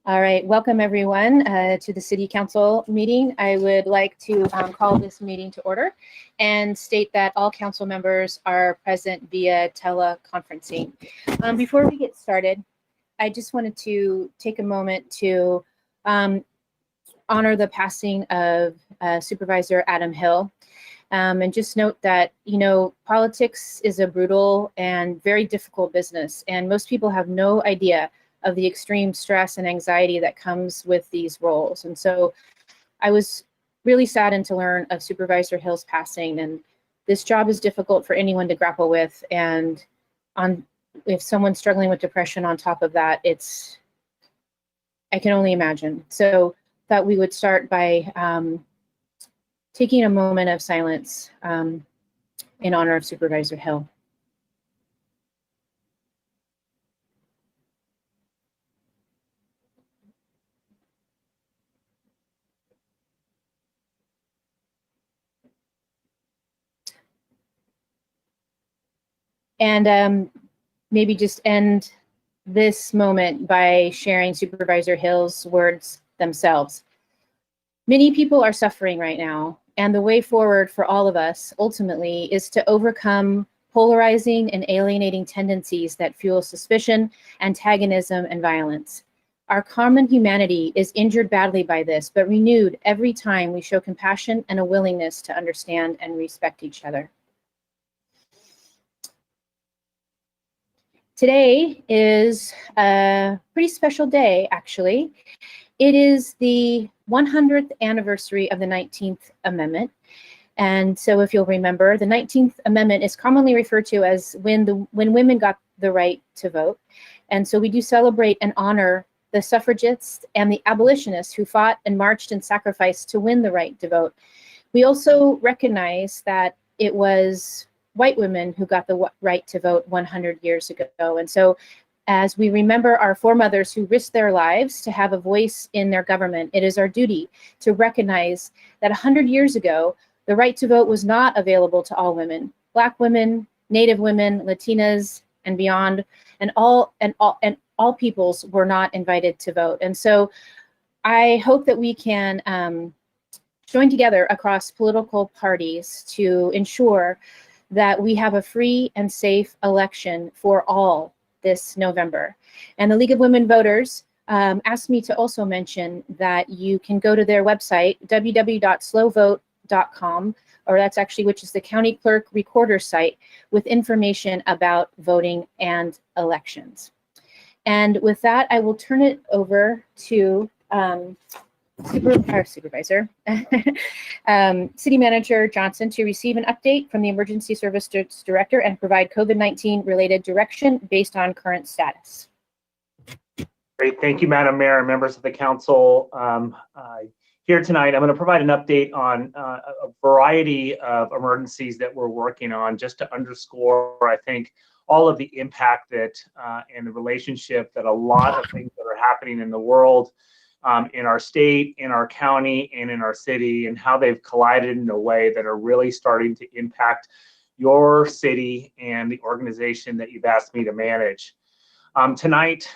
All right, welcome everyone to the City Council meeting. I would like to call this meeting to order and state that all council members are present via teleconferencing. Before we get started, I just wanted to take a moment to honor the passing of Supervisor Adam Hill. And just note that, you know, politics is a brutal and very difficult business, and most people have no idea of the extreme stress and anxiety that comes with these roles. And so I was really saddened to learn of Supervisor Hill's passing, and this job is difficult for anyone to grapple with. And if someone's struggling with depression on top of that, I can only imagine. So thought we would start by taking a moment of silence in honor of Supervisor Hill. And maybe just end this moment by sharing Supervisor Hill's words themselves. Many people are suffering right now, and the way forward for all of us ultimately is to overcome polarizing and alienating tendencies that fuel suspicion, antagonism, and violence. Our common humanity is injured badly by this, but renewed every time we show compassion and a willingness to understand and respect each other. Today is a pretty special day, actually. It is the 100th anniversary of the 19th Amendment. And so if you'll remember, the 19th Amendment is commonly referred to as when women got the right to vote. And so we do celebrate and honor the suffragists and the abolitionists who fought and marched and sacrificed to win the right to vote. We also recognize that it was white women who got the right to vote 100 years ago. And so as we remember our foremothers who risked their lives to have a voice in their government, it is our duty to recognize that 100 years ago, the right to vote was not available to all women. Black women, Native women, Latinas, and beyond, and all peoples were not invited to vote. And so I hope that we can join together across political parties to ensure that we have a free and safe election for all this November. And the League of Women Voters asked me to also mention that you can go to their website, www.slowvote.com, or that's actually, which is the county clerk recorder site, with information about voting and elections. And with that, I will turn it over to Supervisor, City Manager Johnson to receive an update from the Emergency Services Director and provide COVID-19 related direction based on current status. Great, thank you, Madam Mayor and members of the council. Here tonight, I'm going to provide an update on a variety of emergencies that we're working on, just to underscore, I think, all of the impact that and the relationship that a lot of things that are happening in the world, in our state, in our county, and in our city, and how they've collided in a way that are really starting to impact your city and the organization that you've asked me to manage. Tonight,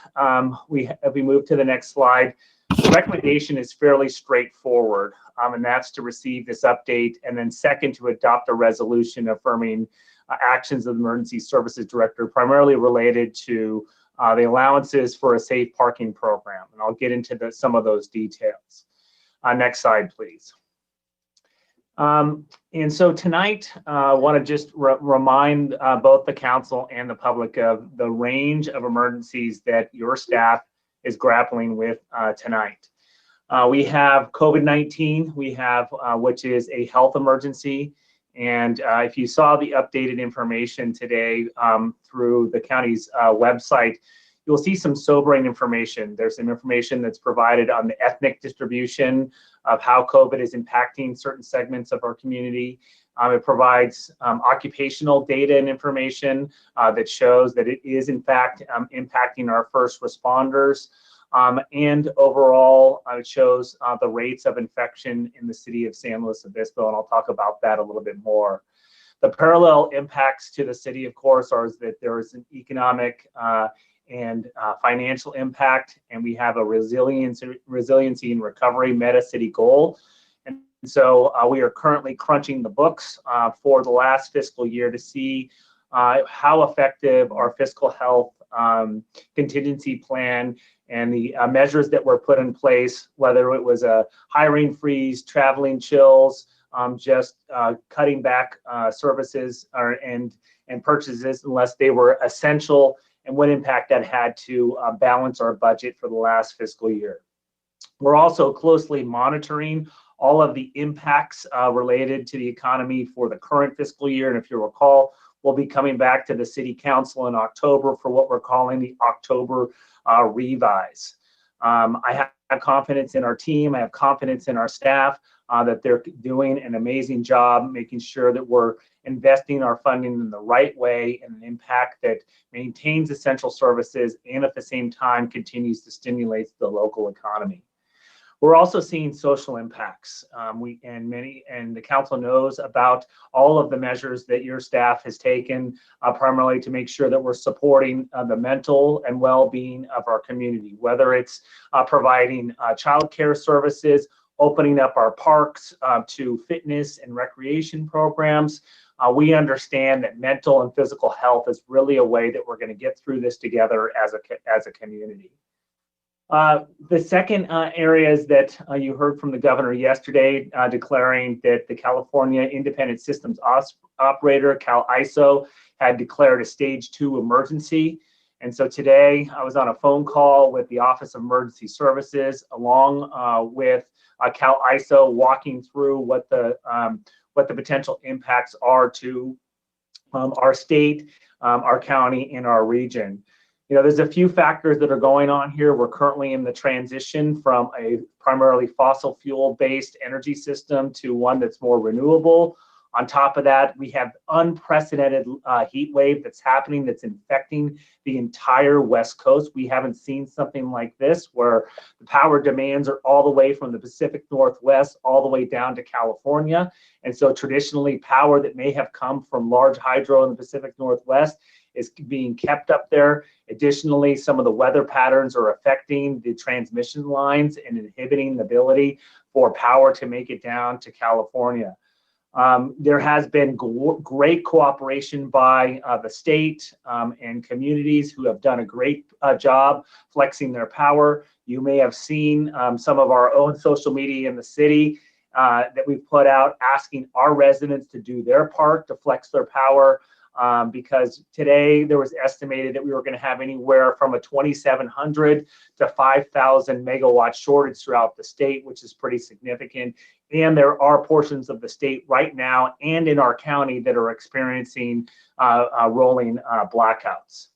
we move to the next slide. The recommendation is fairly straightforward, and that's to receive this update, and then second, to adopt a resolution affirming actions of the Emergency Services Director, primarily related to the allowances for a safe parking program. And I'll get into some of those details. Next slide, please. And so tonight, I want to just remind both the council and the public of the range of emergencies that your staff is grappling with tonight. We have COVID-19, we have which is a health emergency. And if you saw the updated information today through the county's website, you'll see some sobering information. There's some information that's provided on the ethnic distribution of how COVID is impacting certain segments of our community. It provides occupational data and information that shows that it is in fact impacting our first responders. And overall, it shows the rates of infection in the city of San Luis Obispo, and I'll talk about that a little bit more. The parallel impacts to the city, of course, are that there is an economic and financial impact, and we have a resiliency and recovery meta city goal. And so we are currently crunching the books for the last fiscal year to see how effective our fiscal health contingency plan and the measures that were put in place, whether it was a hiring freeze, traveling chills, just cutting back services and purchases unless they were essential, and what impact that had to balance our budget for the last fiscal year. We're also closely monitoring all of the impacts related to the economy for the current fiscal year. And if you recall, we'll be coming back to the City Council in October for what we're calling the October revise. I have confidence in our team. I have confidence in our staff that they're doing an amazing job making sure that we're investing our funding in the right way and an impact that maintains essential services and at the same time continues to stimulate the local economy. We're also seeing social impacts. The council knows about all of the measures that your staff has taken, primarily to make sure that we're supporting the mental and well-being of our community, whether it's providing childcare services, opening up our parks to fitness and recreation programs. We understand that mental and physical health is really a way that we're going to get through this together as a community. The second area is that you heard from the governor yesterday declaring that the California Independent Systems Operator, Cal ISO, had declared a stage 2 emergency. And so today I was on a phone call with the Office of Emergency Services along with Cal ISO, walking through what the potential impacts are to our state, our county, and our region. You know, there's a few factors that are going on here. We're currently in the transition from a primarily fossil fuel-based energy system to one that's more renewable. On top of that, we have unprecedented heat wave that's happening, that's infecting the entire West Coast. We haven't seen something like this, where the power demands are all the way from the Pacific Northwest all the way down to California. And so traditionally, power that may have come from large hydro in the Pacific Northwest is being kept up there. Additionally, some of the weather patterns are affecting the transmission lines and inhibiting the ability for power to make it down to California. There has been great cooperation by the state and communities who have done a great job flexing their power. You may have seen some of our own social media in the city that we've put out asking our residents to do their part to flex their power. Because today there was estimated that we were going to have anywhere from a 2,700 to 5,000 megawatt shortage throughout the state, which is pretty significant. And there are portions of the state right now and in our county that are experiencing rolling blackouts.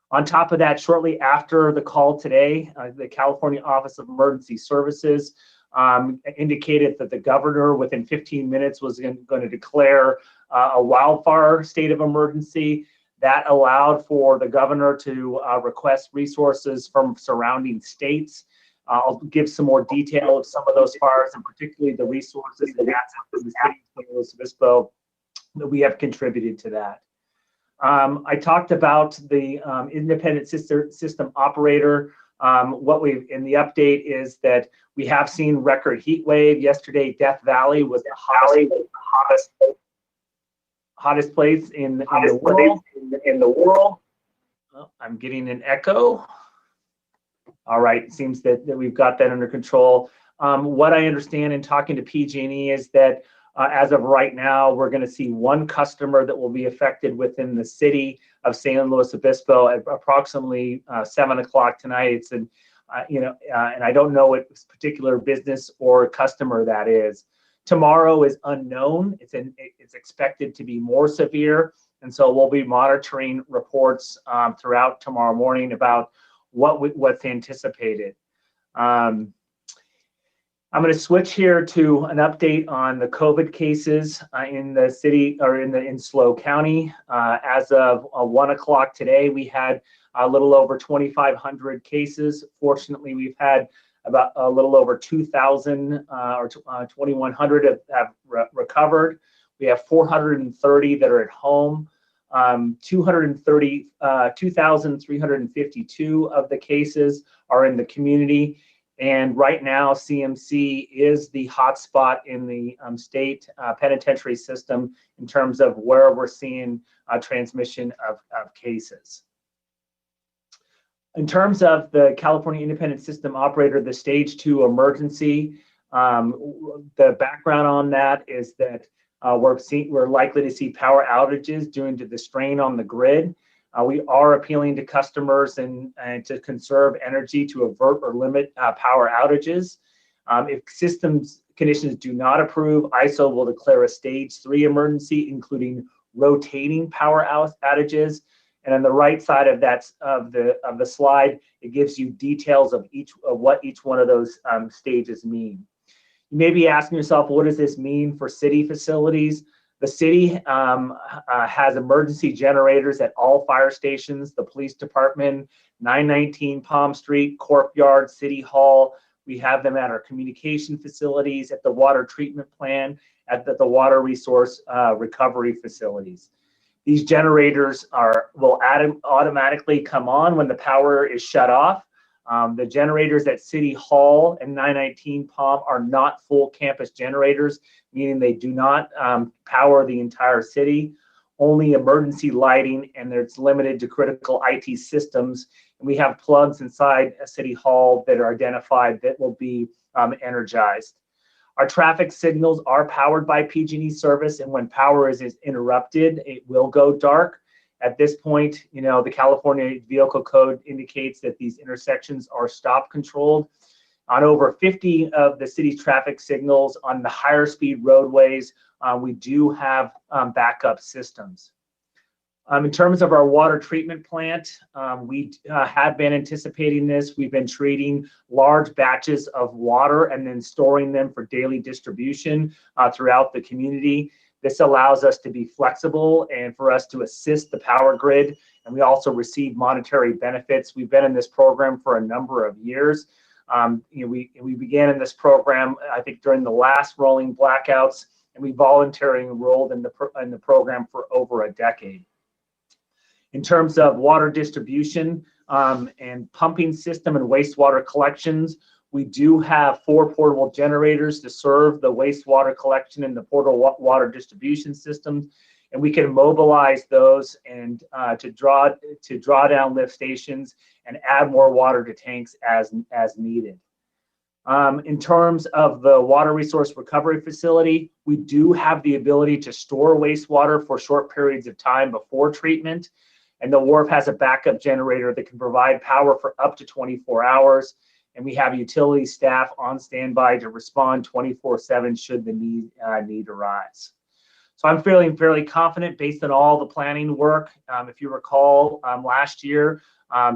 On top of that, shortly after the call today, the California Office of Emergency Services indicated that the governor within 15 minutes was going to declare a wildfire state of emergency. That allowed for the governor to request resources from surrounding states. I'll give some more detail of some of those fires, and particularly the resources and assets in the city of San Luis Obispo that we have contributed to that. I talked about the independent system operator. What we've in the update is that we have seen record heat wave. Yesterday, Death Valley was the hottest place in the world. Oh, I'm getting an echo. All right, it seems that we've got that under control. What I understand in talking to PG&E is that as of right now, we're going to see one customer that will be affected within the city of San Luis Obispo at approximately 7 o'clock tonight. It's and I don't know what particular business or customer that is. Tomorrow is unknown. It's expected to be more severe, and so we'll be monitoring reports throughout tomorrow morning about what's anticipated. I'm going to switch here to an update on the COVID cases in the city or in SLO County. As of 1 o'clock today, we had a little over 2,500 cases. Fortunately, we've had about a little over 2,000 or 2,100 have recovered. We have 430 that are at home. 2,352 of the cases are in the community. And right now, CMC is the hotspot in the state penitentiary system in terms of where we're seeing transmission of cases. In terms of the California Independent System Operator, the stage 2 emergency, the background on that is that we're likely to see power outages due to the strain on the grid. We are appealing to customers and to conserve energy to avert or limit power outages. If systems conditions do not approve, ISO will declare a stage 3 emergency, including rotating power outages. And on the right side of that of the slide, it gives you details of what each one of those stages mean. You may be asking yourself, what does this mean for city facilities? The city has emergency generators at all fire stations, the police department, 919 Palm Street, Courtyard, City Hall. We have them at our communication facilities, at the water treatment plant, at the water resource recovery facilities. These generators will automatically come on when the power is shut off. The generators at City Hall and 919 Palm are not full campus generators, meaning they do not power the entire city, only emergency lighting, and it's limited to critical IT systems. And we have plugs inside a City Hall that are identified that will be energized. Our traffic signals are powered by PG&E service, and when power is interrupted, it will go dark. At this point, the California Vehicle Code indicates that these intersections are stop controlled. On over 50 of the city's traffic signals on the higher speed roadways, we do have backup systems. In terms of our water treatment plant, we have been anticipating this. We've been treating large batches of water and then storing them for daily distribution throughout the community. This allows us to be flexible and for us to assist the power grid, and we also receive monetary benefits. We've been in this program for a number of years. We began in this program, I think, during the last rolling blackouts, and we voluntarily enrolled in the program for over a decade. In terms of water distribution and pumping system and wastewater collections, we do have 4 portable generators to serve the wastewater collection and the portable water distribution systems, and we can mobilize those and to draw down lift stations and add more water to tanks as needed. In terms of the water resource recovery facility, we do have the ability to store wastewater for short periods of time before treatment. And the wharf has a backup generator that can provide power for up to 24 hours. And we have utility staff on standby to respond 24/7 should the need arise. So I'm feeling fairly confident based on all the planning work. If you recall, last year,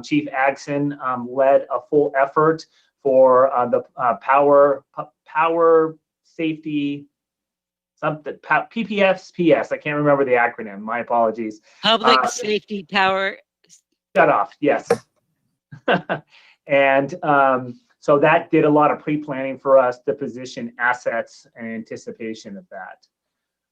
Chief Agson led a full effort for the power safety, something, PPFs, I can't remember the acronym, my apologies. Public Safety Power. Shut off, yes. And so that did a lot of pre-planning for us to position assets in anticipation of that.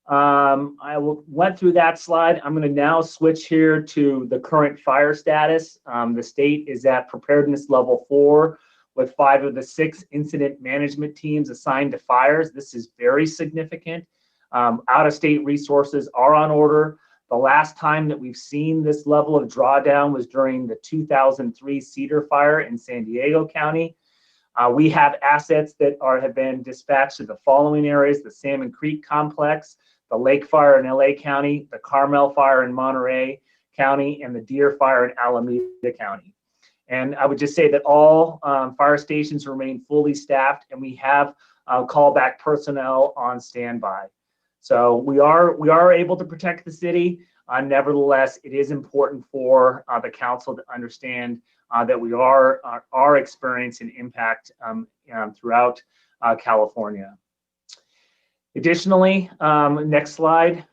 I went through that slide. I'm going to now switch here to the current fire status. The state is at preparedness level 4 with 5 of the 6 incident management teams assigned to fires. This is very significant. Out-of-state resources are on order. The last time that we've seen this level of drawdown was during the 2003 Cedar Fire in San Diego County. We have assets that have been dispatched to the following areas: the Salmon Creek Complex, the Lake Fire in LA County, the Carmel Fire in Monterey County, and the Deer Fire in Alameda County. And I would just say that all fire stations remain fully staffed, and we have callback personnel on standby. So we are able to protect the city. Nevertheless, it is important for the council to understand that we are experiencing impact throughout California. Additionally, next slide,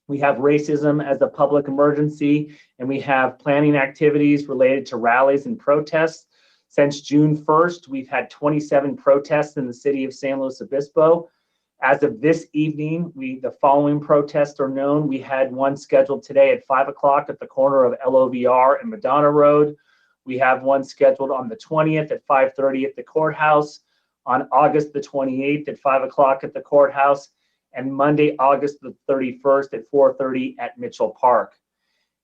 we have racism as a public emergency, and we have planning activities related to rallies and protests. Since June 1st, we've had 27 protests in the city of San Luis Obispo. As of this evening, the following protests are known. We had one scheduled today at 5 o'clock at the corner of LOVR and Madonna Road. We have one scheduled on the 20th at 5:30 at the courthouse, on August the 28th at 5 o'clock at the courthouse, and Monday, August the 31st at 4:30 at Mitchell Park.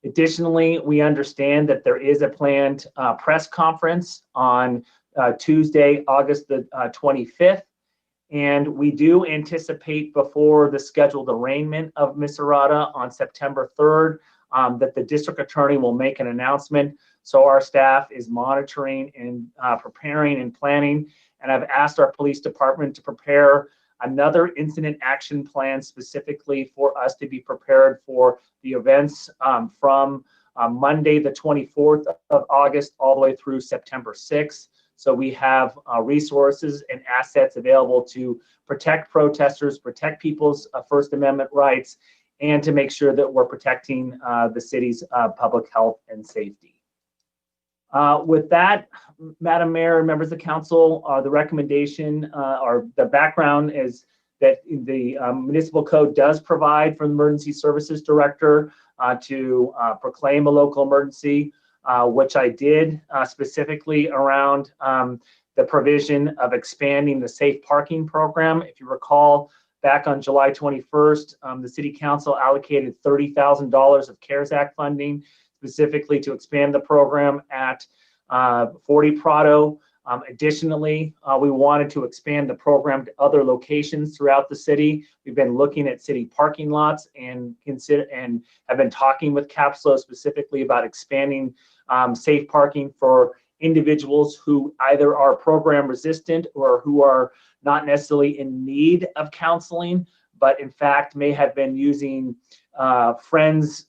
Additionally, we understand that there is a planned press conference on Tuesday, August the 25th. And we do anticipate before the scheduled arraignment of Ms. Arata on September 3rd that the district attorney will make an announcement. So our staff is monitoring and preparing and planning. And I've asked our police department to prepare another incident action plan specifically for us to be prepared for the events from Monday, the 24th of August, all the way through September 6th. So we have resources and assets available to protect protesters, protect people's First Amendment rights, and to make sure that we're protecting the city's public health and safety. With that, Madam Mayor and members of the council, the recommendation or the background is that the municipal code does provide for the emergency services director to proclaim a local emergency. Which I did specifically around the provision of expanding the safe parking program. If you recall, back on July 21st, the City Council allocated $30,000 of CARES Act funding specifically to expand the program at 40 Prado. Additionally, we wanted to expand the program to other locations throughout the city. We've been looking at city parking lots and have been talking with CAPSLO specifically about expanding safe parking for individuals who either are program resistant or who are not necessarily in need of counseling, but in fact may have been using friends'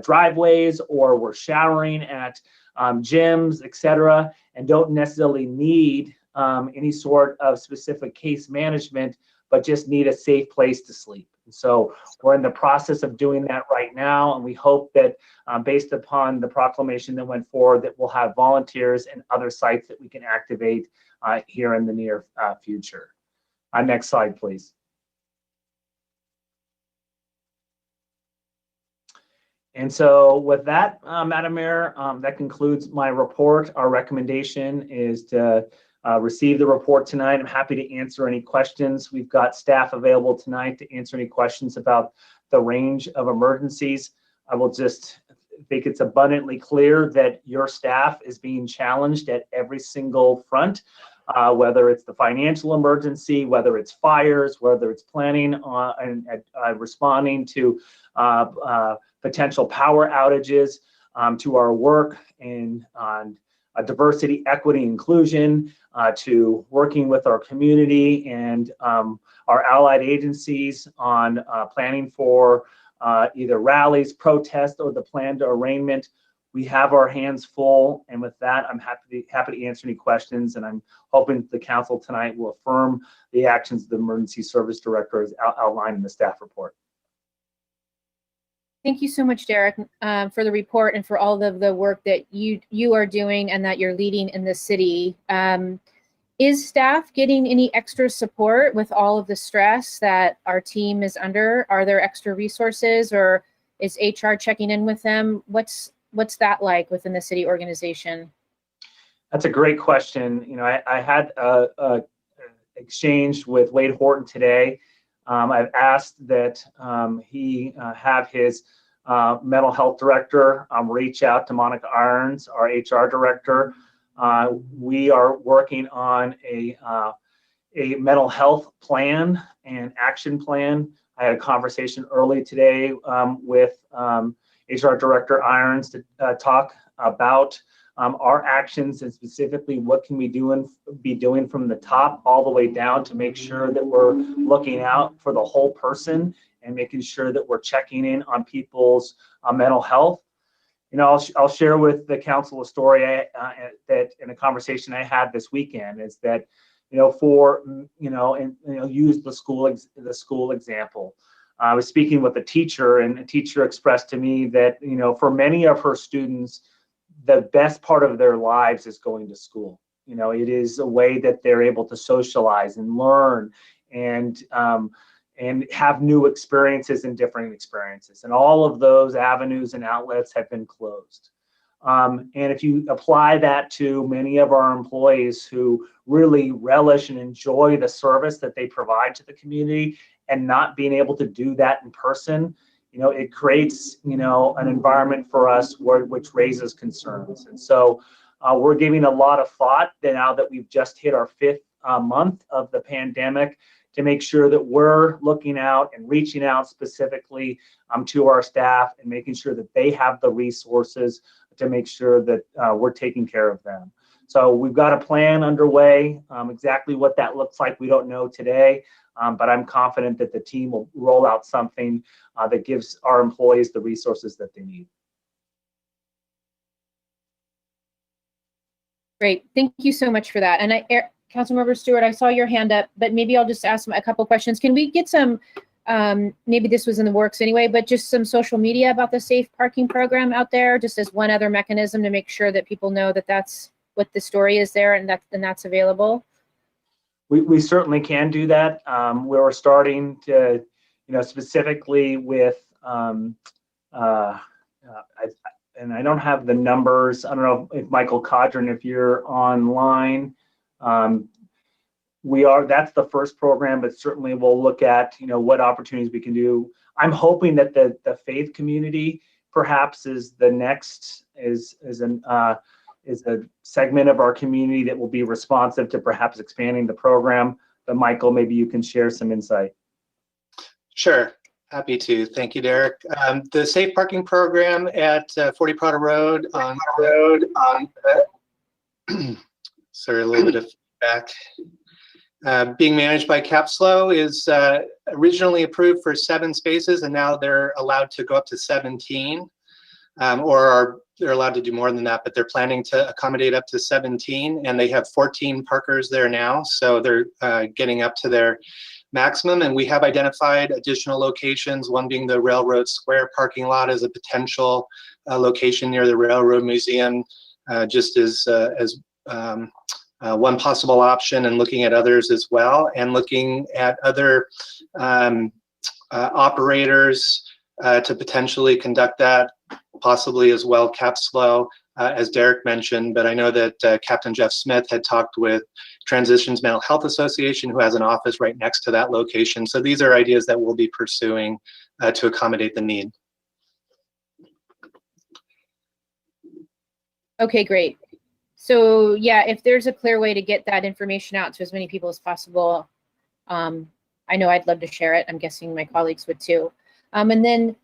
driveways or were showering at gyms, etc., and don't necessarily need any sort of specific case management, but just need a safe place to sleep. And so we're in the process of doing that right now, and we hope that based upon the proclamation that went forward, that we'll have volunteers and other sites that we can activate here in the near future. Next slide, please. And so with that, Madam Mayor, that concludes my report. Our recommendation is to receive the report tonight. I'm happy to answer any questions. We've got staff available tonight to answer any questions about the range of emergencies. I will just think it's abundantly clear that your staff is being challenged at every single front, whether it's the financial emergency, whether it's fires, whether it's planning on and responding to potential power outages, to our work on diversity, equity, inclusion, to working with our community and our allied agencies on planning for either rallies, protests, or the planned arraignment. We have our hands full, and with that, I'm happy to answer any questions, and I'm hoping the council tonight will affirm the actions the emergency service director has outlined in the staff report. Thank you so much, Derek, for the report and for all of the work that you are doing and that you're leading in the city. Is staff getting any extra support with all of the stress that our team is under? Are there extra resources, or is HR checking in with them? What's that like within the city organization? That's a great question. You know, I had a exchange with Wade Horton today. I've asked that he have his mental health director reach out to Monica Irons, our HR director. We are working on a mental health plan and action plan. I had a conversation early today with HR Director Irons to talk about our actions and specifically what can we be doing from the top all the way down to make sure that we're looking out for the whole person and making sure that we're checking in on people's mental health. You know, I'll share with the council a story that in a conversation I had this weekend is that, you know, use the school example. I was speaking with a teacher, and a teacher expressed to me that, you know, for many of her students, the best part of their lives is going to school. You know, it is a way that they're able to socialize and learn and have new experiences and different experiences. And all of those avenues and outlets have been closed. And if you apply that to many of our employees who really relish and enjoy the service that they provide to the community, and not being able to do that in person, it creates, an environment for us which raises concerns. And so we're giving a lot of thought now that we've just hit our 5th month of the pandemic, to make sure that we're looking out and reaching out specifically to our staff and making sure that they have the resources to make sure that we're taking care of them. So we've got a plan underway. Exactly what that looks like, we don't know today, but I'm confident that the team will roll out something that gives our employees the resources that they need. Great, thank you so much for that. And Councilmember Stewart, I saw your hand up, but maybe I'll just ask a couple questions. Can we get some, maybe this was in the works anyway, but just some social media about the safe parking program out there, just as one other mechanism to make sure that people know that that's what the story is there and that's available? We certainly can do that. We're starting to, specifically with, and I don't have the numbers. I don't know if Michael Codron, if you're online. That's the first program, but certainly we'll look at, what opportunities we can do. I'm hoping that the faith community perhaps is the next, is a segment of our community that will be responsive to perhaps expanding the program. But Michael, maybe you can share some insight. Sure, happy to. Thank you, Derek. The safe parking program at 40 Prado Road sorry, a little bit of feedback. Being managed by Capslow is originally approved for 7 spaces, and now they're allowed to go up to 17, they're allowed to do more than that, but they're planning to accommodate up to 17, and they have 14 parkers there now, so they're getting up to their maximum. And we have identified additional locations, one being the Railroad Square parking lot as a potential location near the Railroad Museum, just as one possible option, and looking at others as well, and looking at other operators to potentially conduct that, possibly as well Capslow, as Derek mentioned. But I know that Captain Jeff Smith had talked with Transitions Mental Health Association, who has an office right next to that location. So these are ideas that we'll be pursuing to accommodate the need. Okay, great. So yeah, if there's a clear way to get that information out to as many people as possible, I know I'd love to share it. I'm guessing my colleagues would too. And then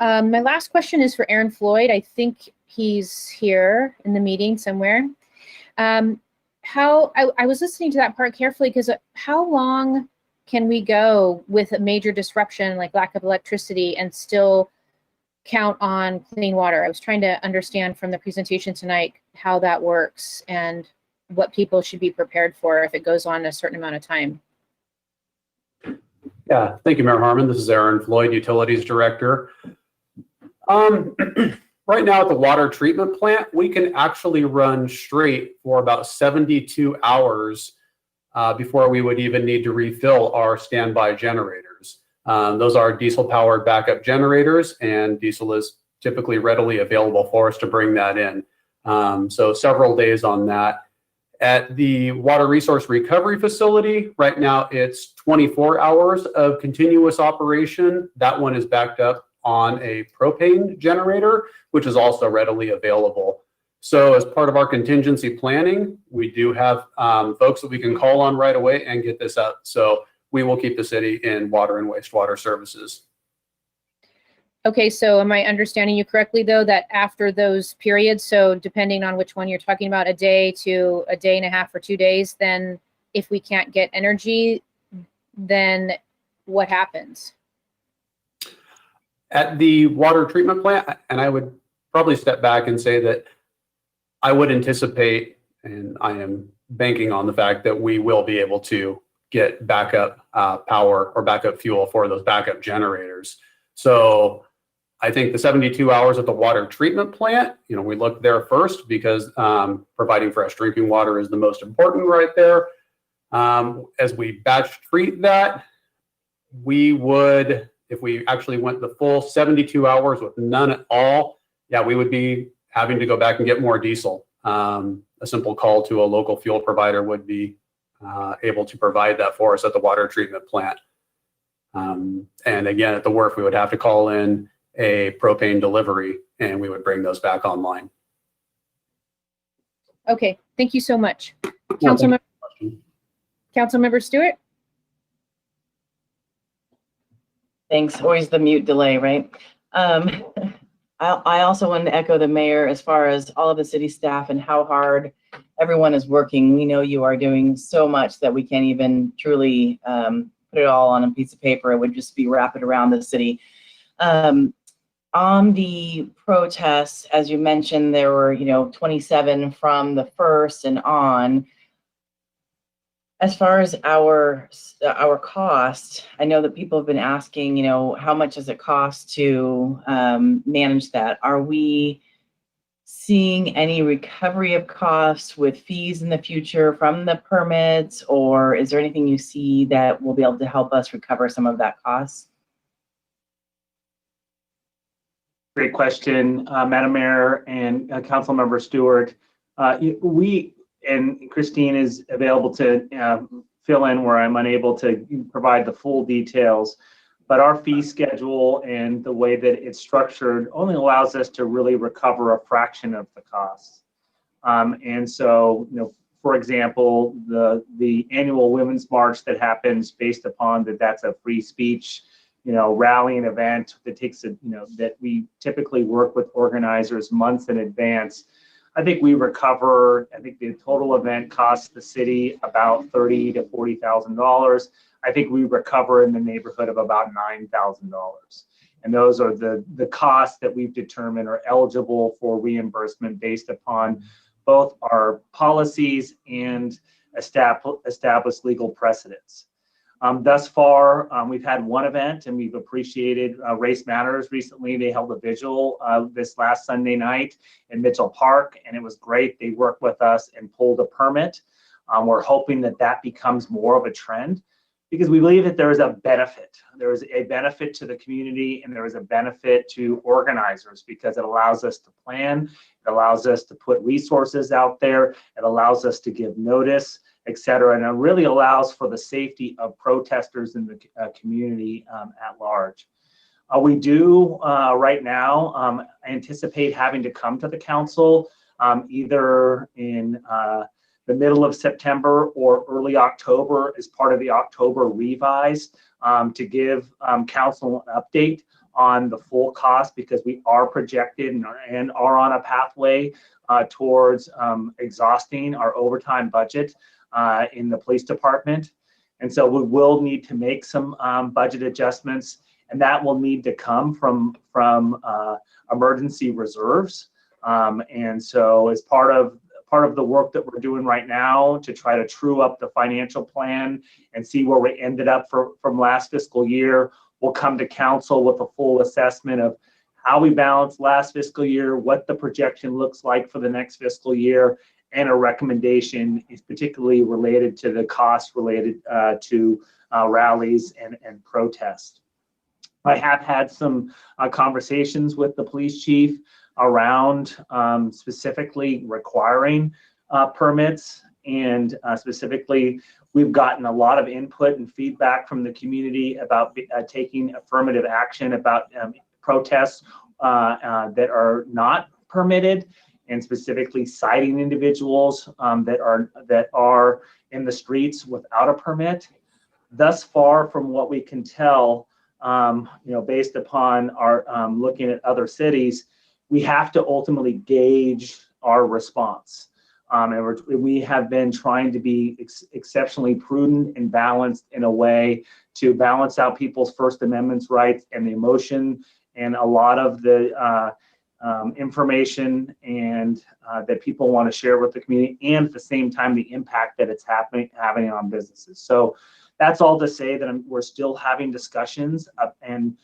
my last question is for Aaron Floyd. I think he's here in the meeting somewhere. I was listening to that part carefully, because how long can we go with a major disruption like lack of electricity and still count on clean water? I was trying to understand from the presentation tonight how that works and what people should be prepared for if it goes on a certain amount of time. Yeah, thank you, Mayor Harmon. This is Aaron Floyd, Utilities Director. Right now at the water treatment plant, we can actually run straight for about 72 hours before we would even need to refill our standby generators. Those are diesel-powered backup generators, and diesel is typically readily available for us to bring that in. So several days on that. At the Water Resource Recovery Facility, right now it's 24 hours of continuous operation. That one is backed up on a propane generator, which is also readily available. So as part of our contingency planning, we do have folks that we can call on right away and get this out. So we will keep the city in water and wastewater services. Okay, so am I understanding you correctly, though, that after those periods, so depending on which one you're talking about, a day to a day and a half or 2 days, then if we can't get energy, then what happens? At the water treatment plant, and I would probably step back and say that I would anticipate, and I am banking on the fact that we will be able to get backup power or backup fuel for those backup generators. So I think the 72 hours at the water treatment plant, we look there first because providing fresh drinking water is the most important right there. As we batch treat that, we would, if we actually went the full 72 hours with none at all, yeah, we would be having to go back and get more diesel. A simple call to a local fuel provider would be able to provide that for us at the water treatment plant. And again, at the wharf, we would have to call in a propane delivery and we would bring those back online. Okay, thank you so much. Yeah, thank you for the question. Councilmember Stewart? Thanks. Always the mute delay, right? I also wanted to echo the mayor as far as all of the city staff and how hard everyone is working. We know you are doing so much that we can't even truly put it all on a piece of paper. It would just be rapid around the city. On the protests, as you mentioned, there were 27 from the 1st and on. As far as our cost, I know that people have been asking, how much does it cost to manage that? Are we seeing any recovery of costs with fees in the future from the permits, or is there anything you see that will be able to help us recover some of that cost? Great question, Madam Mayor and Councilmember Stewart. We and Christine is available to fill in where I'm unable to provide the full details, but our fee schedule and the way that it's structured only allows us to really recover a fraction of the costs. And so, for example, the annual Women's March that happens based upon that's a free speech, rallying event that takes that we typically work with organizers months in advance. I think we recover. I think the total event costs the city about $30,000 to $40,000. I think we recover in the neighborhood of about $9,000, and those are the costs that we've determined are eligible for reimbursement based upon both our policies and established legal precedents. Thus far, we've had one event, and we've appreciated Race Matters recently. They held a vigil this last Sunday night in Mitchell Park, and it was great. They worked with us and pulled a permit. We're hoping that becomes more of a trend because we believe that there is a benefit. There is a benefit to the community, and there is a benefit to organizers because it allows us to plan, it allows us to put resources out there, it allows us to give notice, et cetera, and it really allows for the safety of protesters in the community at large. We do right now anticipate having to come to the council either in the middle of September or early October as part of the October revise to give council an update on the full cost because we are projected and are on a pathway towards exhausting our overtime budget in the police department. And so we will need to make some budget adjustments, and that will need to come from emergency reserves. And so as part of the work that we're doing right now to try to true up the financial plan and see where we ended up from last fiscal year, we'll come to council with a full assessment of how we balanced last fiscal year, what the projection looks like for the next fiscal year, and a recommendation is particularly related to the costs related to rallies and protests. I have had some conversations with the police chief around specifically requiring permits, and specifically we've gotten a lot of input and feedback from the community about taking affirmative action about protests that are not permitted, and specifically citing individuals that are in the streets without a permit. Thus far, from what we can tell, based upon our looking at other cities, we have to ultimately gauge our response. And we have been trying to be exceptionally prudent and balanced in a way to balance out people's First Amendment rights and the emotion and a lot of the information and that people want to share with the community, and at the same time the impact that it's having on businesses. So that's all to say that we're still having discussions, and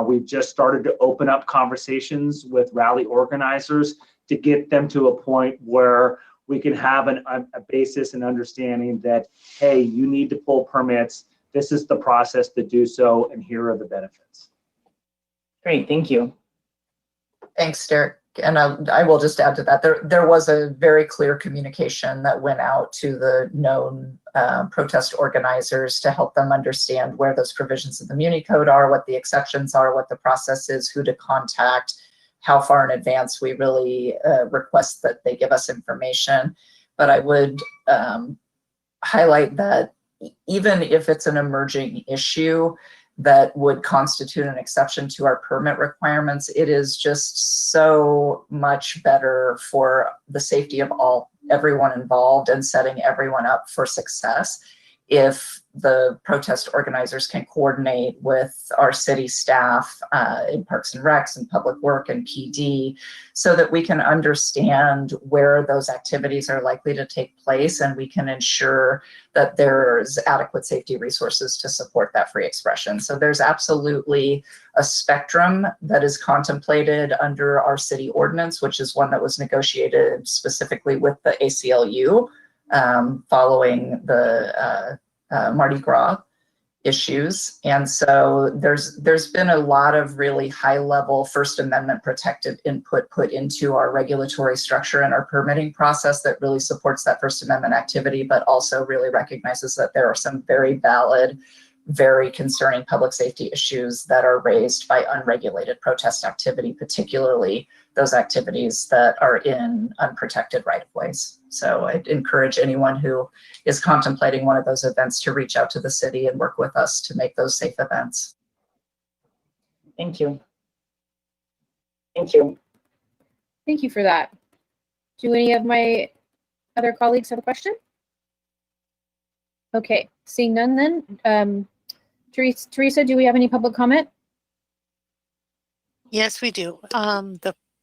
we've just started to open up conversations with rally organizers to get them to a point where we can have a basis and understanding that, hey, you need to pull permits. This is the process to do so, and here are the benefits. Great, thank you. Thanks, Derek. And I will just add to that, there was a very clear communication that went out to the known protest organizers to help them understand where those provisions of the Muni Code are, what the exceptions are, what the process is, who to contact, how far in advance we really request that they give us information. But I would highlight that even if it's an emerging issue that would constitute an exception to our permit requirements, it is just so much better for the safety of everyone involved and setting everyone up for success if the protest organizers can coordinate with our city staff in Parks and Recs and Public Work and PD, so that we can understand where those activities are likely to take place, and we can ensure that there's adequate safety resources to support that free expression. So there's absolutely a spectrum that is contemplated under our city ordinance, which is one that was negotiated specifically with the ACLU following the Mardi Gras issues. And so there's been a lot of really high level First Amendment protected input put into our regulatory structure and our permitting process that really supports that First Amendment activity, but also really recognizes that there are some very valid, very concerning public safety issues that are raised by unregulated protest activity, particularly those activities that are in unprotected right-of-ways. So I'd encourage anyone who is contemplating one of those events to reach out to the city and work with us to make those safe events. Thank you. Thank you. Thank you for that. Do any of my other colleagues have a question? Okay, seeing none then. Teresa, do we have any public comment? Yes, we do.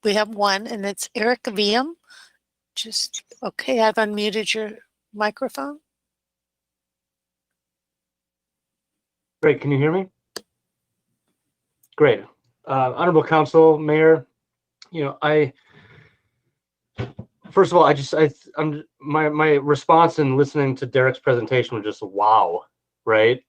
We have one, and it's Eric Viam. Okay, I've unmuted your microphone. Great, can you hear me? Great. Honorable Council, Mayor, first of all, my response in listening to Derek's presentation was just wow, right?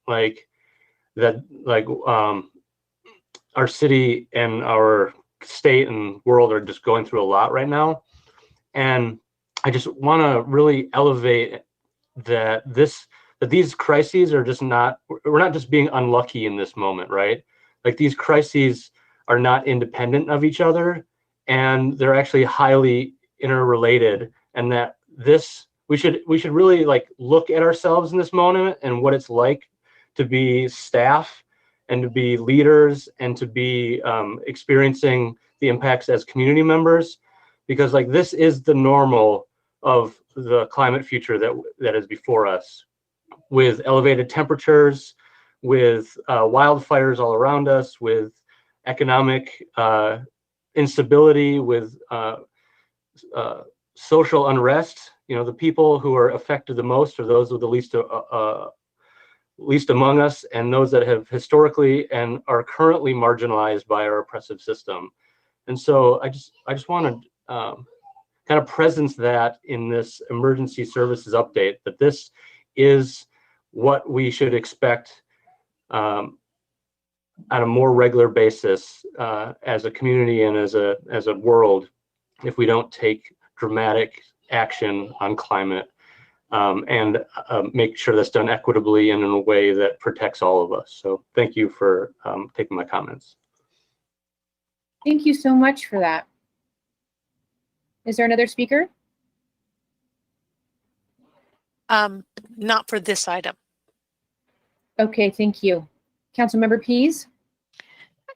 Our city and our state and world are just going through a lot right now. And I just want to really elevate that these crises are just we're not just being unlucky in this moment, right? Like, these crises are not independent of each other, and they're actually highly interrelated, and that we should really look at ourselves in this moment and what it's like to be staff and to be leaders and to be experiencing the impacts as community members, because this is the normal of the climate future that is before us, with elevated temperatures, with wildfires all around us, with economic instability, with social unrest. The people who are affected the most are those with the least among us, and those that have historically and are currently marginalized by our oppressive system. And so I just want to kind of presence that in this emergency services update, that this is what we should expect on a more regular basis as a community and as a world, if we don't take dramatic action on climate and make sure that's done equitably and in a way that protects all of us. So thank you for taking my comments. Thank you so much for that. Is there another speaker? Not for this item. Okay, thank you. Councilmember Pease?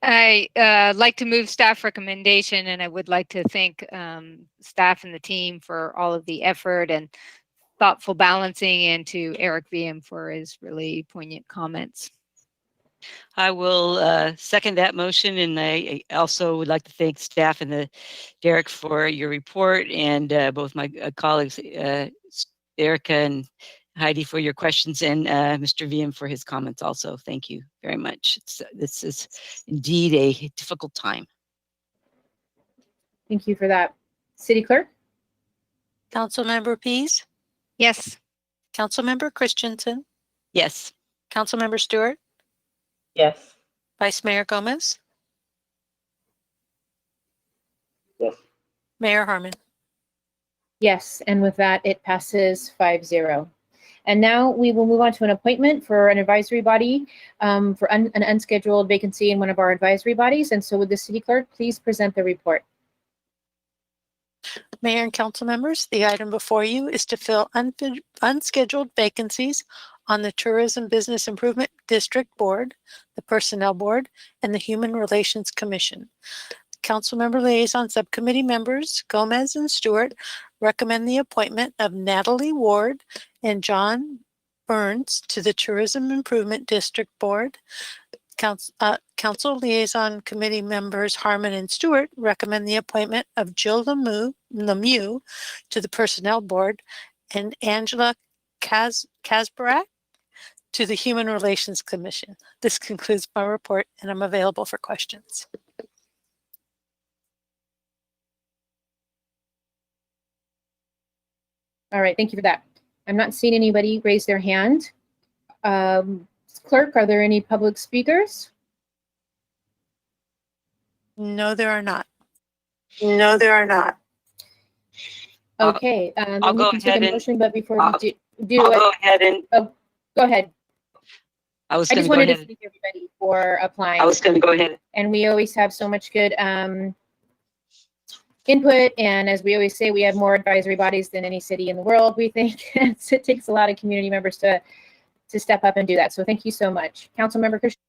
I like to move staff recommendation, and I would like to thank staff and the team for all of the effort and thoughtful balancing, and to Eric Viam for his really poignant comments. I will second that motion, and I also would like to thank staff and Derek for your report, and both my colleagues, Erica and Heidi, for your questions, and Mr. Viam for his comments also. Thank you very much. This is indeed a difficult time. Thank you for that. City Clerk? Councilmember Pease, Yes. Councilmember Christensen, Yes. Councilmember Stewart, Yes. Vice Mayor Gomez, Yes. Mayor Harmon. Yes, and with that, it passes 5-0. And now we will move on to an appointment for an advisory body for an unscheduled vacancy in one of our advisory bodies. And so would the city clerk please present the report? Mayor and council members, the item before you is to fill unscheduled vacancies on the Tourism Business Improvement District Board, the Personnel Board, and the Human Relations Commission. Councilmember Liaison Subcommittee members Gomez and Stewart recommend the appointment of Natalie Ward and John Burns to the Tourism Improvement District Board. Council Liaison Committee members Harmon and Stewart recommend the appointment of Jill Lemieux to the Personnel Board and Angela Kasbarak to the Human Relations Commission. This concludes my report, and I'm available for questions. All right, thank you for that. I'm not seeing anybody raise their hand. Clerk, are there any public speakers? No, there are not. No, there are not. Okay, I'll then we go can take ahead a and- motion, but before I'll- we do I'll it, go ahead and, go ahead. I was I going just to go wanted to ahead. thank everybody for applying. I was going to go ahead. And we always have so much good input. And as we always say, we have more advisory bodies than any city in the world, we think. So it takes a lot of community members to step up and do that. So thank you so much. Councilmember Christian.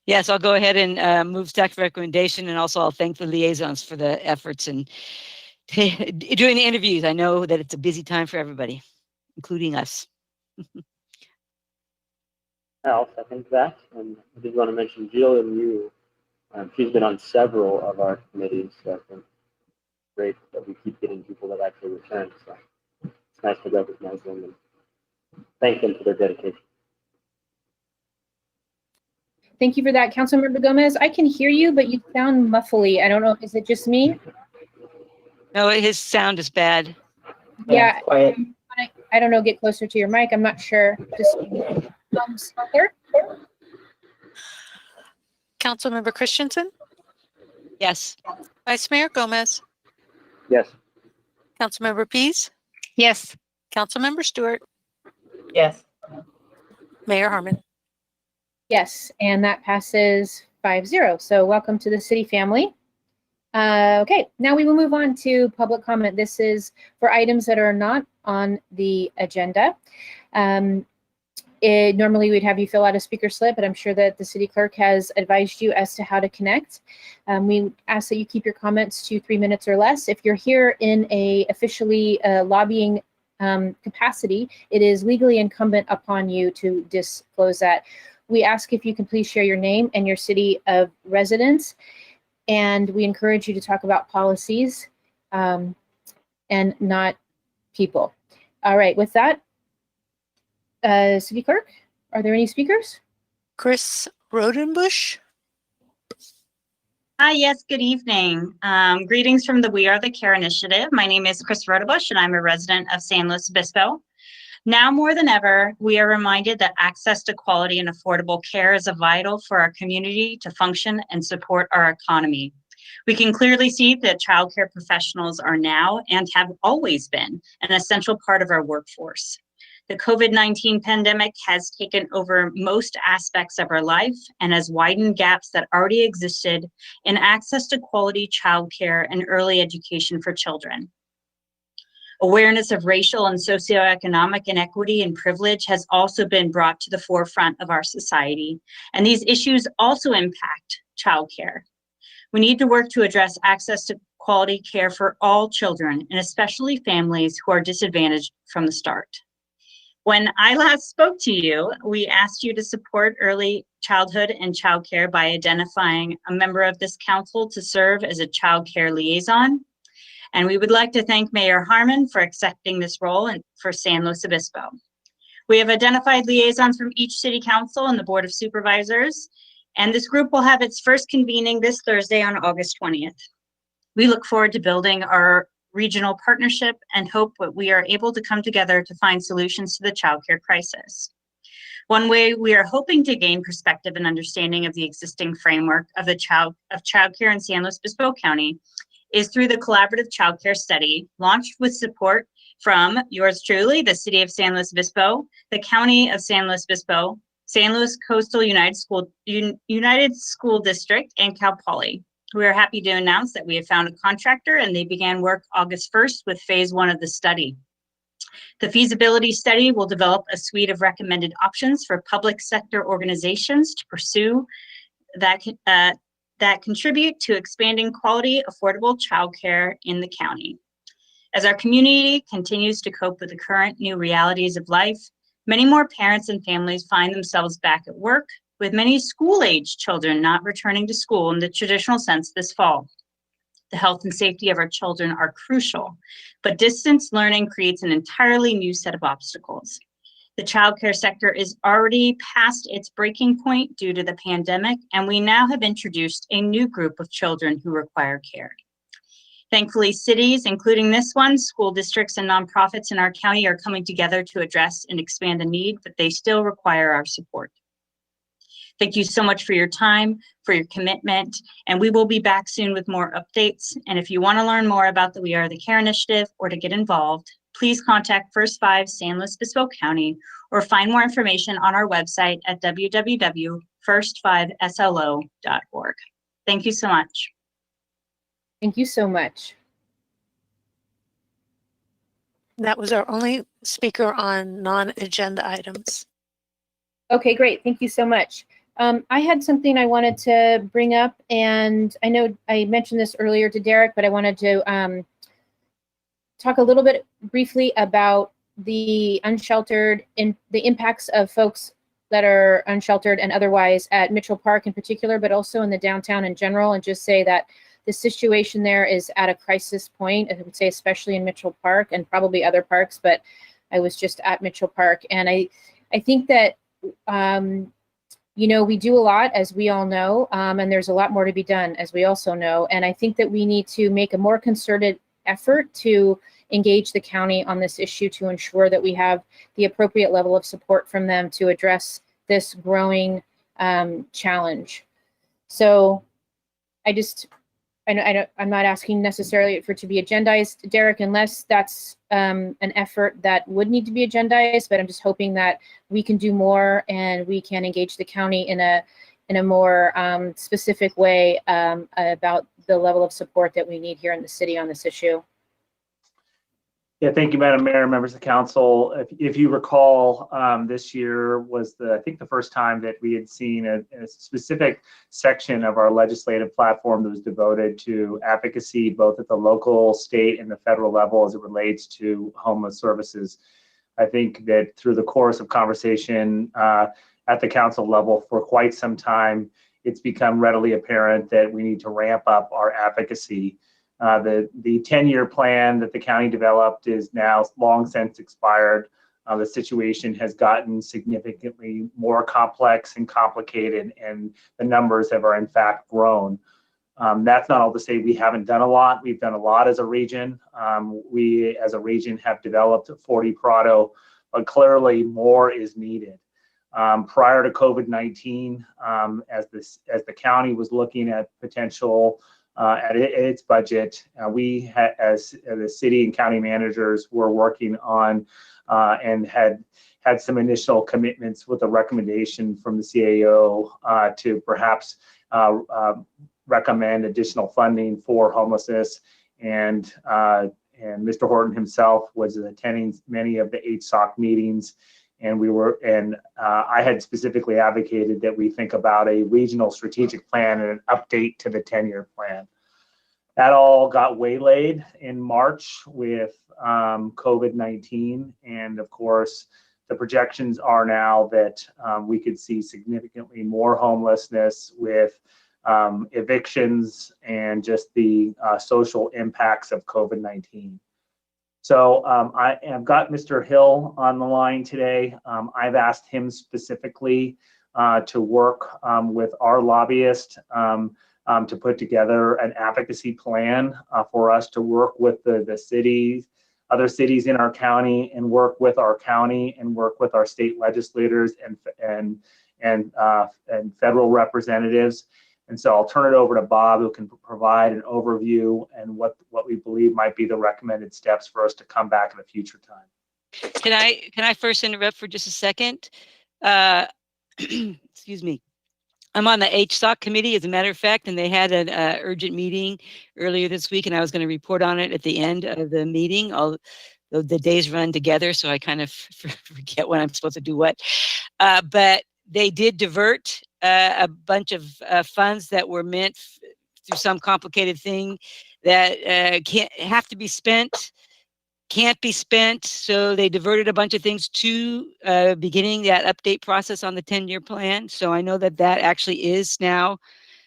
Yes, I'll go ahead and move staff recommendation, and also I'll thank the liaisons for the efforts and doing the interviews. I know that it's a busy time for everybody, including us. I'll second that. And I did want to mention Jill and you. She's been on several of our committees, so I think great that we keep getting people that actually return. So it's nice to recognize them and thank them for their dedication. Thank you for that, Councilmember Gomez. I can hear you, but you sound muffly. I don't know. Is it just me? No, his sound is bad. Yeah. Quiet. I don't know. Get closer to your mic. I'm not sure. Just clerk. Councilmember Christensen, Yes. Vice Mayor Gomez, Yes. Councilmember Pease, Yes. Councilmember Stewart, Yes. Mayor Harmon. Yes, and that passes 5-0. So welcome to the city family. Okay, now we will move on to public comment. This is for items that are not on the agenda. Normally we'd have you fill out a speaker slip, but I'm sure that the city clerk has advised you as to how to connect. We ask that you keep your comments to 3 minutes or less. If you're here in a officially lobbying capacity, it is legally incumbent upon you to disclose that. We ask if you can please share your name and your city of residence, and we encourage you to talk about policies and not people. All right, with that, City Clerk, are there any speakers? Chris Rodenbush. Hi, yes, good evening. Greetings from the We Are the Care Initiative. My name is Chris Rodenbush, and I'm a resident of San Luis Obispo. Now more than ever, we are reminded that access to quality and affordable care is vital for our community to function and support our economy. We can clearly see that childcare professionals are now and have always been an essential part of our workforce. The COVID-19 pandemic has taken over most aspects of our life and has widened gaps that already existed in access to quality childcare and early education for children. Awareness of racial and socioeconomic inequity and privilege has also been brought to the forefront of our society, and these issues also impact childcare. We need to work to address access to quality care for all children, and especially families who are disadvantaged from the start. When I last spoke to you, we asked you to support early childhood and childcare by identifying a member of this council to serve as a childcare liaison. And we would like to thank Mayor Harmon for accepting this role and for San Luis Obispo. We have identified liaisons from each city council and the Board of Supervisors, and this group will have its first convening this Thursday on August 20th. We look forward to building our regional partnership and hope that we are able to come together to find solutions to the childcare crisis. One way we are hoping to gain perspective and understanding of the existing framework of childcare in San Luis Obispo County is through the collaborative childcare study launched with support from yours truly, the City of San Luis Obispo, the County of San Luis Obispo, San Luis Coastal United School District, and Cal Poly. We are happy to announce that we have found a contractor and they began work August 1st with phase 1 of the study. The feasibility study will develop a suite of recommended options for public sector organizations to pursue that contribute to expanding quality, affordable childcare in the county. As our community continues to cope with the current new realities of life, many more parents and families find themselves back at work, with many school-age children not returning to school in the traditional sense this fall. The health and safety of our children are crucial, but distance learning creates an entirely new set of obstacles. The childcare sector is already past its breaking point due to the pandemic, and we now have introduced a new group of children who require care. Thankfully, cities, including this one, school districts, and nonprofits in our county are coming together to address and expand the need, but they still require our support. Thank you so much for your time, for your commitment, and we will be back soon with more updates. And if you want to learn more about the We Are the Care initiative or to get involved, please contact First 5 San Luis Obispo County or find more information on our website at www.first5slo.org. Thank you so much. Thank you so much. That was our only speaker on non-agenda items. Okay, great. Thank you so much. I had something I wanted to bring up, and I know I mentioned this earlier to Derek, but I wanted to talk a little bit briefly about the unsheltered and the impacts of folks that are unsheltered and otherwise at Mitchell Park in particular, but also in the downtown in general, and just say that the situation there is at a crisis point. I would say especially in Mitchell Park and probably other parks, but I was just at Mitchell Park, and I think that you know, we do a lot, as we all know, and there's a lot more to be done, as we also know. And I think that we need to make a more concerted effort to engage the county on this issue to ensure that we have the appropriate level of support from them to address this growing challenge. So I'm not asking necessarily for it to be agendized, Derek, unless that's an effort that would need to be agendized, but I'm just hoping that we can do more and we can engage the county in a more specific way about the level of support that we need here in the city on this issue. Yeah, thank you, Madam Mayor, members of council. If you recall, this year was I think the first time that we had seen a specific section of our legislative platform that was devoted to advocacy, both at the local, state, and the federal level as it relates to homeless services. I think that through the course of conversation at the council level for quite some time, it's become readily apparent that we need to ramp up our advocacy. The 10-year plan that the county developed is now long since expired. The situation has gotten significantly more complex and complicated, and the numbers have in fact grown. That's not all to say we haven't done a lot. We've done a lot as a region. We as a region have developed 40 Prado, but clearly more is needed. Prior to COVID-19, as the county was looking at potential at its budget, we as the city and county managers were working on and had some initial commitments with a recommendation from the CAO to perhaps recommend additional funding for homelessness. And Mr. Horton himself was attending many of the HSOC meetings. And I had specifically advocated that we think about a regional strategic plan and an update to the 10-year plan. That all got waylaid in March with COVID-19. And of course, the projections are now that we could see significantly more homelessness with evictions and just the social impacts of COVID-19. So I have got Mr. Hill on the line today. I've asked him specifically to work with our lobbyist, to put together an advocacy plan for us to work with the cities, other cities in our county, and work with our county and work with our state legislators and federal representatives. And so I'll turn it over to Bob, who can provide an overview and what we believe might be the recommended steps for us to come back at a future time. Can I first interrupt for just a second? Excuse me. I'm on the HSOC committee, as a matter of fact, and they had an urgent meeting earlier this week, and I was going to report on it at the end of the meeting. The days run together, so I kind of forget when I'm supposed to do what. But they did divert a bunch of funds that were meant through some complicated thing that can't be spent. So they diverted a bunch of things to beginning that update process on the 10-year plan. So I know that actually is now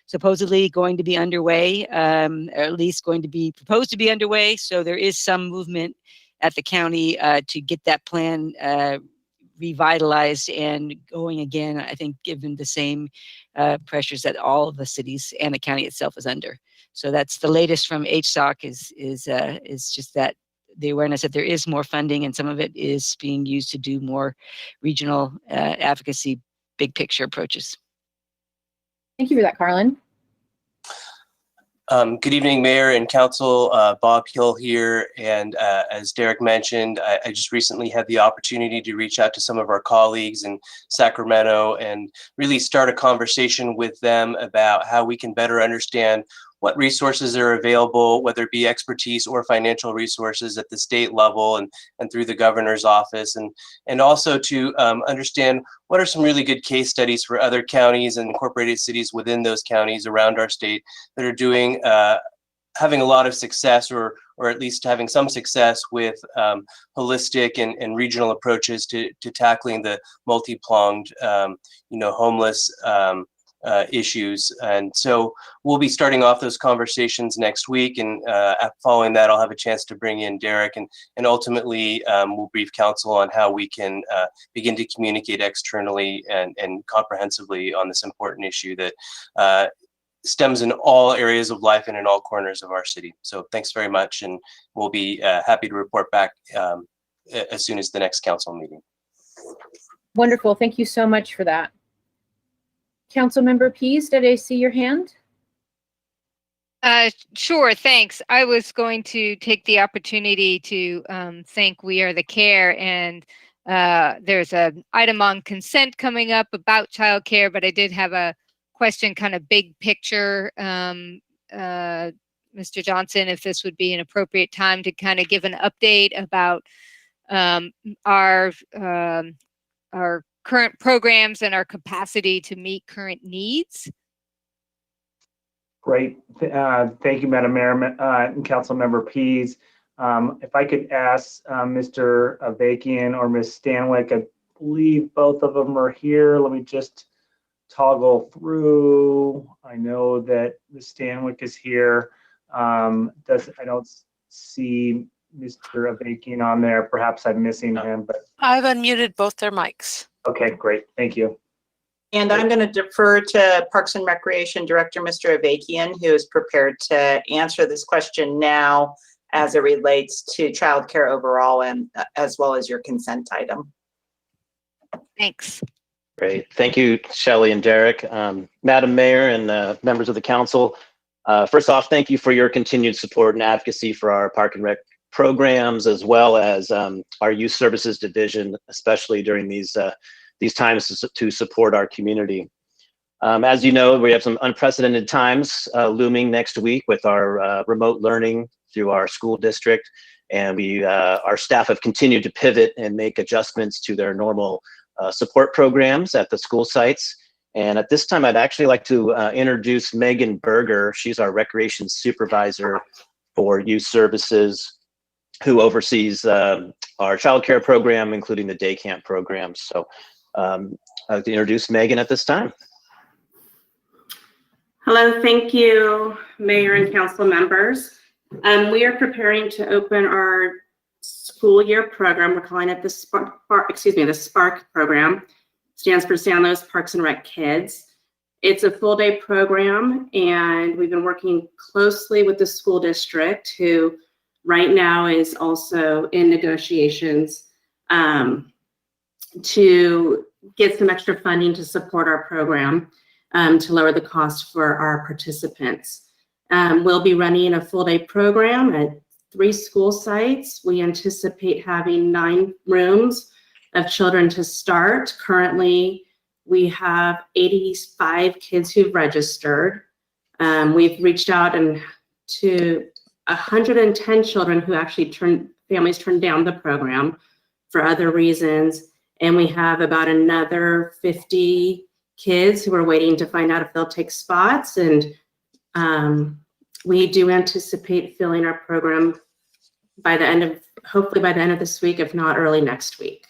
supposedly going to be underway, or at least going to be proposed to be underway. So there is some movement at the county to get that plan revitalized and going again, I think, given the same pressures that all of the cities and the county itself is under. So that's the latest from HSOC is just that the awareness that there is more funding, and some of it is being used to do more regional advocacy, big picture approaches. Thank you for that, Carlin. Good evening, Mayor and Council. Bob Hill here. And as Derek mentioned, I just recently had the opportunity to reach out to some of our colleagues in Sacramento and really start a conversation with them about how we can better understand what resources are available, whether it be expertise or financial resources at the state level and through the governor's office, and also to understand what are some really good case studies for other counties and incorporated cities within those counties around our state that are doing, having a lot of success or at least having some success with holistic and regional approaches to tackling the multi-pronged, homeless issues. And so we'll be starting off those conversations next week, and following that I'll have a chance to bring in Derek, and ultimately we'll brief council on how we can begin to communicate externally and comprehensively on this important issue that stems in all areas of life and in all corners of our city. So thanks very much, and we'll be happy to report back as soon as the next council meeting. Wonderful. Thank you so much for that. Councilmember Pease, did I see your hand? Sure, thanks. I was going to take the opportunity to thank We Are the Care, and there's an item on consent coming up about childcare, but I did have a question, kind of big picture. Mr. Johnson, if this would be an appropriate time to kind of give an update about our current programs and our capacity to meet current needs. Great. Thank you, Madam Mayor and Councilmember Pease. If I could ask Mr. Avakian or Ms. Stanwyck, I believe both of them are here. Let me just toggle through. I know that Ms. Stanwyck is here. I don't see Mr. Avakian on there. Perhaps I'm missing him, but I've unmuted both their mics. okay, great. Thank you. And I'm going to defer to Parks and Recreation Director, Mr. Avakian, who is prepared to answer this question now as it relates to childcare overall, and as well as your consent item. Thanks. Great. Thank you, Shelley and Derek. Madam Mayor and members of the council, first off, thank you for your continued support and advocacy for our Park and Rec programs, as well as our Youth Services Division, especially during these times to support our community. As you know, we have some unprecedented times looming next week with our remote learning through our school district, and our staff have continued to pivot and make adjustments to their normal support programs at the school sites. And at this time, I'd actually like to introduce Megan Berger. She's our Recreation Supervisor for Youth Services, who oversees our childcare program, including the day camp programs. So I'd like to introduce Megan at this time. Hello, thank you, Mayor and Council members. We are preparing to open our school year program. We're calling it the SPARK program. Stands for San Luis Parks and Rec Kids. It's a full day program, and we've been working closely with the school district, who right now is also in negotiations to get some extra funding to support our program, to lower the cost for our participants. We'll be running a full day program at 3 school sites. We anticipate having 9 rooms of children to start. Currently, we have 85 kids who've registered. We've reached out to 110 children who actually families turned down the program for other reasons. And we have about another 50 kids who are waiting to find out if they'll take spots. And we do anticipate filling our program hopefully by the end of this week, if not early next week.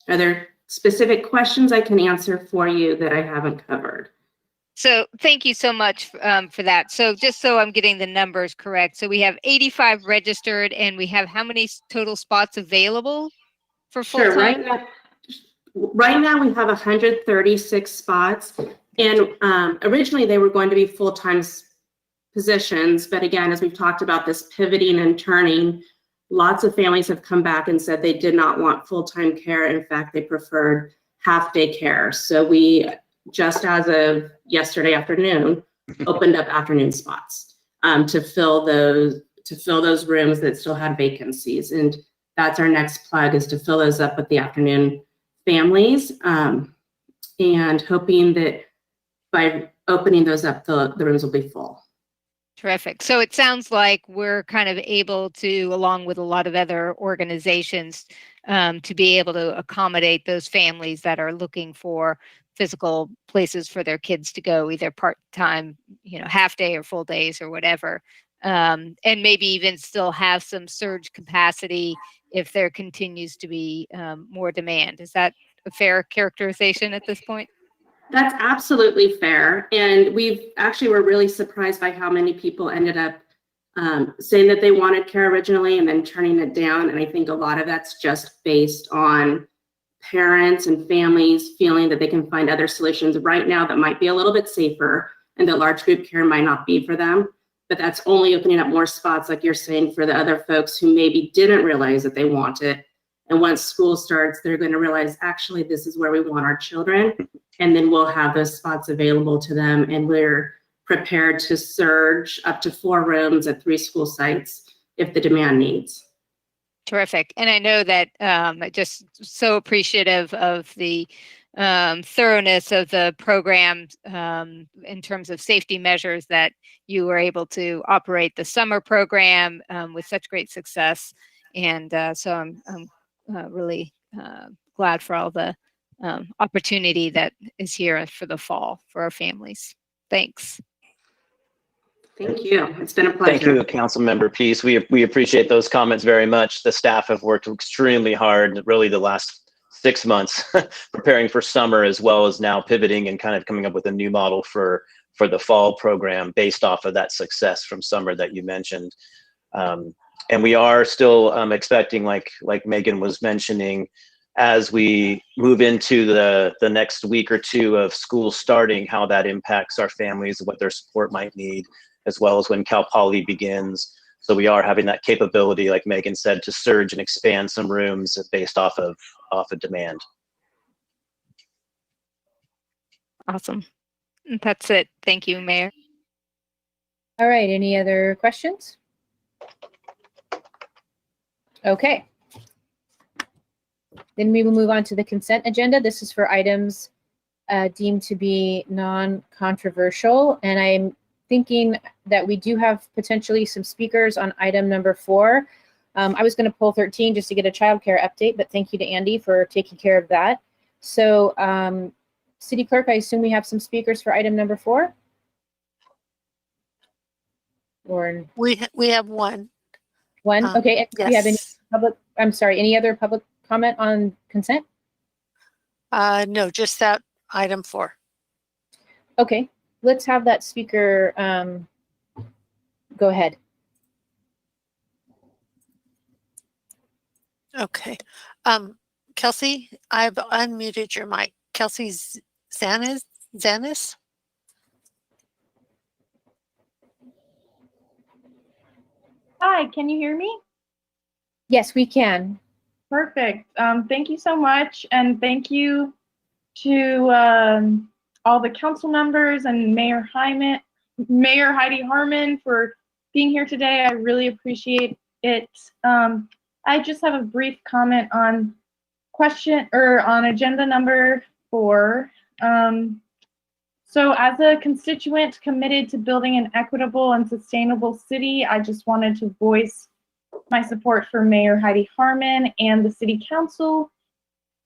Are there specific questions I can answer for you that I haven't covered? So thank you so much for that. So just so I'm getting the numbers correct. So we have 85 registered, and we have how many total spots available for full-time? Sure. Right now we have 136 spots, and originally they were going to be full-time positions. But again, as we've talked about this pivoting and turning, lots of families have come back and said they did not want full-time care. In fact, they preferred half-day care. So we, just as of yesterday afternoon, opened up afternoon spots to fill those rooms that still had vacancies. And that's our next plug, is to fill those up with the afternoon families, and hoping that by opening those up, the rooms will be full. Terrific. So it sounds like we're kind of able to, along with a lot of other organizations, to be able to accommodate those families that are looking for physical places for their kids to go, either part-time, half day or full days or whatever, and maybe even still have some surge capacity if there continues to be more demand. Is that a fair characterization at this point? That's absolutely fair. And we're really surprised by how many people ended up saying that they wanted care originally and then turning it down. And I think a lot of that's just based on parents and families feeling that they can find other solutions right now that might be a little bit safer, and that large group care might not be for them. But that's only opening up more spots, like you're saying, for the other folks who maybe didn't realize that they want it. And once school starts, they're going to realize, actually, this is where we want our children. And then we'll have those spots available to them. And we're prepared to surge up to 4 rooms at 3 school sites if the demand needs. Terrific. And I know that just so appreciative of the thoroughness of the program in terms of safety measures, that you were able to operate the summer program with such great success. And so I'm really glad for all the opportunity that is here for the fall for our families. Thanks. Thank you. It's been a pleasure. Thank you, Councilmember Peace. We appreciate those comments very much. The staff have worked extremely hard, really the last 6 months, preparing for summer, as well as now pivoting and kind of coming up with a new model for the fall program based off of that success from summer that you mentioned. And we are still expecting, like Megan was mentioning, as we move into the next week or 2 of school starting, how that impacts our families, what their support might need, as well as when Cal Poly begins. So we are having that capability, like Megan said, to surge and expand some rooms based off of demand. Awesome. That's it. Thank you, Mayor. All right, any other questions? Okay. Then we will move on to the consent agenda. This is for items deemed to be non-controversial. And I'm thinking that we do have potentially some speakers on item number 4. I was going to pull 13 just to get a childcare update, but thank you to Andy for taking care of that. So City Clerk, I assume we have some speakers for item number 4? Or We have one. One? Okay. Yes. Do you have any other public comment on consent? No, just that item 4. Okay, let's have that speaker go ahead. Okay. Kelsey, I've unmuted your mic. Kelsey Zanis? Hi, can you hear me? Yes, we can. Perfect. Thank you so much, and thank you to all the council members and Mayor Heidi Harmon for being here today. I really appreciate it. I just have a brief comment on on agenda number 4. So as a constituent committed to building an equitable and sustainable city, I just wanted to voice my support for Mayor Heidi Harmon and the City Council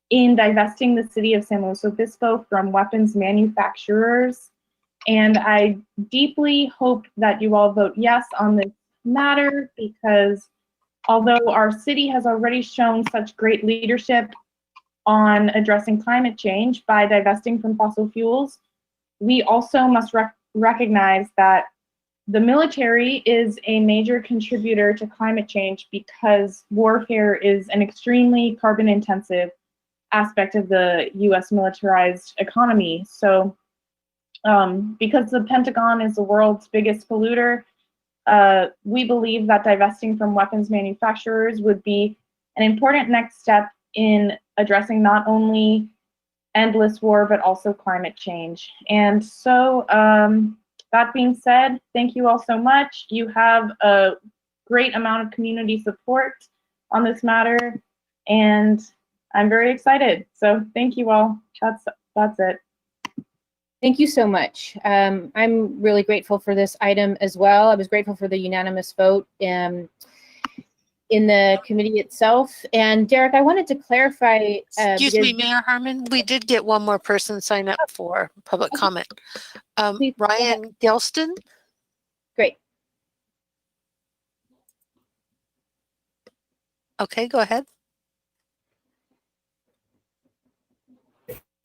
in divesting the city of San Luis Obispo from weapons manufacturers. And I deeply hope that you all vote yes on this matter, because although our city has already shown such great leadership on addressing climate change by divesting from fossil fuels, we also must recognize that the military is a major contributor to climate change, because warfare is an extremely carbon-intensive aspect of the U.S. militarized economy. So because the Pentagon is the world's biggest polluter, we believe that divesting from weapons manufacturers would be an important next step in addressing not only endless war, but also climate change. And so that being said, thank you all so much. You have a great amount of community support on this matter, and I'm very excited. So thank you all. That's it. Thank you so much. I'm really grateful for this item as well. I was grateful for the unanimous vote in the committee itself. And Derek, I wanted to clarify. Excuse me, Mayor Harmon, we did get one more person sign up for public comment. Ryan Gelston? Great. Okay, go ahead.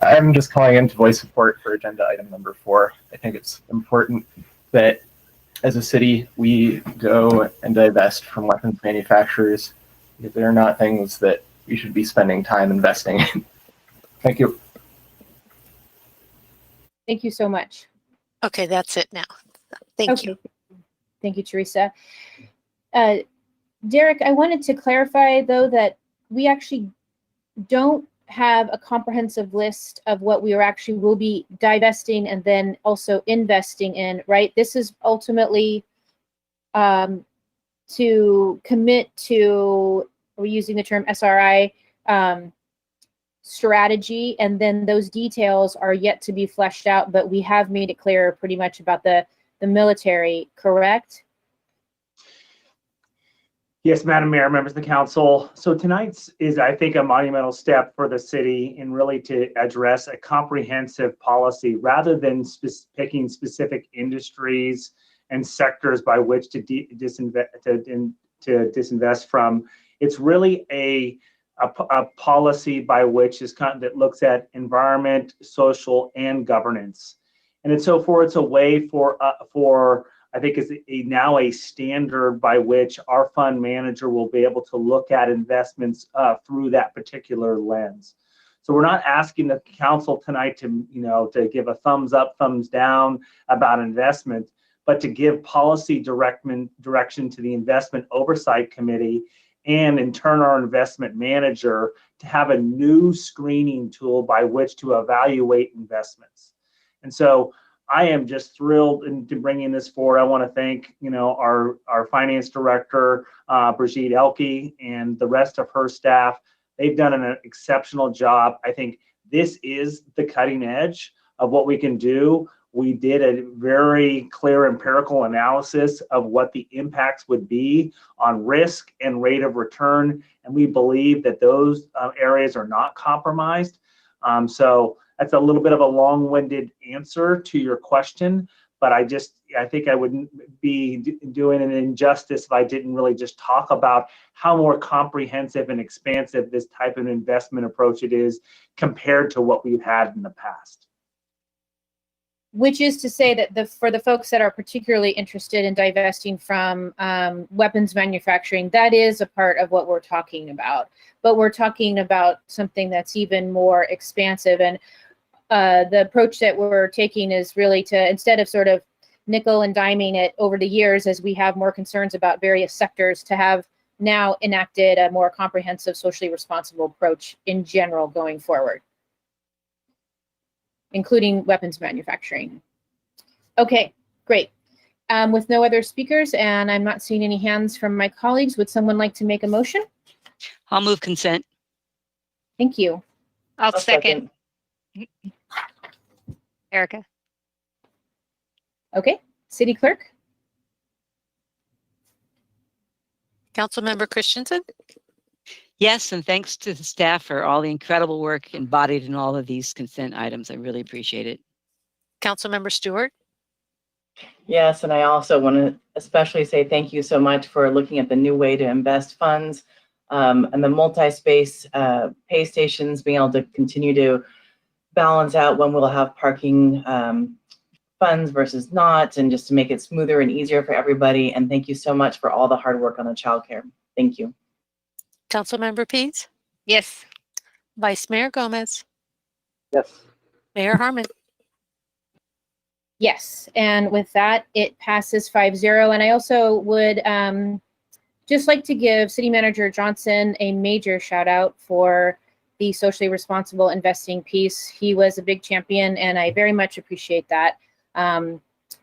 I'm just calling in to voice support for agenda item number 4. I think it's important that as a city, we go and divest from weapons manufacturers, because they're not things that we should be spending time investing in. Thank you. Thank you so much. Okay, that's it now. Thank you. Thank you, Teresa. Derek, I wanted to clarify, though, that we actually don't have a comprehensive list of what we will be divesting and then also investing in, right? This is ultimately to commit to, we're using the term SRI strategy, and then those details are yet to be fleshed out, but we have made it clear pretty much about the military, correct? Yes, Madam Mayor, members of the council. So tonight's is, I think, a monumental step for the city in really to address a comprehensive policy rather than picking specific industries and sectors by which to disinvest from. It's really a policy by which that looks at environment, social, and governance. And it's a way for I think is now a standard by which our fund manager will be able to look at investments through that particular lens. So we're not asking the council tonight to give a thumbs up, thumbs down about investment, but to give policy direction to the investment oversight committee, and in turn our investment manager to have a new screening tool by which to evaluate investments. And so I am just thrilled into bringing this forward. I want to thank, our finance director, Brigitte Elke, and the rest of her staff. They've done an exceptional job. I think this is the cutting edge of what we can do. We did a very clear empirical analysis of what the impacts would be on risk and rate of return, and we believe that those areas are not compromised. So that's a little bit of a long-winded answer to your question, but I think I wouldn't be doing an injustice if I didn't really just talk about how more comprehensive and expansive this type of investment approach it is compared to what we've had in the past. Which is to say that for the folks that are particularly interested in divesting from weapons manufacturing, that is a part of what we're talking about. But we're talking about something that's even more expansive. And the approach that we're taking is really to, instead of sort of nickel and diming it over the years as we have more concerns about various sectors, to have now enacted a more comprehensive socially responsible approach in general going forward, including weapons manufacturing. Okay, great. With no other speakers, and I'm not seeing any hands from my colleagues, would someone like to make a motion? I'll move consent. Thank you. I'll second. Erica. Okay, City Clerk? Councilmember Christensen? Yes, and thanks to the staff for all the incredible work embodied in all of these consent items. I really appreciate it. Councilmember Stewart? Yes, and I also want to especially say thank you so much for looking at the new way to invest funds, and the multi-space pay stations, being able to continue to balance out when we'll have parking funds versus not, and just to make it smoother and easier for everybody. And thank you so much for all the hard work on the childcare. Thank you. Councilmember Pease? Yes. Vice Mayor Gomez? Yes. Mayor Harmon? Yes, and with that, it passes 5-0. And I also would just like to give City Manager Johnson a major shout out for the socially responsible investing piece. He was a big champion, and I very much appreciate that.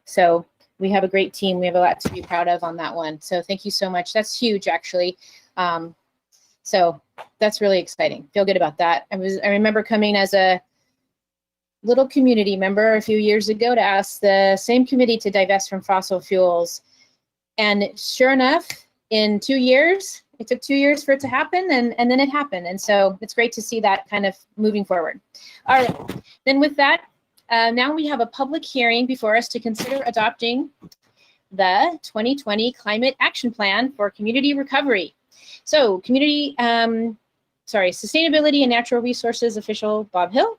So we have a great team. We have a lot to be proud of on that one. So thank you so much. That's huge, actually. So that's really exciting. Feel good about that. I remember coming as a little community member a few years ago to ask the same committee to divest from fossil fuels. And sure enough, in 2 years, it took 2 years for it to happen, and then it happened. And so it's great to see that kind of moving forward. All right, then with that, now we have a public hearing before us to consider adopting the 2020 Climate Action Plan for Community Recovery. So Sustainability and Natural Resources Official Bob Hill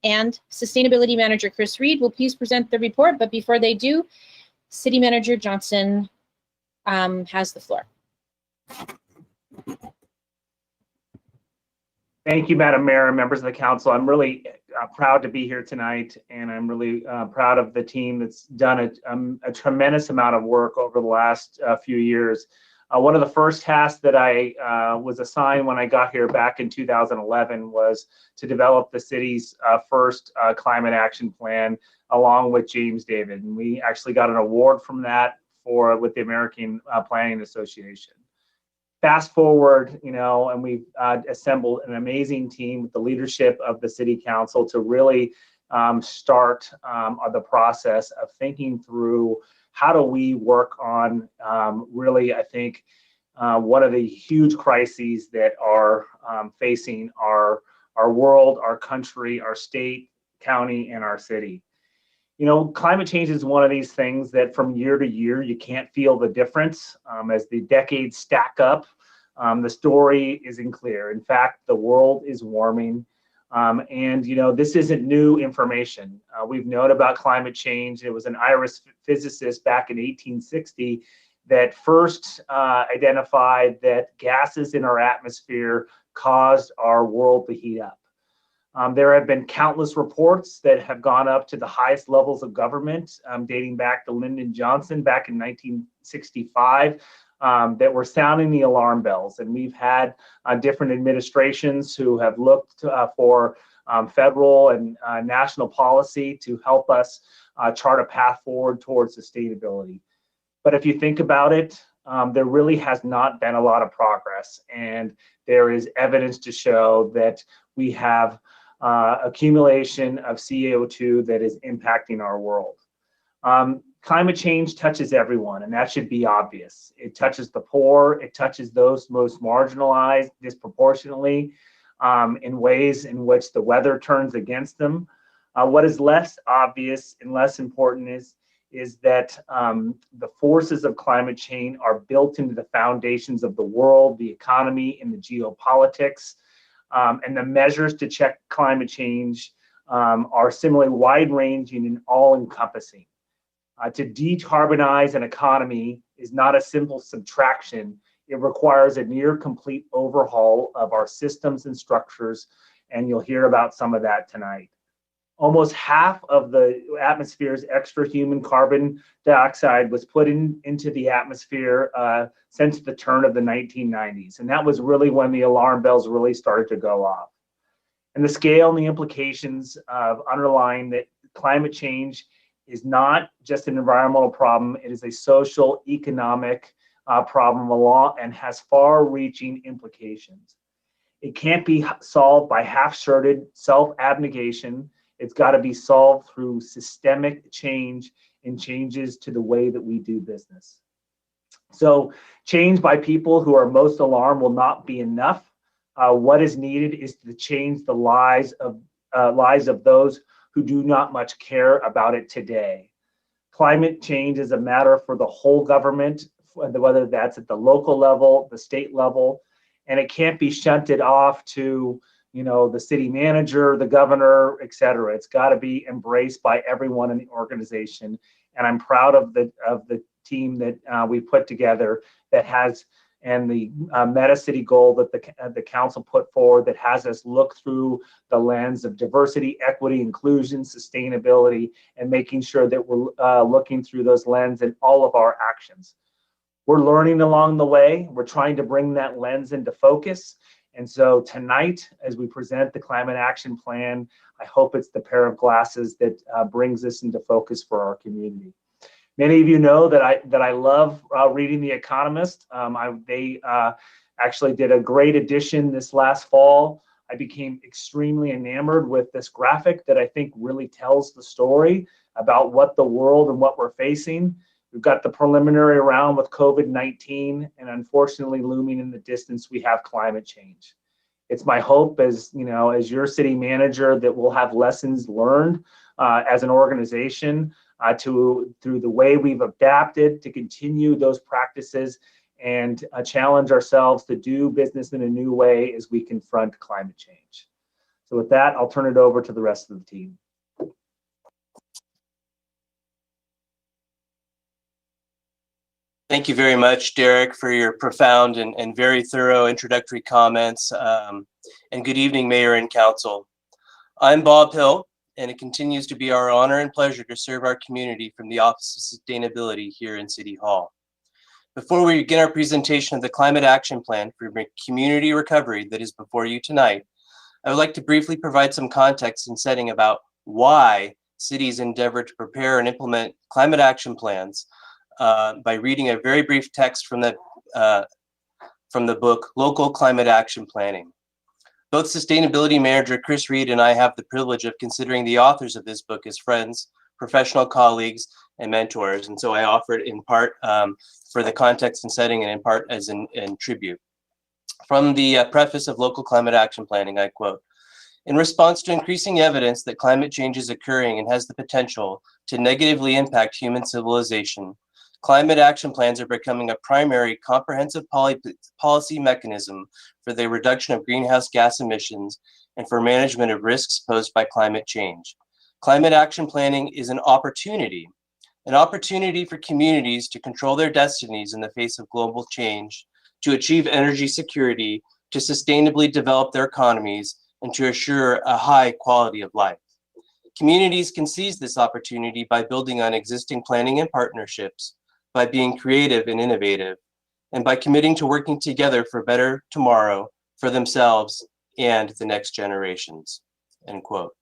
and Sustainability Manager Chris Reed will please present the report. But before they do, City Manager Johnson has the floor. Thank you, Madam Mayor and members of the council. I'm really proud to be here tonight, and I'm really proud of the team that's done a tremendous amount of work over the last few years. One of the first tasks that I was assigned when I got here back in 2011 was to develop the city's first climate action plan, along with James David. And we actually got an award from that with the American Planning Association. Fast forward, and we've assembled an amazing team with the leadership of the city council to really start the process of thinking through how do we work on really, I think, one of the huge crises that are facing our world, our country, our state, county, and our city. Climate change is one of these things that from year to year, you can't feel the difference. As the decades stack up, the story isn't clear. In fact, the world is warming. And this isn't new information. We've known about climate change. It was an Irish physicist back in 1860 that first identified that gases in our atmosphere caused our world to heat up. There have been countless reports that have gone up to the highest levels of government, dating back to Lyndon Johnson back in 1965, that were sounding the alarm bells. And we've had different administrations who have looked for federal and national policy to help us chart a path forward towards sustainability. But if you think about it, there really has not been a lot of progress. And there is evidence to show that we have accumulation of CO2 that is impacting our world. Climate change touches everyone, and that should be obvious. It touches the poor, it touches those most marginalized disproportionately in ways in which the weather turns against them. What is less obvious and less important is that the forces of climate change are built into the foundations of the world, the economy, and the geopolitics. And the measures to check climate change are similarly wide-ranging and all-encompassing. To decarbonize an economy is not a simple subtraction. It requires a near complete overhaul of our systems and structures, and you'll hear about some of that tonight. Almost half of the atmosphere's extra human carbon dioxide was put into the atmosphere since the turn of the 1990s. And that was really when the alarm bells really started to go off. And the scale and the implications of underlying that climate change is not just an environmental problem, it is a social, economic problem along and has far-reaching implications. It can't be solved by half-shirted self-abnegation. It's got to be solved through systemic change and changes to the way that we do business. So change by people who are most alarmed will not be enough. What is needed is to change the lives of those who do not much care about it today. Climate change is a matter for the whole government, whether that's at the local level, the state level, and it can't be shunted off to, the city manager, the governor, et cetera. It's got to be embraced by everyone in the organization. And I'm proud of the team that we put together that has, and the meta city goal that the council put forward that has us look through the lens of diversity, equity, inclusion, sustainability, and making sure that we're looking through those lens in all of our actions. We're learning along the way. We're trying to bring that lens into focus. And so tonight, as we present the climate action plan, I hope it's the pair of glasses that brings this into focus for our community. Many of you know that I love reading The Economist. They actually did a great edition this last fall. I became extremely enamored with this graphic that I think really tells the story about what the world and what we're facing. We've got the preliminary round with COVID-19, and unfortunately looming in the distance, we have climate change. It's my hope as your city manager that we'll have lessons learned as an organization through the way we've adapted to continue those practices and challenge ourselves to do business in a new way as we confront climate change. So with that, I'll turn it over to the rest of the team. Thank you very much, Derek, for your profound and very thorough introductory comments. And good evening, Mayor and Council. I'm Bob Hill, and it continues to be our honor and pleasure to serve our community from the Office of Sustainability here in City Hall. Before we begin our presentation of the Climate Action Plan for Community Recovery that is before you tonight, I would like to briefly provide some context and setting about why cities endeavor to prepare and implement climate action plans by reading a very brief text from the book, Local Climate Action Planning. Both Sustainability Manager Chris Reed and I have the privilege of considering the authors of this book as friends, professional colleagues, and mentors. And so I offer it in part for the context and setting and in part as in tribute. From the preface of Local Climate Action Planning, I quote, "In response to increasing evidence that climate change is occurring and has the potential to negatively impact human civilization, climate action plans are becoming a primary comprehensive policy mechanism for the reduction of greenhouse gas emissions and for management of risks posed by climate change. Climate action planning is an opportunity for communities to control their destinies in the face of global change, to achieve energy security, to sustainably develop their economies, and to assure a high quality of life. Communities can seize this opportunity by building on existing planning and partnerships, by being creative and innovative, and by committing to working together for a better tomorrow for themselves and the next generations," end quote.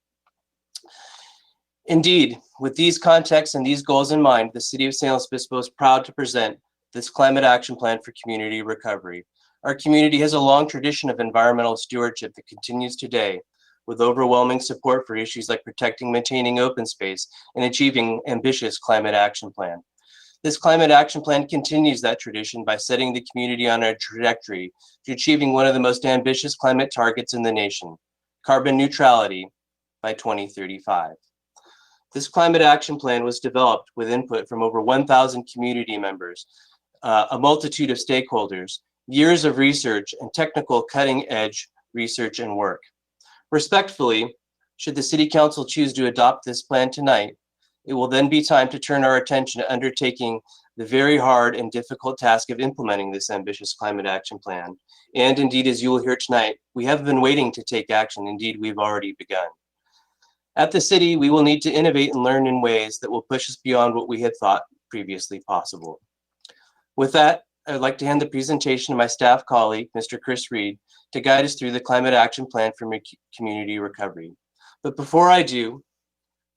Indeed, with these contexts and these goals in mind, the City of San Luis Obispo is proud to present this Climate Action Plan for Community Recovery. Our community has a long tradition of environmental stewardship that continues today, with overwhelming support for issues like protecting, maintaining open space, and achieving ambitious climate action plan. This climate action plan continues that tradition by setting the community on a trajectory to achieving one of the most ambitious climate targets in the nation, carbon neutrality by 2035. This climate action plan was developed with input from over 1,000 community members, a multitude of stakeholders, years of research, and technical cutting-edge research and work. Respectfully, should the City Council choose to adopt this plan tonight, it will then be time to turn our attention to undertaking the very hard and difficult task of implementing this ambitious climate action plan. And indeed, as you will hear tonight, we have been waiting to take action. Indeed, we've already begun. At the city, we will need to innovate and learn in ways that will push us beyond what we had thought previously possible. With that, I'd like to hand the presentation to my staff colleague, Mr. Chris Reed, to guide us through the Climate Action Plan for Community Recovery. But before I do,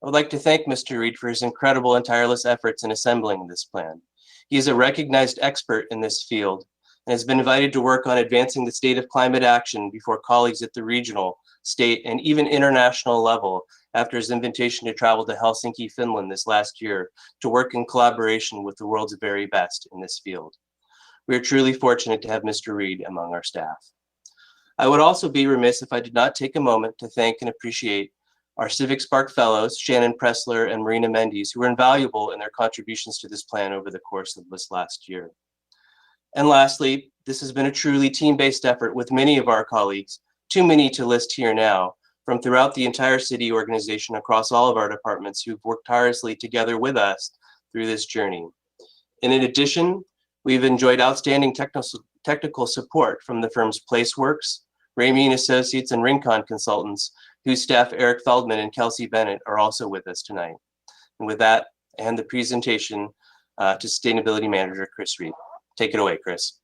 I would like to thank Mr. Reed for his incredible and tireless efforts in assembling this plan. He is a recognized expert in this field and has been invited to work on advancing the state of climate action before colleagues at the regional, state, and even international level after his invitation to travel to Helsinki, Finland this last year to work in collaboration with the world's very best in this field. We are truly fortunate to have Mr. Reed among our staff. I would also be remiss if I did not take a moment to thank and appreciate our Civic Spark Fellows, Shannon Pressler and Marina Mendes, who were invaluable in their contributions to this plan over the course of this last year. And lastly, this has been a truly team-based effort with many of our colleagues, too many to list here now, from throughout the entire city organization across all of our departments who've worked tirelessly together with us through this journey. And in addition, we've enjoyed outstanding technical support from the firms PlaceWorks, Ramey & Associates, and Rincon Consultants, whose staff Eric Feldman and Kelsey Bennett are also with us tonight. And with that, I hand the presentation to Sustainability Manager Chris Reed. Take it away, Chris.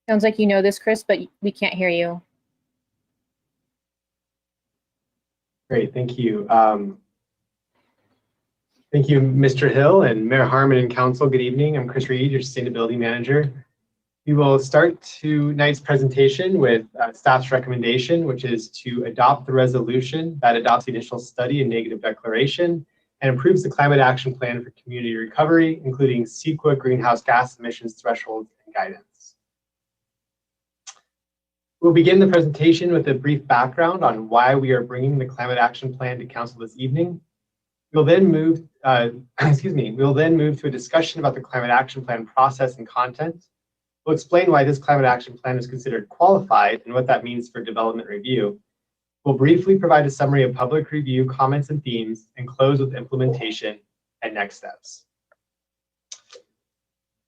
Sounds like you know this, Chris, but we can't hear you. Great, thank you. Thank you, Mr. Hill and Mayor Harmon and Council. Good evening. I'm Chris Reed, your Sustainability Manager. We will start tonight's presentation with staff's recommendation, which is to adopt the resolution that adopts the initial study and negative declaration and approves the Climate Action Plan for Community Recovery, including CEQA greenhouse gas emissions thresholds and guidance. We'll begin the presentation with a brief background on why we are bringing the Climate Action Plan to Council this evening. We'll then move, we'll then move to a discussion about the Climate Action Plan process and content. We'll explain why this Climate Action Plan is considered qualified and what that means for development review. We'll briefly provide a summary of public review, comments and themes, and close with implementation and next steps.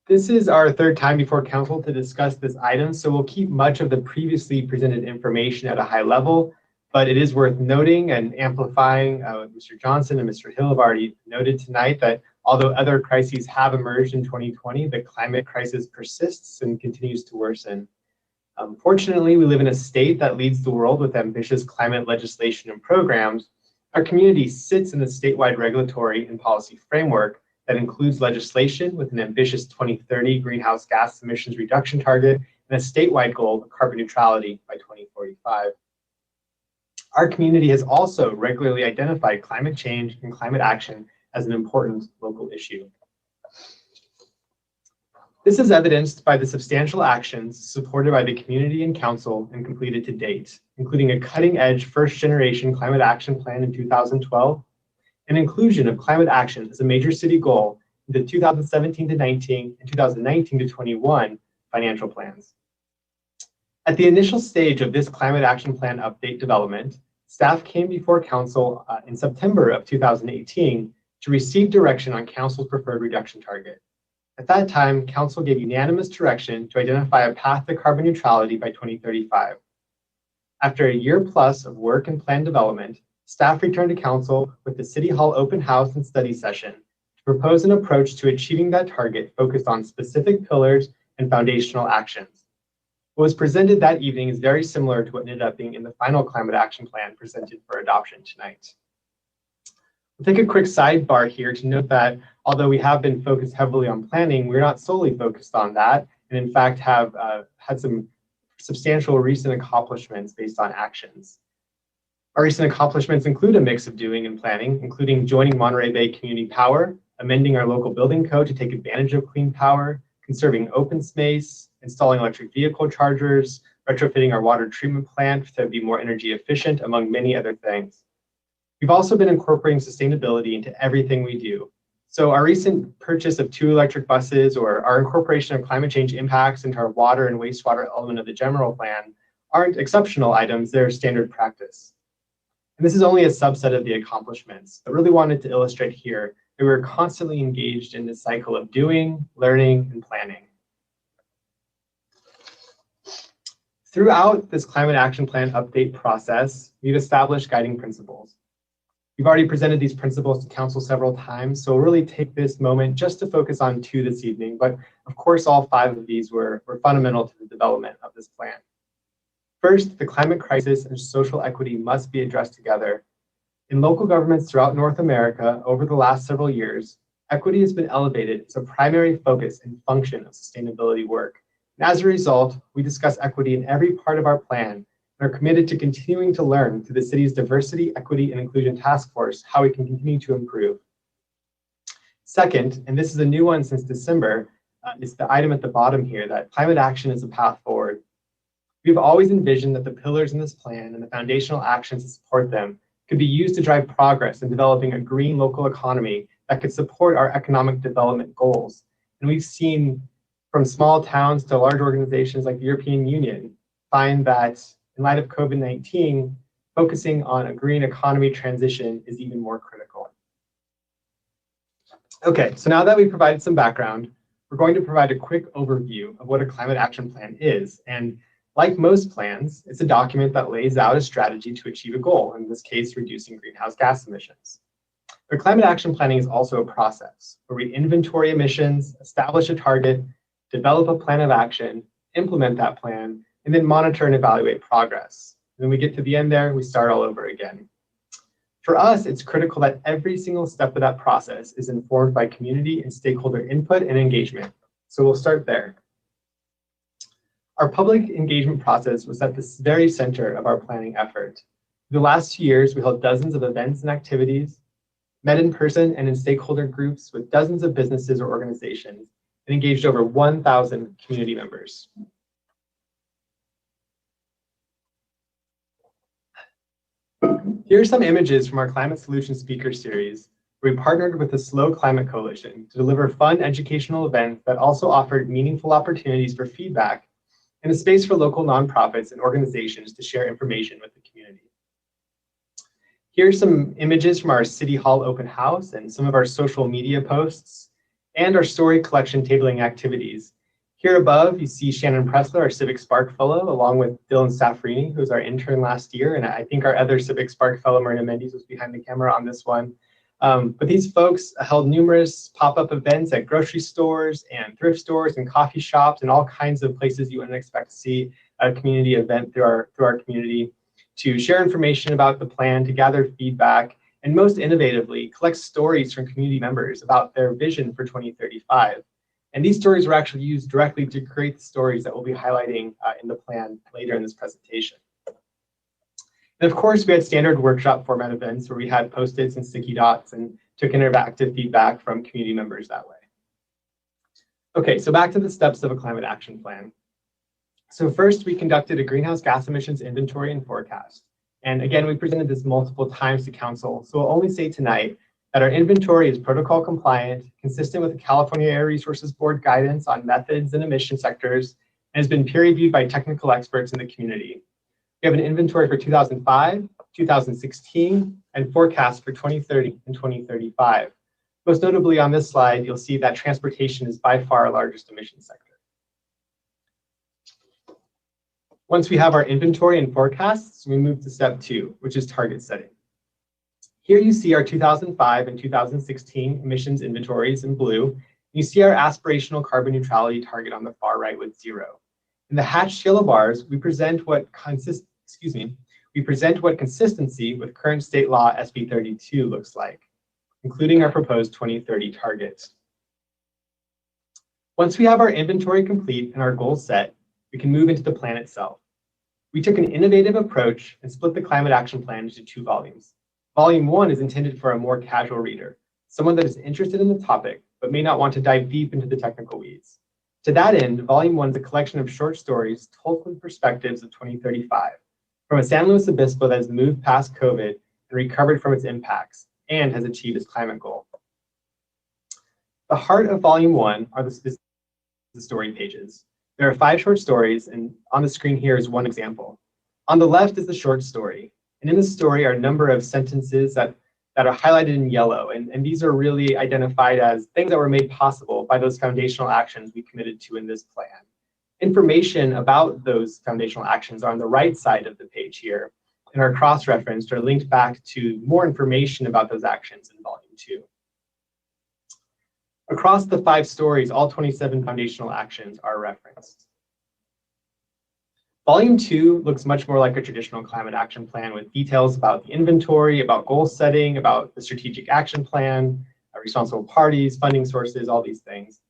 This is our third time before Council to discuss this item, so we'll keep much of the previously presented information at a high level, but it is worth noting and amplifying what Mr. Johnson and Mr. Hill have already noted tonight that although other crises have emerged in 2020, the climate crisis persists and continues to worsen. Fortunately, we live in a state that leads the world with ambitious climate legislation and programs. Our community sits in the statewide regulatory and policy framework that includes legislation with an ambitious 2030 greenhouse gas emissions reduction target and a statewide goal of carbon neutrality by 2045. Our community has also regularly identified climate change and climate action as an important local issue. This is evidenced by the substantial actions supported by the community and council and completed to date, including a cutting-edge first-generation climate action plan in 2012, and inclusion of climate action as a major city goal in the 2017-19 and 2019-21 financial plans. At the initial stage of this Climate Action Plan update development, staff came before Council in September of 2018 to receive direction on Council's preferred reduction target. At that time, Council gave unanimous direction to identify a path to carbon neutrality by 2035. After a year plus of work and plan development, staff returned to Council with the City Hall open house and study session to propose an approach to achieving that target focused on specific pillars and foundational actions. What was presented that evening is very similar to what ended up being in the final Climate Action Plan presented for adoption tonight. We'll take a quick sidebar here to note that although we have been focused heavily on planning, we're not solely focused on that, and in fact have had some substantial recent accomplishments based on actions. Our recent accomplishments include a mix of doing and planning, including joining Monterey Bay Community Power, amending our local building code to take advantage of clean power, conserving open space, installing electric vehicle chargers, retrofitting our water treatment plant to be more energy efficient, among many other things. We've also been incorporating sustainability into everything we do, So our recent purchase of 2 electric buses or our incorporation of climate change impacts into our water and wastewater element of the general plan aren't exceptional items, they're standard practice. And this is only a subset of the accomplishments, but really wanted to illustrate here that we're constantly engaged in this cycle of doing, learning, and planning. Throughout this climate action plan update process, we've established guiding principles. We've already presented these principles to council several times, so we'll really take this moment just to focus on 2 this evening, but of course all 5 of these were fundamental to the development of this plan. First, the climate crisis and social equity must be addressed together. In local governments throughout North America over the last several years, equity has been elevated as a primary focus and function of sustainability work. And as a result, we discuss equity in every part of our plan and are committed to continuing to learn through the city's Diversity, Equity, and Inclusion Task Force how we can continue to improve. Second, and this is a new one since December, is the item at the bottom here, that climate action is a path forward. We've always envisioned that the pillars in this plan and the foundational actions to support them could be used to drive progress in developing a green local economy that could support our economic development goals. And we've seen from small towns to large organizations like the European Union find that in light of COVID-19, focusing on a green economy transition is even more critical. Okay, so now that we've provided some background, we're going to provide a quick overview of what a climate action plan is. And like most plans, it's a document that lays out a strategy to achieve a goal, in this case, reducing greenhouse gas emissions. But climate action planning is also a process where we inventory emissions, establish a target, develop a plan of action, implement that plan, and then monitor and evaluate progress. When we get to the end there, we start all over again. For us, it's critical that every single step of that process is informed by community and stakeholder input and engagement. So we'll start there. Our public engagement process was at the very center of our planning effort. The last 2 years, we held dozens of events and activities, met in person and in stakeholder groups with dozens of businesses or organizations, and engaged over 1,000 community members. Here are some images from our Climate Solutions Speaker Series, where we partnered with the Slow Climate Coalition to deliver fun educational events that also offered meaningful opportunities for feedback and a space for local nonprofits and organizations to share information with the community. Here are some images from our City Hall open house and some of our social media posts and our story collection tabling activities. Here above, you see Shannon Pressler, our Civic Spark Fellow, along with Dylan Safrini, who was our intern last year. And I think our other Civic Spark Fellow, Marina Mendes, was behind the camera on this one. But these folks held numerous pop-up events at grocery stores and thrift stores and coffee shops and all kinds of places you wouldn't expect to see a community event through our community to share information about the plan, to gather feedback, and most innovatively, collect stories from community members about their vision for 2035. And these stories were actually used directly to create the stories that we'll be highlighting in the plan later in this presentation. And of course, we had standard workshop format events where we had Post-its and sticky dots and took interactive feedback from community members that way. Okay, so back to the steps of a climate action plan. So first, we conducted a greenhouse gas emissions inventory and forecast. And again, we presented this multiple times to council, so I'll only say tonight that our inventory is protocol compliant, consistent with the California Air Resources Board guidance on methods and emission sectors, and has been peer reviewed by technical experts in the community. We have an inventory for 2005, 2016, and forecast for 2030 and 2035. Most notably on this slide, you'll see that transportation is by far our largest emission sector. Once we have our inventory and forecasts, we move to step 2, which is target setting. Here you see our 2005 and 2016 emissions inventories in blue. You see our aspirational carbon neutrality target on the far right with 0. In the hatched yellow bars, we present what consistency with current state law SB 32 looks like, including our proposed 2030 targets. Once we have our inventory complete and our goals set, we can move into the plan itself. We took an innovative approach and split the climate action plan into 2 volumes. Volume 1 is intended for a more casual reader, someone that is interested in the topic, but may not want to dive deep into the technical weeds. To that end, Volume 1 is a collection of short stories told from perspectives of 2035, from a San Luis Obispo that has moved past COVID and recovered from its impacts and has achieved its climate goal. The heart of Volume 1 are the story pages. There are 5 short stories, and on the screen here is one example. On the left is the short story, and in the story are a number of sentences that are highlighted in yellow, and these are really identified as things that were made possible by those foundational actions we committed to in this plan. Information about those foundational actions are on the right side of the page here, and are cross-referenced or linked back to more information about those actions in Volume 2. Across the 5 stories, all 27 foundational actions are referenced. Volume 2 looks much more like a traditional climate action plan with details about the inventory, about goal setting, about the strategic action plan, responsible parties, funding sources, all these things.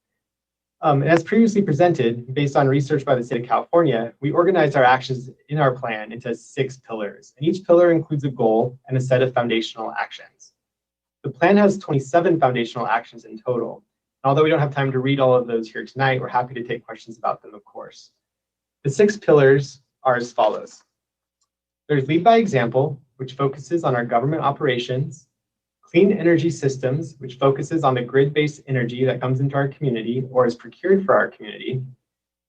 As previously presented, based on research by the state of California, we organized our actions in our plan into 6 pillars, and each pillar includes a goal and a set of foundational actions. The plan has 27 foundational actions in total. Although we don't have time to read all of those here tonight, we're happy to take questions about them, of course. The 6 pillars are as follows. There's Lead by Example, which focuses on our government operations. Clean Energy Systems, which focuses on the grid-based energy that comes into our community or is procured for our community.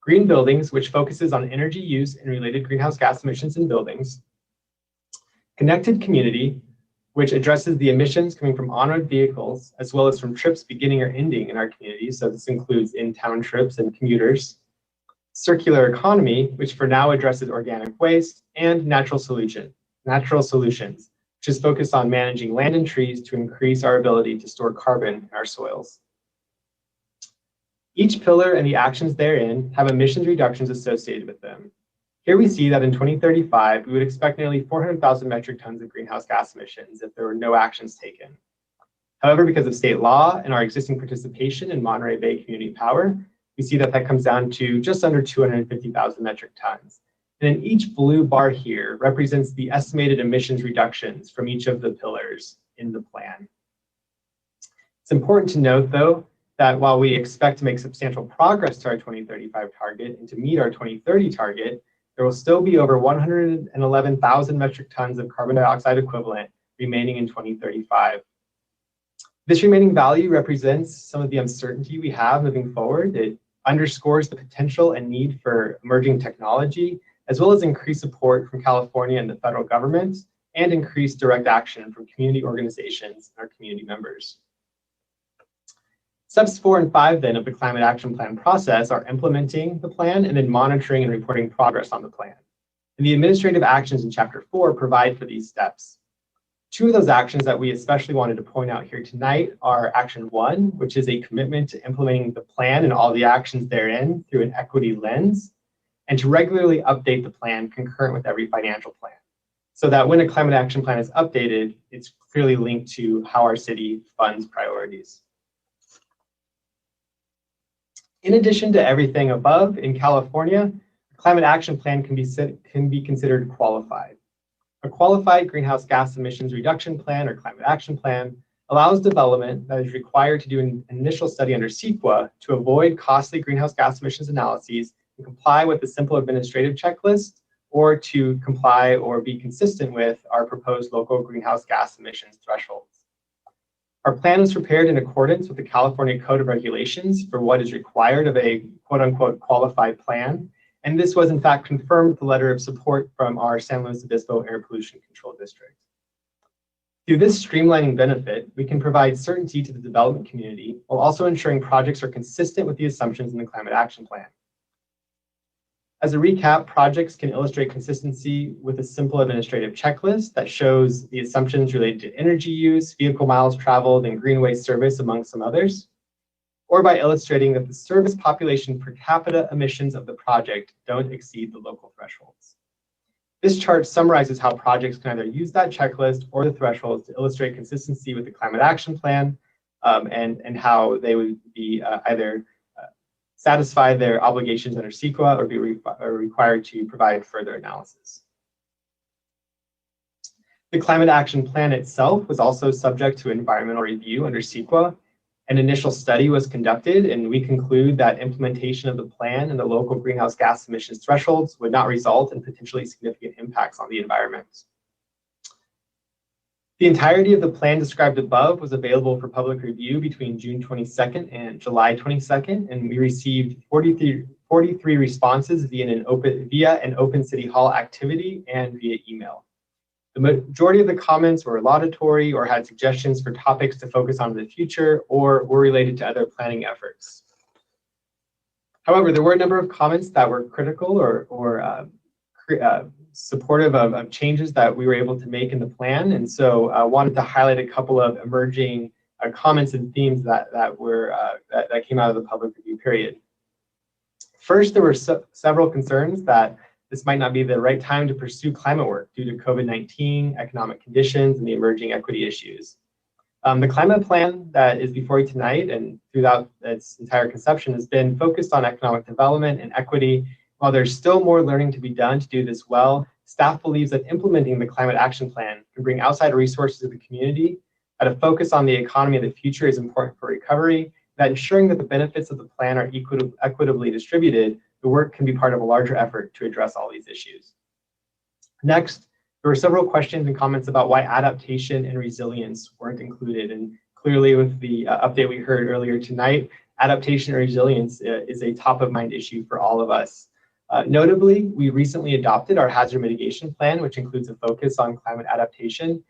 Green Buildings, which focuses on energy use and related greenhouse gas emissions in buildings. Connected Community, which addresses the emissions coming from on-road vehicles, as well as from trips beginning or ending in our community. So this includes in-town trips and commuters. Circular Economy, which for now addresses organic waste, and Natural Solutions, which is focused on managing land and trees to increase our ability to store carbon in our soils. Each pillar and the actions therein have emissions reductions associated with them. Here we see that in 2035, we would expect nearly 400,000 metric tons of greenhouse gas emissions if there were no actions taken. However, because of state law and our existing participation in Monterey Bay Community Power, we see that that comes down to just under 250,000 metric tons. And then each blue bar here represents the estimated emissions reductions from each of the pillars in the plan. It's important to note, though, that while we expect to make substantial progress to our 2035 target and to meet our 2030 target, there will still be over 111,000 metric tons of carbon dioxide equivalent remaining in 2035. This remaining value represents some of the uncertainty we have moving forward. It underscores the potential and need for emerging technology, as well as increased support from California and the federal government, and increased direct action from community organizations and our community members. Steps 4 and 5 then of the Climate Action Plan process are implementing the plan and then monitoring and reporting progress on the plan. And the administrative actions in Chapter 4 provide for these steps. 2 of those actions that we especially wanted to point out here tonight are Action 1, which is a commitment to implementing the plan and all the actions therein through an equity lens, and to regularly update the plan concurrent with every financial plan, so that when a climate action plan is updated, it's clearly linked to how our city funds priorities. In addition to everything above, in California, a climate action plan can be considered qualified. A qualified greenhouse gas emissions reduction plan or climate action plan allows development that is required to do an initial study under CEQA to avoid costly greenhouse gas emissions analyses and comply with the simple administrative checklist, or to comply or be consistent with our proposed local greenhouse gas emissions thresholds. Our plan was prepared in accordance with the California Code of Regulations for what is required of a quote-unquote qualified plan, and this was in fact confirmed with a letter of support from our San Luis Obispo Air Pollution Control District. Through this streamlining benefit, we can provide certainty to the development community while also ensuring projects are consistent with the assumptions in the Climate Action Plan. As a recap, projects can illustrate consistency with a simple administrative checklist that shows the assumptions related to energy use, vehicle miles traveled, and greenway service, among some others, or by illustrating that the service population per capita emissions of the project don't exceed the local thresholds. This chart summarizes how projects can either use that checklist or the thresholds to illustrate consistency with the Climate Action Plan, and how they would be either satisfy their obligations under CEQA or be required to provide further analysis. The Climate Action Plan itself was also subject to environmental review under CEQA. An initial study was conducted, and we conclude that implementation of the plan and the local greenhouse gas emissions thresholds would not result in potentially significant impacts on the environment. The entirety of the plan described above was available for public review between June 22nd and July 22nd, and we received 43 responses via an open City Hall activity and via email. The majority of the comments were laudatory or had suggestions for topics to focus on in the future or were related to other planning efforts. However, there were a number of comments that were critical or supportive of changes that we were able to make in the plan. And so I wanted to highlight a couple of emerging comments and themes that came out of the public review period. First, there were several concerns that this might not be the right time to pursue climate work due to COVID-19, economic conditions, and the emerging equity issues. The climate plan that is before you tonight and throughout its entire conception has been focused on economic development and equity. While there's still more learning to be done to do this well, staff believes that implementing the climate action plan can bring outside resources to the community, that a focus on the economy of the future is important for recovery, that ensuring that the benefits of the plan are equitably distributed, the work can be part of a larger effort to address all these issues. Next, there were several questions and comments about why adaptation and resilience weren't included. And clearly with the update we heard earlier tonight, adaptation and resilience is a top of mind issue for all of us. Notably, we recently adopted our hazard mitigation plan, which includes a focus on climate adaptation.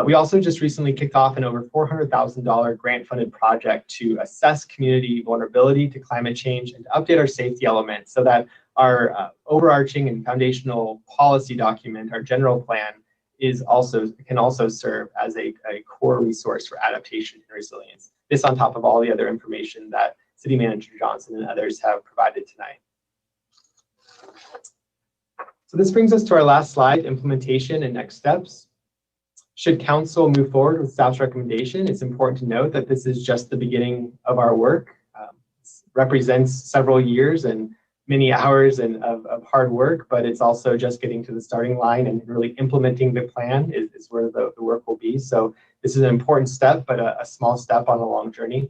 We also just recently kicked off an over $400,000 grant-funded project to assess community vulnerability to climate change and to update our safety elements so that our overarching and foundational policy document, our general plan, can also serve as a core resource for adaptation and resilience. This on top of all the other information that City Manager Johnson and others have provided tonight. So this brings us to our last slide, implementation and next steps. Should council move forward with staff's recommendation, it's important to note that this is just the beginning of our work. It represents several years and many hours of hard work, but it's also just getting to the starting line and really implementing the plan is where the work will be. So this is an important step, but a small step on a long journey.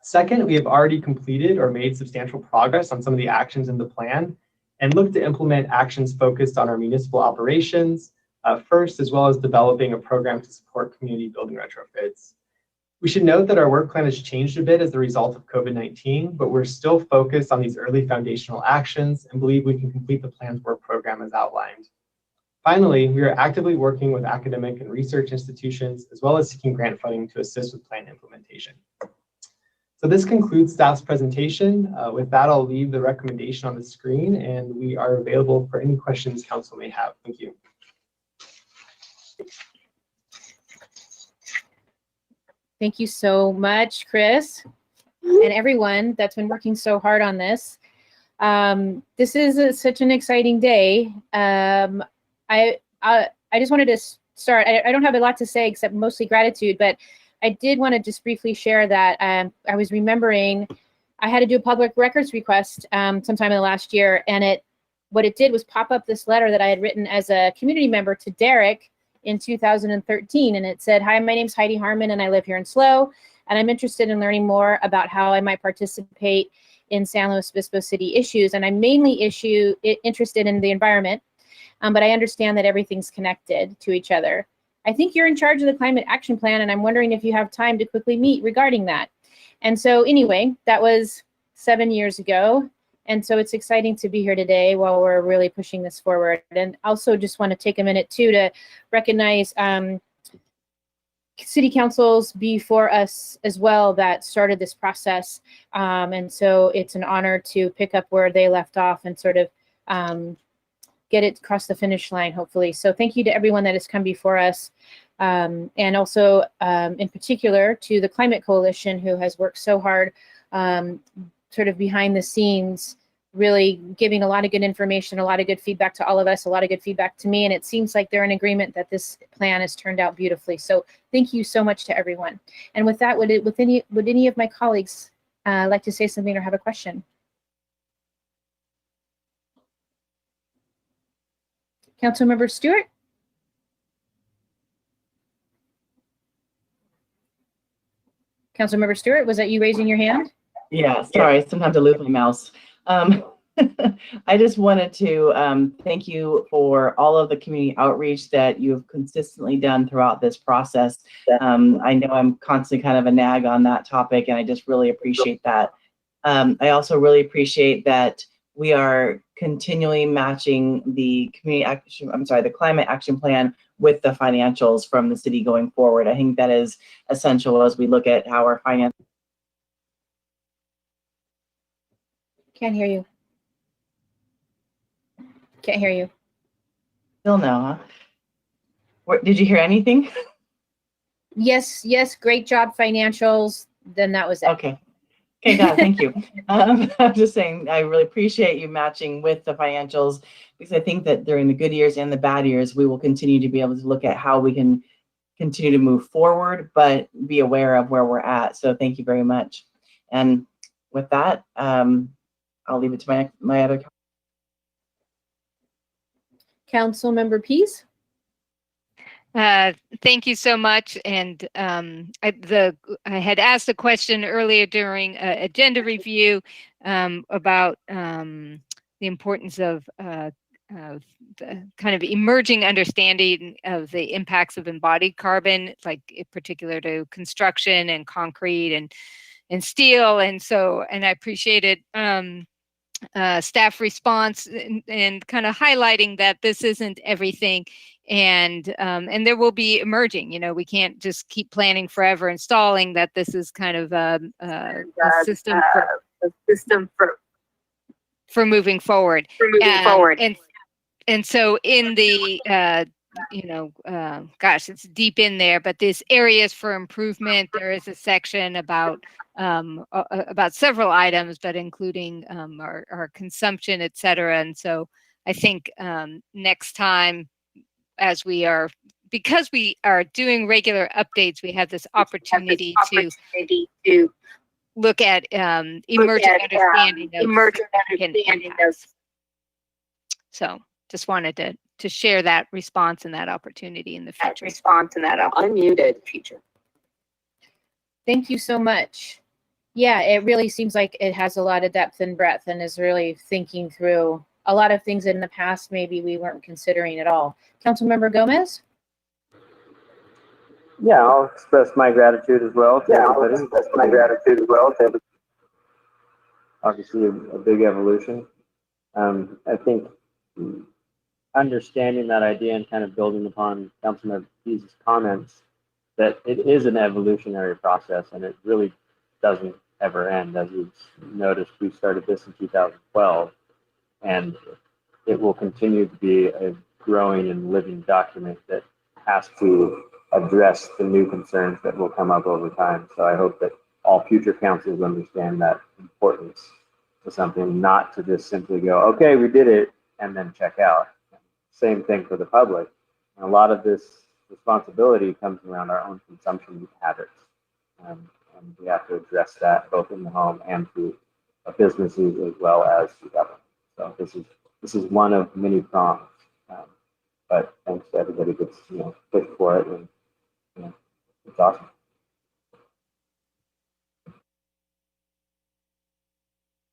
Second, we have already completed or made substantial progress on some of the actions in the plan and look to implement actions focused on our municipal operations, first, as well as developing a program to support community building retrofits. We should note that our work plan has changed a bit as a result of COVID-19, but we're still focused on these early foundational actions and believe we can complete the plan's work program as outlined. Finally, we are actively working with academic and research institutions, as well as seeking grant funding to assist with plan implementation. So this concludes staff's presentation. With that, I'll leave the recommendation on the screen, and we are available for any questions council may have. Thank you. Thank you so much, Chris, and everyone that's been working so hard on this. This is such an exciting day. I just wanted to start. I don't have a lot to say except mostly gratitude, but I did want to just briefly share that I was remembering I had to do a public records request sometime in the last year, and what it did was pop up this letter that I had written as a community member to Derek in 2013, and it said, "Hi, my name's Heidi Harmon, and I live here in SLO, and I'm interested in learning more about how I might participate in San Luis Obispo City issues, and I'm mainly interested in the environment, but I understand that everything's connected to each other. I think you're in charge of the climate action plan, and I'm wondering if you have time to quickly meet regarding that." And so anyway, that was 7 years ago. And so it's exciting to be here today while we're really pushing this forward. And also just want to take a minute too to recognize city councils before us as well that started this process. And so it's an honor to pick up where they left off and sort of get it across the finish line, hopefully. So thank you to everyone that has come before us. And also in particular to the Climate Coalition, who has worked so hard sort of behind the scenes, really giving a lot of good information, a lot of good feedback to all of us, a lot of good feedback to me. And it seems like they're in agreement that this plan has turned out beautifully. So thank you so much to everyone. And with that, would any of my colleagues like to say something or have a question? Councilmember Stewart? Councilmember Stewart, was that you raising your hand? Yeah, sorry, sometimes I lose my mouse. I just wanted to thank you for all of the community outreach that you've consistently done throughout this process. I know I'm constantly kind of a nag on that topic, and I just really appreciate that. I also really appreciate that we are continually matching the the climate action plan with the financials from the city going forward. I think that is essential as we look at how our finance. Can't hear you. Can't hear you. Still no, huh? Did you hear anything? Yes, great job financials. Then that was it. Okay, God, thank you. I'm just saying, I really appreciate you matching with the financials, because I think that during the good years and the bad years, we will continue to be able to look at how we can continue to move forward, but be aware of where we're at. So thank you very much. And with that, I'll leave it to my other. Council Member Pease. Thank you so much. And I had asked a question earlier during agenda review about the importance of the kind of emerging understanding of the impacts of embodied carbon, like in particular to construction and concrete and steel. And I appreciated staff response and kind of highlighting that this isn't everything, and there will be emerging. We can't just keep planning forever and stalling. That this is kind of a system for moving forward. And so in the gosh, it's deep in there, but there's areas for improvement. There is a section about several items, but including our consumption, et cetera. And so I think next time, because we are doing regular updates, we have this opportunity to look at emerging understanding of. So just wanted to share that response and that opportunity in the future. Unmuted feature. Thank you so much. Yeah, it really seems like it has a lot of depth and breadth, and is really thinking through a lot of things in the past maybe we weren't considering at all. Councilmember Gomez? Yeah, I'll express my gratitude as well to everybody. Obviously a big evolution. I think understanding that idea and kind of building upon Councilmember Pease's comments, that it is an evolutionary process and it really doesn't ever end. As you've noticed, we started this in 2012, and it will continue to be a growing and living document that has to address the new concerns that will come up over time. So I hope that all future councils understand that importance to something, not to just simply go, okay, we did it, and then check out. Same thing for the public. And a lot of this responsibility comes around our own consumption habits. And we have to address that both in the home and through businesses as well as the government. So this is one of many prongs. But thanks to everybody that's pushed for it, and it's awesome.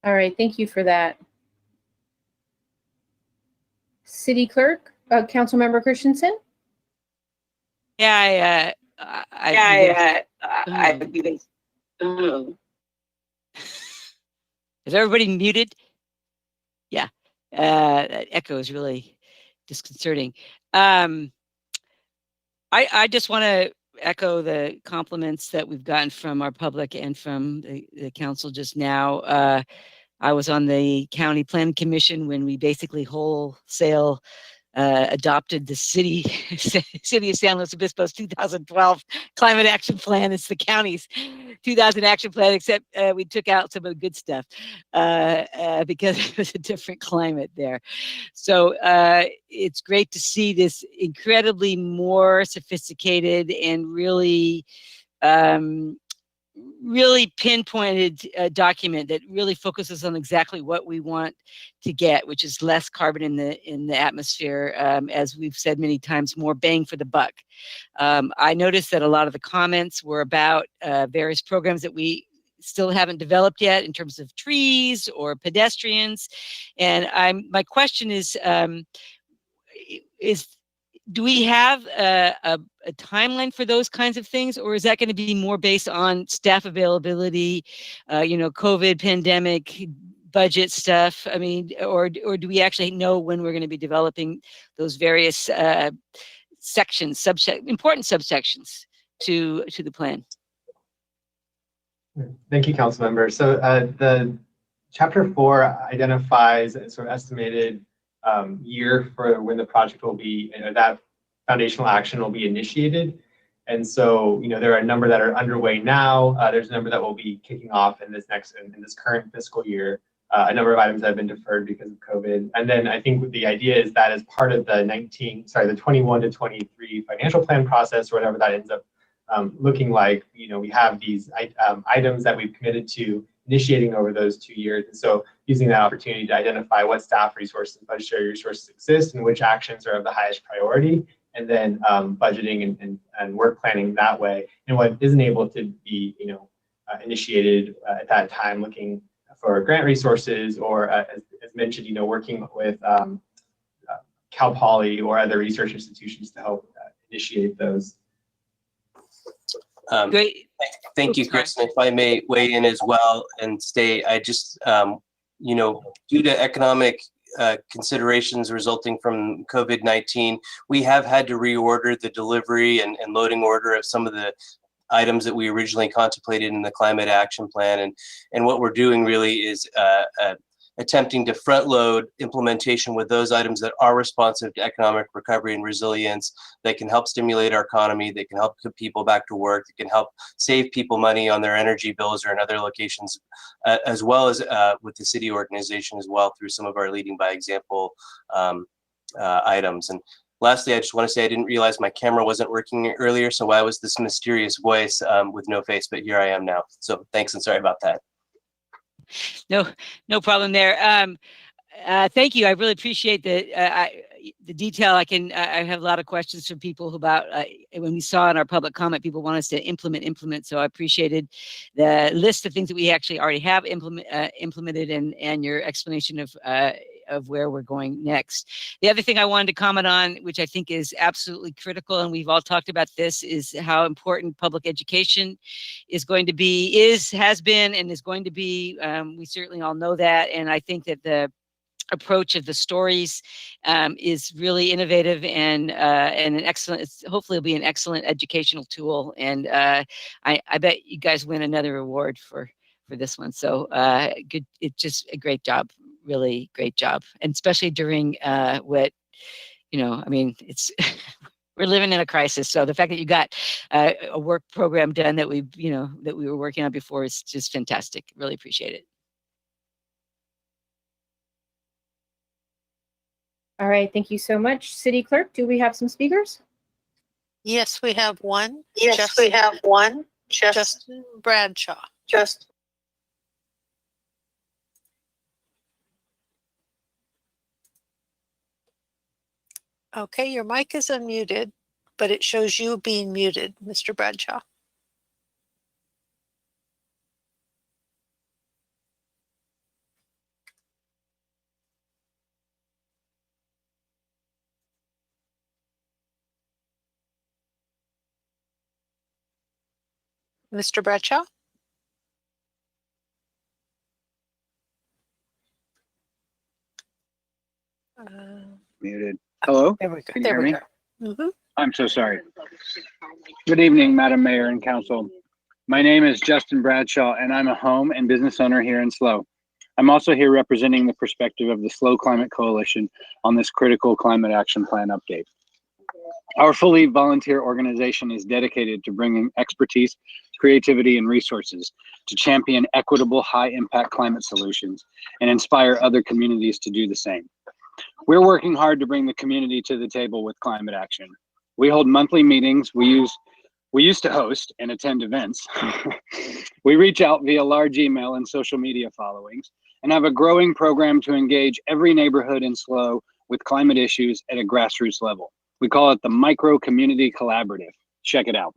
All right, thank you for that. City Clerk, Councilmember Christensen? Yeah, Is everybody muted? Yeah, that echo is really disconcerting. I just want to echo the compliments that we've gotten from our public and from the council just now. I was on the County Planning Commission when we basically wholesale adopted the city of San Luis Obispo's 2012 climate action plan. It's the county's 2000 action plan, except we took out some of the good stuff because it was a different climate there. So it's great to see this incredibly more sophisticated and really pinpointed document that really focuses on exactly what we want to get, which is less carbon in the atmosphere. As we've said many times, more bang for the buck. I noticed that a lot of the comments were about various programs that we still haven't developed yet in terms of trees or pedestrians. And my question is do we have a timeline for those kinds of things, or is that going to be more based on staff availability, COVID, pandemic, budget stuff? I mean, or do we actually know when we're going to be developing those various sections, important subsections to the plan? Thank you, Councilmember. So the Chapter 4 identifies a sort of estimated year for when the project will be, that foundational action will be initiated. And so, there are a number that are underway now. There's a number that will be kicking off in this current fiscal year. A number of items that have been deferred because of COVID. And then I think the idea is that as part of the 21 to 23 financial plan process, or whatever that ends up looking like, we have these items that we've committed to initiating over those 2 years. And so using that opportunity to identify what staff resources, budgetary resources exist and which actions are of the highest priority, and then budgeting and work planning that way. And what isn't able to be, initiated at that time, looking for grant resources, or as mentioned, working with Cal Poly or other research institutions to help initiate those. Great. Thank you, Chris. And if I may weigh in as well and state, I just, due to economic considerations resulting from COVID-19, we have had to reorder the delivery and loading order of some of the items that we originally contemplated in the climate action plan. And what we're doing really is attempting to front load implementation with those items that are responsive to economic recovery and resilience, that can help stimulate our economy, that can help put people back to work, that can help save people money on their energy bills or in other locations, as well as with the city organization as well through some of our leading by example items. And lastly, I just want to say I didn't realize my camera wasn't working earlier, so I was this mysterious voice with no face, but here I am now. So thanks and sorry about that. No problem there. Thank you. I really appreciate the detail. I have a lot of questions from people about when we saw in our public comment, people want us to implement. So I appreciated the list of things that we actually already have implemented and your explanation of where we're going next. The other thing I wanted to comment on, which I think is absolutely critical, and we've all talked about this, is how important public education is going to be, has been, and is going to be. We certainly all know that. And I think that the approach of the stories is really innovative and an excellent, hopefully it'll be an excellent educational tool. And I bet you guys win another award for this one. So good. It's just a great job. Really great job. And especially during it's we're living in a crisis. So the fact that you got a work program done that we were working on before is just fantastic. Really appreciate it. All right, thank you so much. City Clerk, do we have some speakers? Yes, we have one. Justin Bradshaw. Okay, your mic is unmuted, but it shows you being muted, Mr. Bradshaw. Mr. Bradshaw? Muted. Hello? There we go. Can you hear me? Mm-hmm. I'm so sorry. Good evening, Madam Mayor and Council. My name is Justin Bradshaw, and I'm a home and business owner here in SLO. I'm also here representing the perspective of the SLO Climate Coalition on this critical climate action plan update. Our fully volunteer organization is dedicated to bringing expertise, creativity, and resources to champion equitable, high-impact climate solutions and inspire other communities to do the same. We're working hard to bring the community to the table with climate action. We hold monthly meetings. We used to host and attend events. We reach out via large email and social media followings and have a growing program to engage every neighborhood in SLO with climate issues at a grassroots level. We call it the Micro Community Collaborative. Check it out.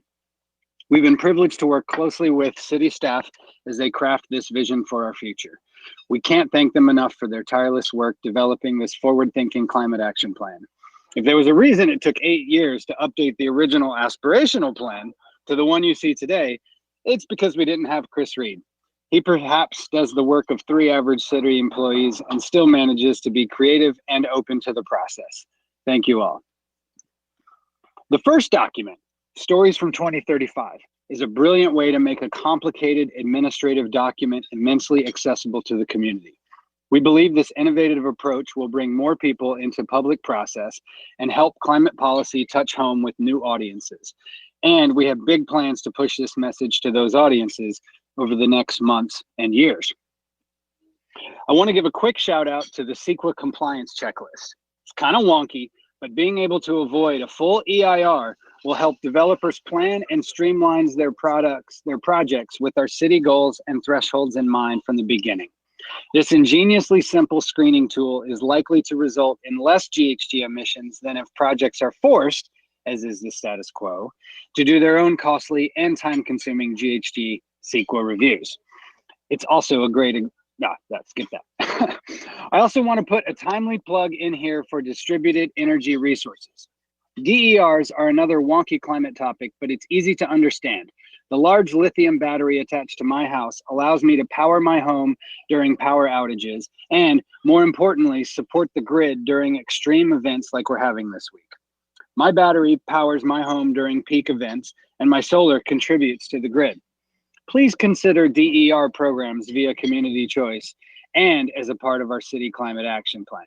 We've been privileged to work closely with city staff as they craft this vision for our future. We can't thank them enough for their tireless work developing this forward-thinking climate action plan. If there was a reason it took 8 years to update the original aspirational plan to the one you see today, it's because we didn't have Chris Reed. He perhaps does the work of 3 average city employees and still manages to be creative and open to the process. Thank you all. The first document, Stories from 2035, is a brilliant way to make a complicated administrative document immensely accessible to the community. We believe this innovative approach will bring more people into public process and help climate policy touch home with new audiences. And we have big plans to push this message to those audiences over the next months and years. I want to give a quick shout out to the CEQA compliance checklist. It's kind of wonky, but being able to avoid a full EIR will help developers plan and streamline their projects with our city goals and thresholds in mind from the beginning. This ingeniously simple screening tool is likely to result in less GHG emissions than if projects are forced, as is the status quo, to do their own costly and time-consuming GHG CEQA reviews. It's also a great, skip that. I also want to put a timely plug in here for distributed energy resources. DERs are another wonky climate topic, but it's easy to understand. The large lithium battery attached to my house allows me to power my home during power outages and, more importantly, support the grid during extreme events like we're having this week. My battery powers my home during peak events, and my solar contributes to the grid. Please consider DER programs via community choice and as a part of our city climate action plan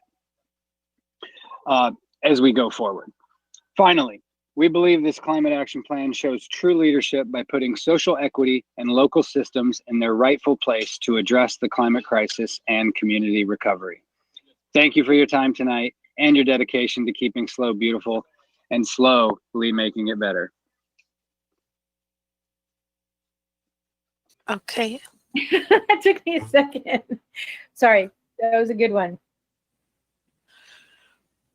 as we go forward. Finally, we believe this climate action plan shows true leadership by putting social equity and local systems in their rightful place to address the climate crisis and community recovery. Thank you for your time tonight and your dedication to keeping SLO beautiful and slowly making it better. Okay. That took me a second. Sorry, that was a good one.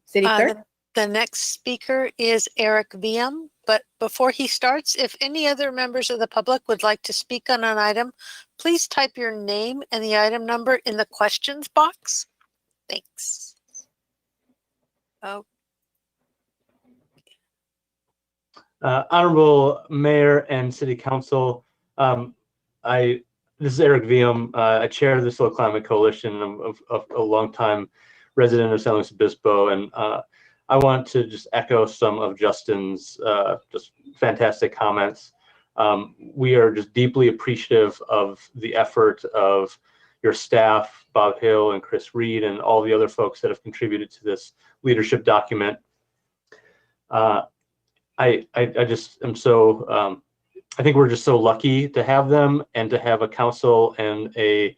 City Clerk? The next speaker is Eric VM, but before he starts, if any other members of the public would like to speak on an item, please type your name and the item number in the questions box. Thanks. Oh. Honorable Mayor and City Council, this is Eric VM. I chair the SLO Climate Coalition. I'm a longtime resident of San Luis Obispo, and I want to just echo some of Justin's just fantastic comments. We are just deeply appreciative of the effort of your staff, Bob Hill and Chris Reed, and all the other folks that have contributed to this leadership document. I just am so, I think we're just so lucky to have them and to have a council and a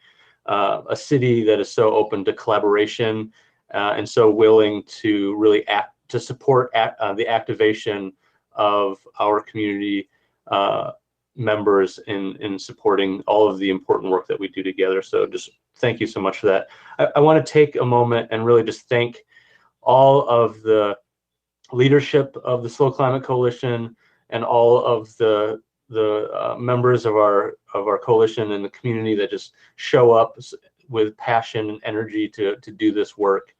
city that is so open to collaboration and so willing to really support the activation of our community members in supporting all of the important work that we do together. So just thank you so much for that. I want to take a moment and really just thank all of the leadership of the SLO Climate Coalition and all of the members of our coalition and the community that just show up with passion and energy to do this work.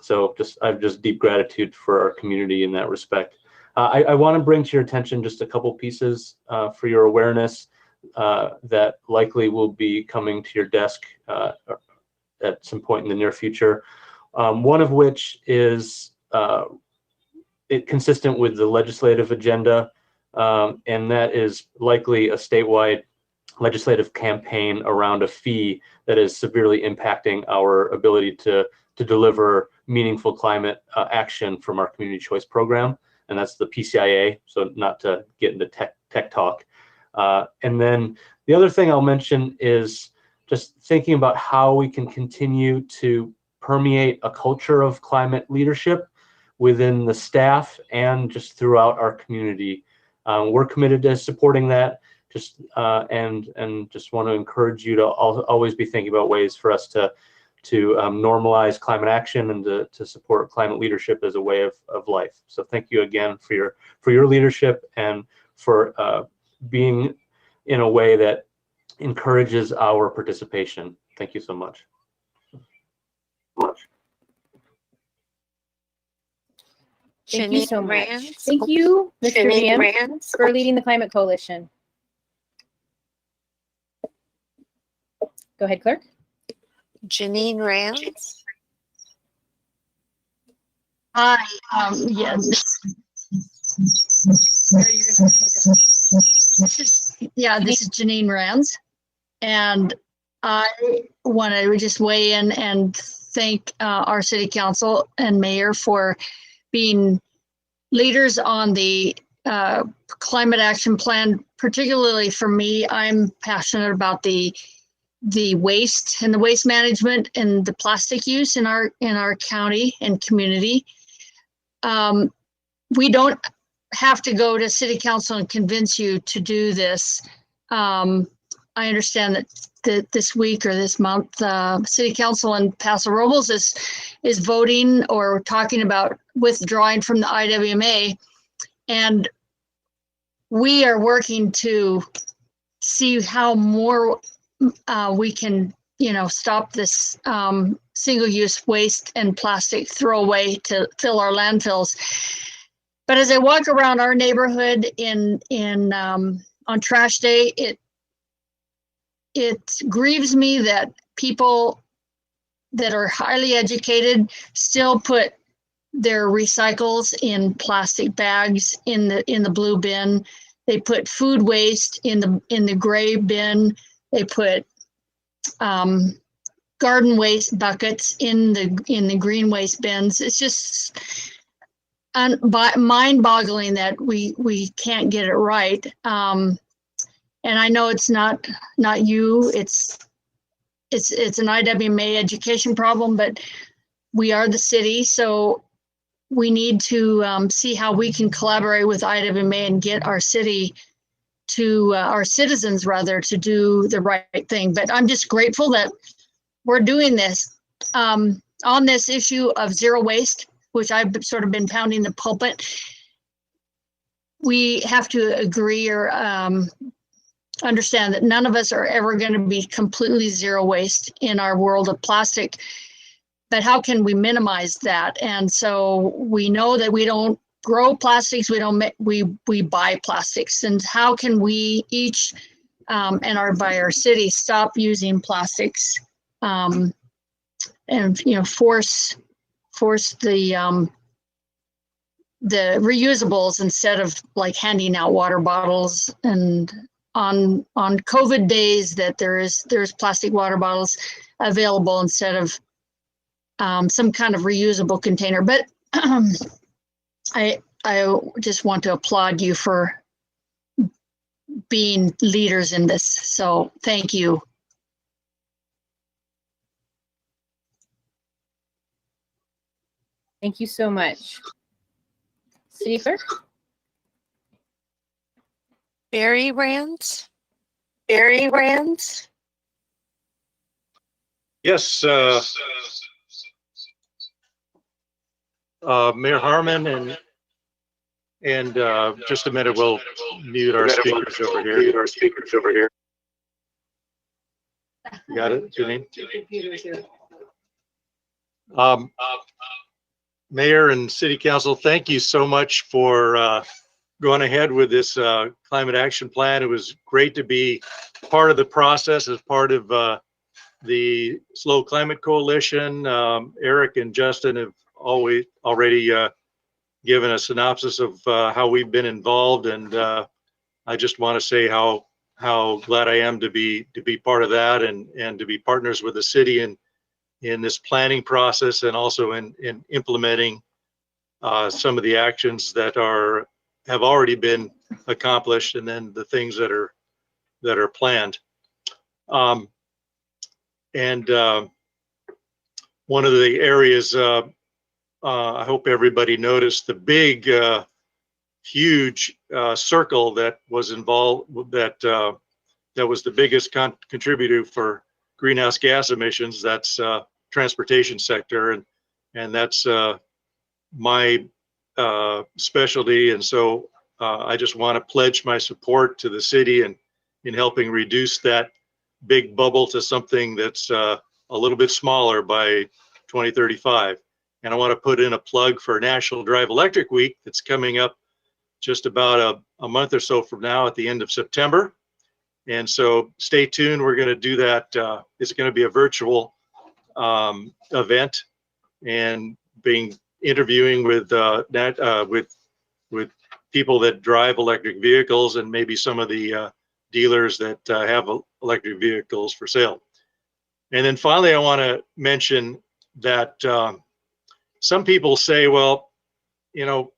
So I have just deep gratitude for our community in that respect. I want to bring to your attention just a couple pieces for your awareness that likely will be coming to your desk at some point in the near future. One of which is consistent with the legislative agenda, and that is likely a statewide legislative campaign around a fee that is severely impacting our ability to deliver meaningful climate action from our community choice program, and that's the PCIA, so not to get into tech talk. And then the other thing I'll mention is just thinking about how we can continue to permeate a culture of climate leadership within the staff and just throughout our community. We're committed to supporting that, and just want to encourage you to always be thinking about ways for us to normalize climate action and to support climate leadership as a way of life. So thank you again for your leadership and for being in a way that encourages our participation. Thank you so much. Thank you Janine so much. Rands. Thank you, Mr. Janine VM, Rands. for leading the Climate Coalition. Go ahead, Clerk. Janine Rands. Hi, yeah, this is Janine Rands, and I want to just weigh in and thank our city council and mayor for being leaders on the climate action plan. Particularly for me, I'm passionate about the waste and the waste management and the plastic use in our county and community. We don't have to go to city council and convince you to do this. I understand that this week or this month, city council in Paso Robles is voting or talking about withdrawing from the IWMA, and we are working to see how more we can, stop this single-use waste and plastic throwaway to fill our landfills. But as I walk around our neighborhood on trash day, it grieves me that people that are highly educated still put their recycles in plastic bags in the blue bin. They put food waste in the gray bin. They put garden waste buckets in the green waste bins. It's just mind-boggling that we can't get it right. And I know it's not you. It's an IWMA education problem, but we are the city, so we need to see how we can collaborate with IWMA and get our city to our citizens rather to do the right thing. But I'm just grateful that we're doing this on this issue of zero waste, which I've sort of been pounding the pulpit. We have to agree or understand that none of us are ever going to be completely zero waste in our world of plastic. But how can we minimize that? And so we know that we don't grow plastics, we buy plastics. And how can we each by our city stop using plastics and force the reusables instead of like handing out water bottles, and on COVID days that there's plastic water bottles available instead of some kind of reusable container. But I just want to applaud you for being leaders in this. So thank you. Thank you so much. City Clerk? Barry Rands. Barry Rands. Yes, Mayor Harmon and just a minute, we'll mute our speakers over here. You got it, Janine? Mayor and City Council, thank you so much for going ahead with this climate action plan. It was great to be part of the process as part of the Slow Climate Coalition. Eric and Justin have already given a synopsis of how we've been involved, and I just want to say how glad I am to be part of that and to be partners with the city in this planning process, and also in implementing some of the actions that have already been accomplished, and then the things that are planned. One of the areas I hope everybody noticed, the big, huge circle that was involved, that was the biggest contributor for greenhouse gas emissions. That's transportation sector, and that's my specialty. And so I just want to pledge my support to the city in helping reduce that big bubble to something that's a little bit smaller by 2035. And I want to put in a plug for National Drive Electric Week that's coming up just about a month or so from now at the end of September. And so stay tuned. We're going to do that. It's going to be a virtual event, and interviewing with people that drive electric vehicles and maybe some of the dealers that have electric vehicles for sale. And then finally, I want to mention that some people say, well, you know,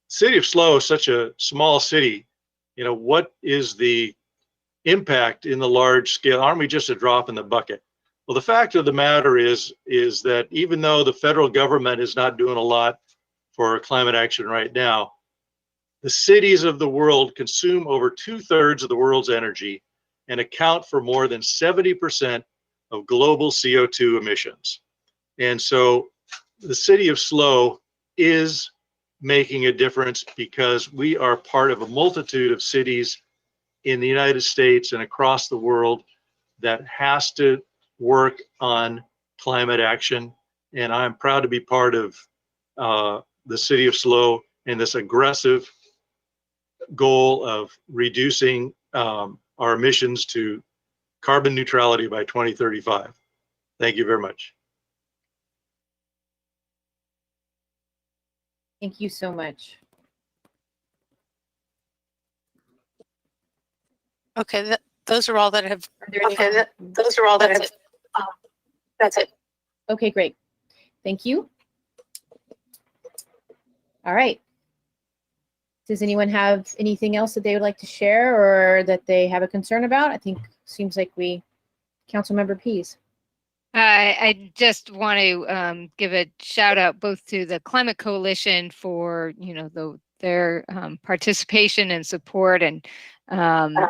City of SLO is such a small city. You know, what is the impact in the large scale? Aren't we just a drop in the bucket? Well, the fact of the matter is that even though the federal government is not doing a lot for climate action right now, the cities of the world consume over 2/3 of the world's energy and account for more than 70% of global CO2 emissions. And so the City of SLO is making a difference because we are part of a multitude of cities in the United States and across the world that has to work on climate action. And I'm proud to be part of the City of SLO and this aggressive goal of reducing our emissions to carbon neutrality by 2035. Thank you very much. Thank you so much. Okay, those are all that have. Those are all that have. That's it. Okay, great. Thank you. All right. Does anyone have anything else that they would like to share or that they have a concern about? I think seems like Councilmember Pease. I just want to give a shout out both to the Climate Coalition for, you know, their participation and support, and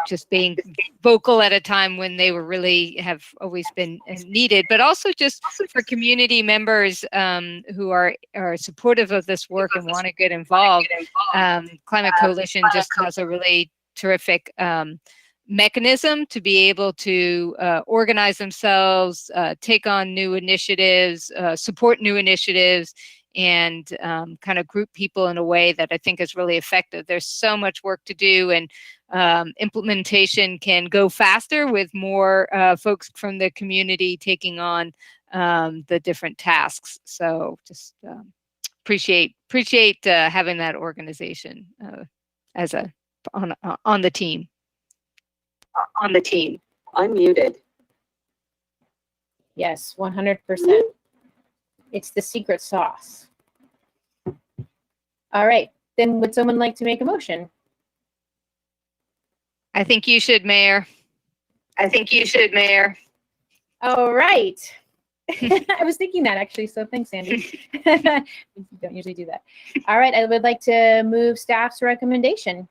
just being vocal at a time when they were really have always been needed, but also just for community members who are supportive of this work and want to get involved. Climate Coalition just has a really terrific mechanism to be able to organize themselves, take on new initiatives, support new initiatives, and kind of group people in a way that I think is really effective. There's so much work to do, and implementation can go faster with more folks from the community taking on the different tasks. So just appreciate having that organization as on the team. Unmuted. Yes, 100%. It's the secret sauce. All right, then would someone like to make a motion? I think you should, Mayor. All right. I was thinking that actually, so thanks, Sandy. You don't usually do that. All right, I would like to move staff's recommendation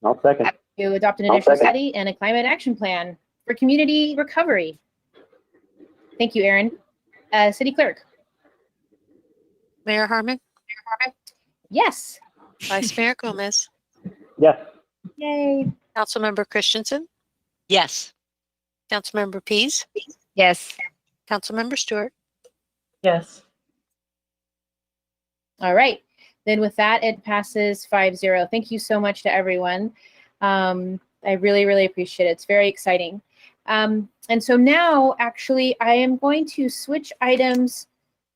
I'll second. to adopt an initial study and a climate action plan for community recovery. Thank you, Erin. City Clerk. Mayor Harmon, Yes. Vice Mayor Gomez, Yes. Yay. Councilmember Christensen, Yes. Councilmember Pease, Yes. Councilmember Stewart. Yes. All right. Then with that, it passes 5-0. Thank you so much to everyone. I really, really appreciate it. It's very exciting. And so now, actually, I am going to switch items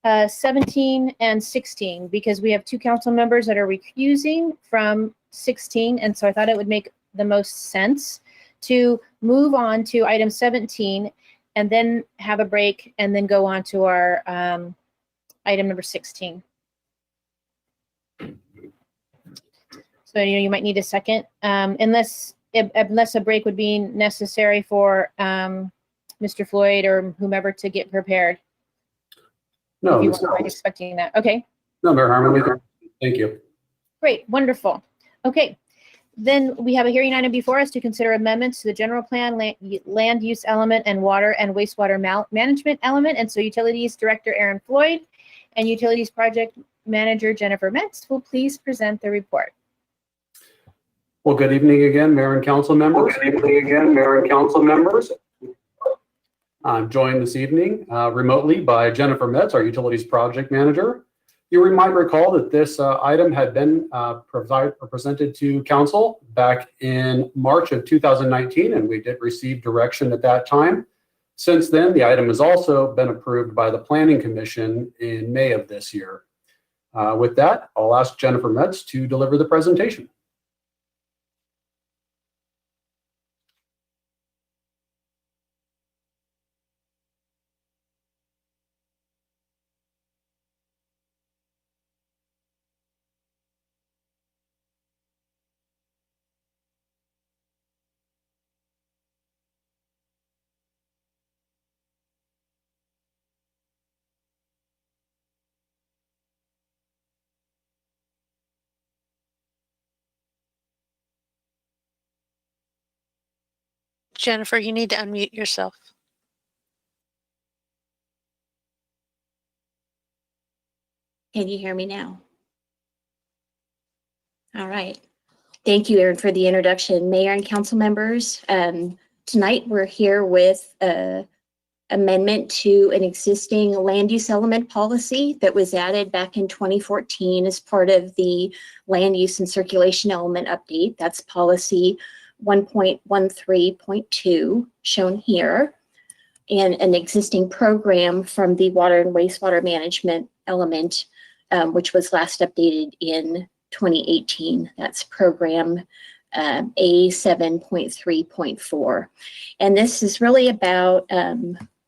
17 and 16 because we have two council members that are recusing from 16. And so I thought it would make the most sense to move on to item 17 and then have a break and then go on to our item number 16. So you might need a second, unless a break would be necessary for Mr. Floyd or whomever to get prepared. No, if you weren't expecting that. Okay. No, Mayor Harmon, thank you. Great, wonderful. Okay, then we have a hearing item before us to consider amendments to the general plan, land use element, and water and wastewater management element. And so Utilities Director Aaron Floyd and Utilities Project Manager Jennifer Metz will please present the report. Well, good evening again, Mayor and Council members. Good evening again, Mayor and Council members. I'm joined this evening remotely by Jennifer Metz, our Utilities Project Manager. You might recall that this item had been presented to Council back in March of 2019, and we did receive direction at that time. Since then, the item has also been approved by the Planning Commission in May of this year. With that, I'll ask Jennifer Metz to deliver the presentation. Jennifer, you need to unmute yourself. Can you hear me now? All right. Thank you, Erin, for the introduction. Mayor and council members, tonight we're here with an amendment to an existing land use element policy that was added back in 2014 as part of the land use and circulation element update. That's policy 1.13.2 shown here, and an existing program from the water and wastewater management element, which was last updated in 2018. That's program A7.3.4. And this is really about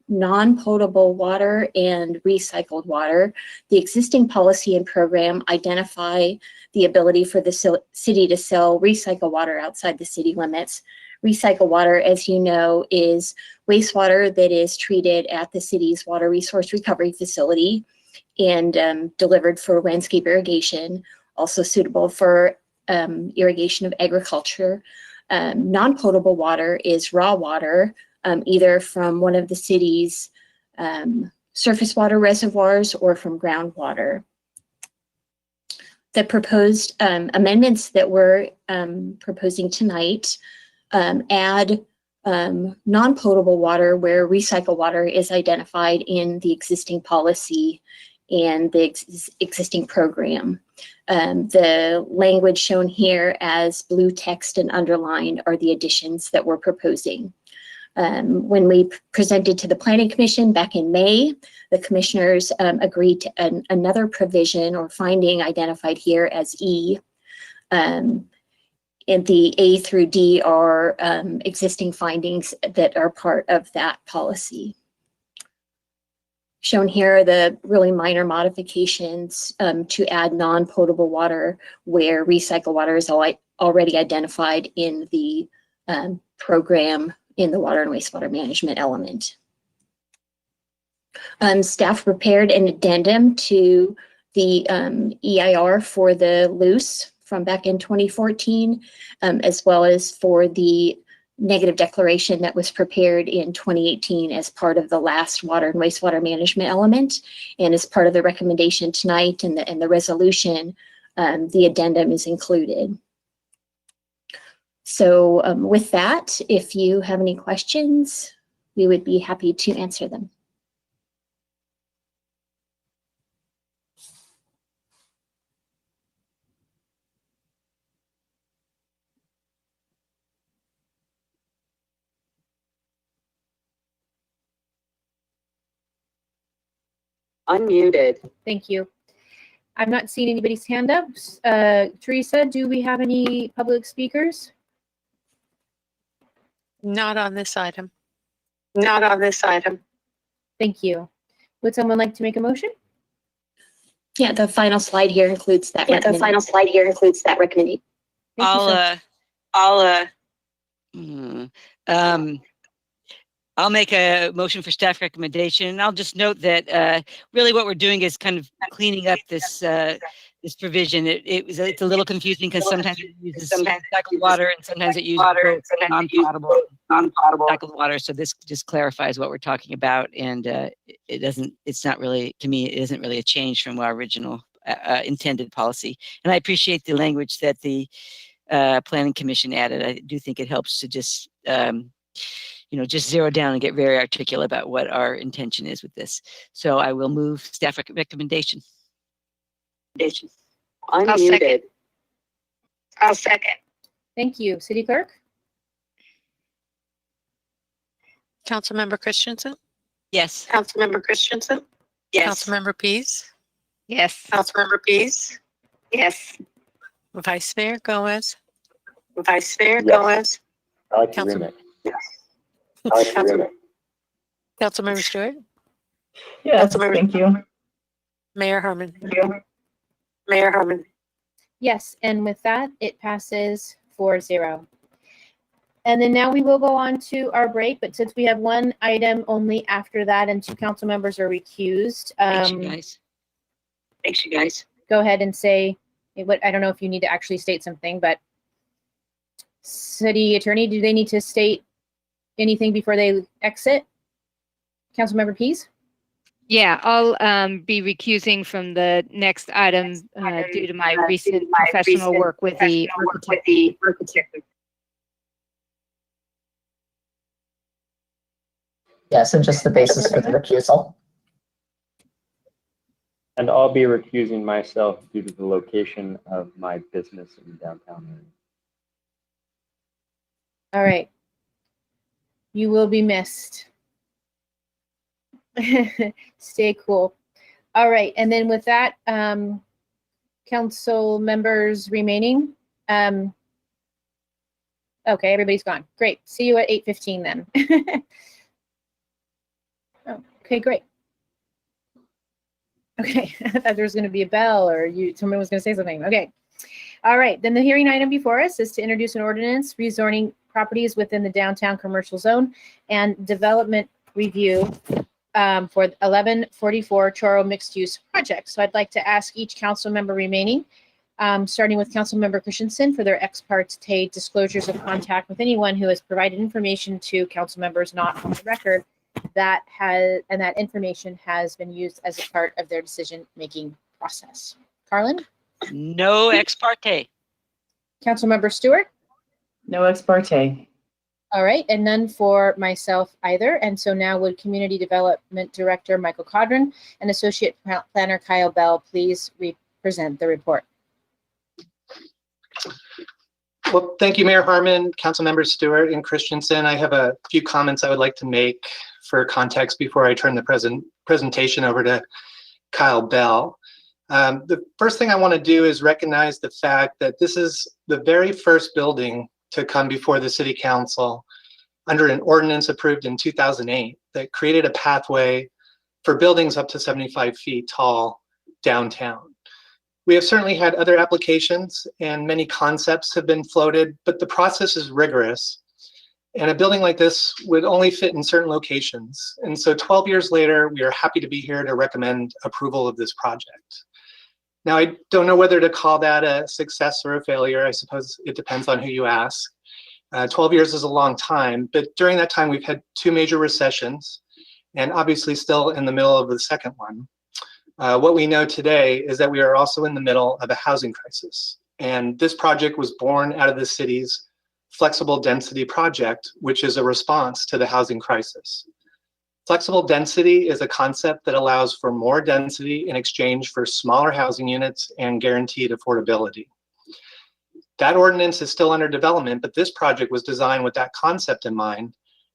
non-potable water and recycled water. The existing policy and program identify the ability for the city to sell recycled water outside the city limits. Recycled water, as you know, is wastewater that is treated at the city's water resource recovery facility and delivered for landscape irrigation, also suitable for irrigation of agriculture. Non-potable water is raw water, either from one of the city's surface water reservoirs or from groundwater. The proposed amendments that we're proposing tonight add non-potable water where recycled water is identified in the existing policy and the existing program. The language shown here as blue text and underlined are the additions that we're proposing. When we presented to the Planning Commission back in May, the commissioners agreed to another provision or finding identified here as E. And the A through D are existing findings that are part of that policy. Shown here are the really minor modifications to add non-potable water where recycled water is already identified in the program in the water and wastewater management element. Staff prepared an addendum to the EIR for the loose from back in 2014, as well as for the negative declaration that was prepared in 2018 as part of the last water and wastewater management element. And as part of the recommendation tonight and the resolution, the addendum is included. So with that, if you have any questions, we would be happy to answer them. Unmuted. Thank you. I'm not seeing anybody's hand up. Teresa, do we have any public speakers? Not on this item. Not on this item. Thank you. Would someone like to make a motion? Yeah, the final slide here includes that. Yeah, the final slide here includes that recommendation. I'll make a motion for staff recommendation, and I'll just note that really what we're doing is kind of cleaning up this this provision. It's a little confusing because sometimes it uses recycled water and sometimes it uses non-potable recycled water. So this just clarifies what we're talking about, and it's not really, to me, it isn't really a change from our original intended policy. And I appreciate the language that the Planning Commission added. I do think it helps to just, just zero down and get very articulate about what our intention is with this. So I will move staff recommendation. I'll second. I'll second. Thank you. City Clerk? Councilmember Christensen, Yes. Councilmember Christensen? Yes. Councilmember Pease, Yes. Councilmember Pease? Yes. Vice Mayor Gomez, Vice Mayor Yes. Gomez? I like the Council- remix. Yes. I like the remix. Councilmember Stewart, Yes, Councilmember- thank you. Mayor Harmon. Mayor Harmon? Yes, and with that, it passes 4-0. And then now we will go on to our break, but since we have one item only after that and 2 council members are recused, Thanks, you guys. Thanks, you guys. go ahead and say what, I don't know if you need to actually state something, but City Attorney, do they need to state anything before they exit? Councilmember Pease? Yeah, I'll be recusing from the next item due to my recent professional work with the architect. Yes, and just the basis for the recusal. And I'll be recusing myself due to the location of my business in downtown area. All right. You will be missed. Stay cool. All right, and then with that, council members remaining. Okay, everybody's gone. Great. See you at 8:15 then. Oh, okay, great. Okay, I thought there was going to be a bell or someone was going to say something. Okay. All right, then the hearing item before us is to introduce an ordinance rezoning properties within the downtown commercial zone and development review for 1144 Choro mixed use project. So I'd like to ask each council member remaining, starting with Council Member Christensen, for their ex parte disclosures of contact with anyone who has provided information to council members not on the record that information has been used as a part of their decision-making process. Carlin? No ex parte. Councilmember Stewart? No ex parte. All right, and none for myself either. And so now would Community Development Director Michael Codron and Associate Planner Kyle Bell please present the report. Well, thank you, Mayor Harmon, Council Members Stewart and Christensen. I have a few comments I would like to make for context before I turn the presentation over to Kyle Bell. The first thing I want to do is recognize the fact that this is the very first building to come before the City Council under an ordinance approved in 2008 that created a pathway for buildings up to 75 feet tall downtown. We have certainly had other applications and many concepts have been floated, but the process is rigorous. And a building like this would only fit in certain locations. And so 12 years later, we are happy to be here to recommend approval of this project. Now, I don't know whether to call that a success or a failure. I suppose it depends on who you ask. 12 years is a long time, but during that time, we've had 2 major recessions and obviously still in the middle of the second one. What we know today is that we are also in the middle of a housing crisis. And this project was born out of the city's flexible density project, which is a response to the housing crisis. Flexible density is a concept that allows for more density in exchange for smaller housing units and guaranteed affordability. That ordinance is still under development, but this project was designed with that concept in mind,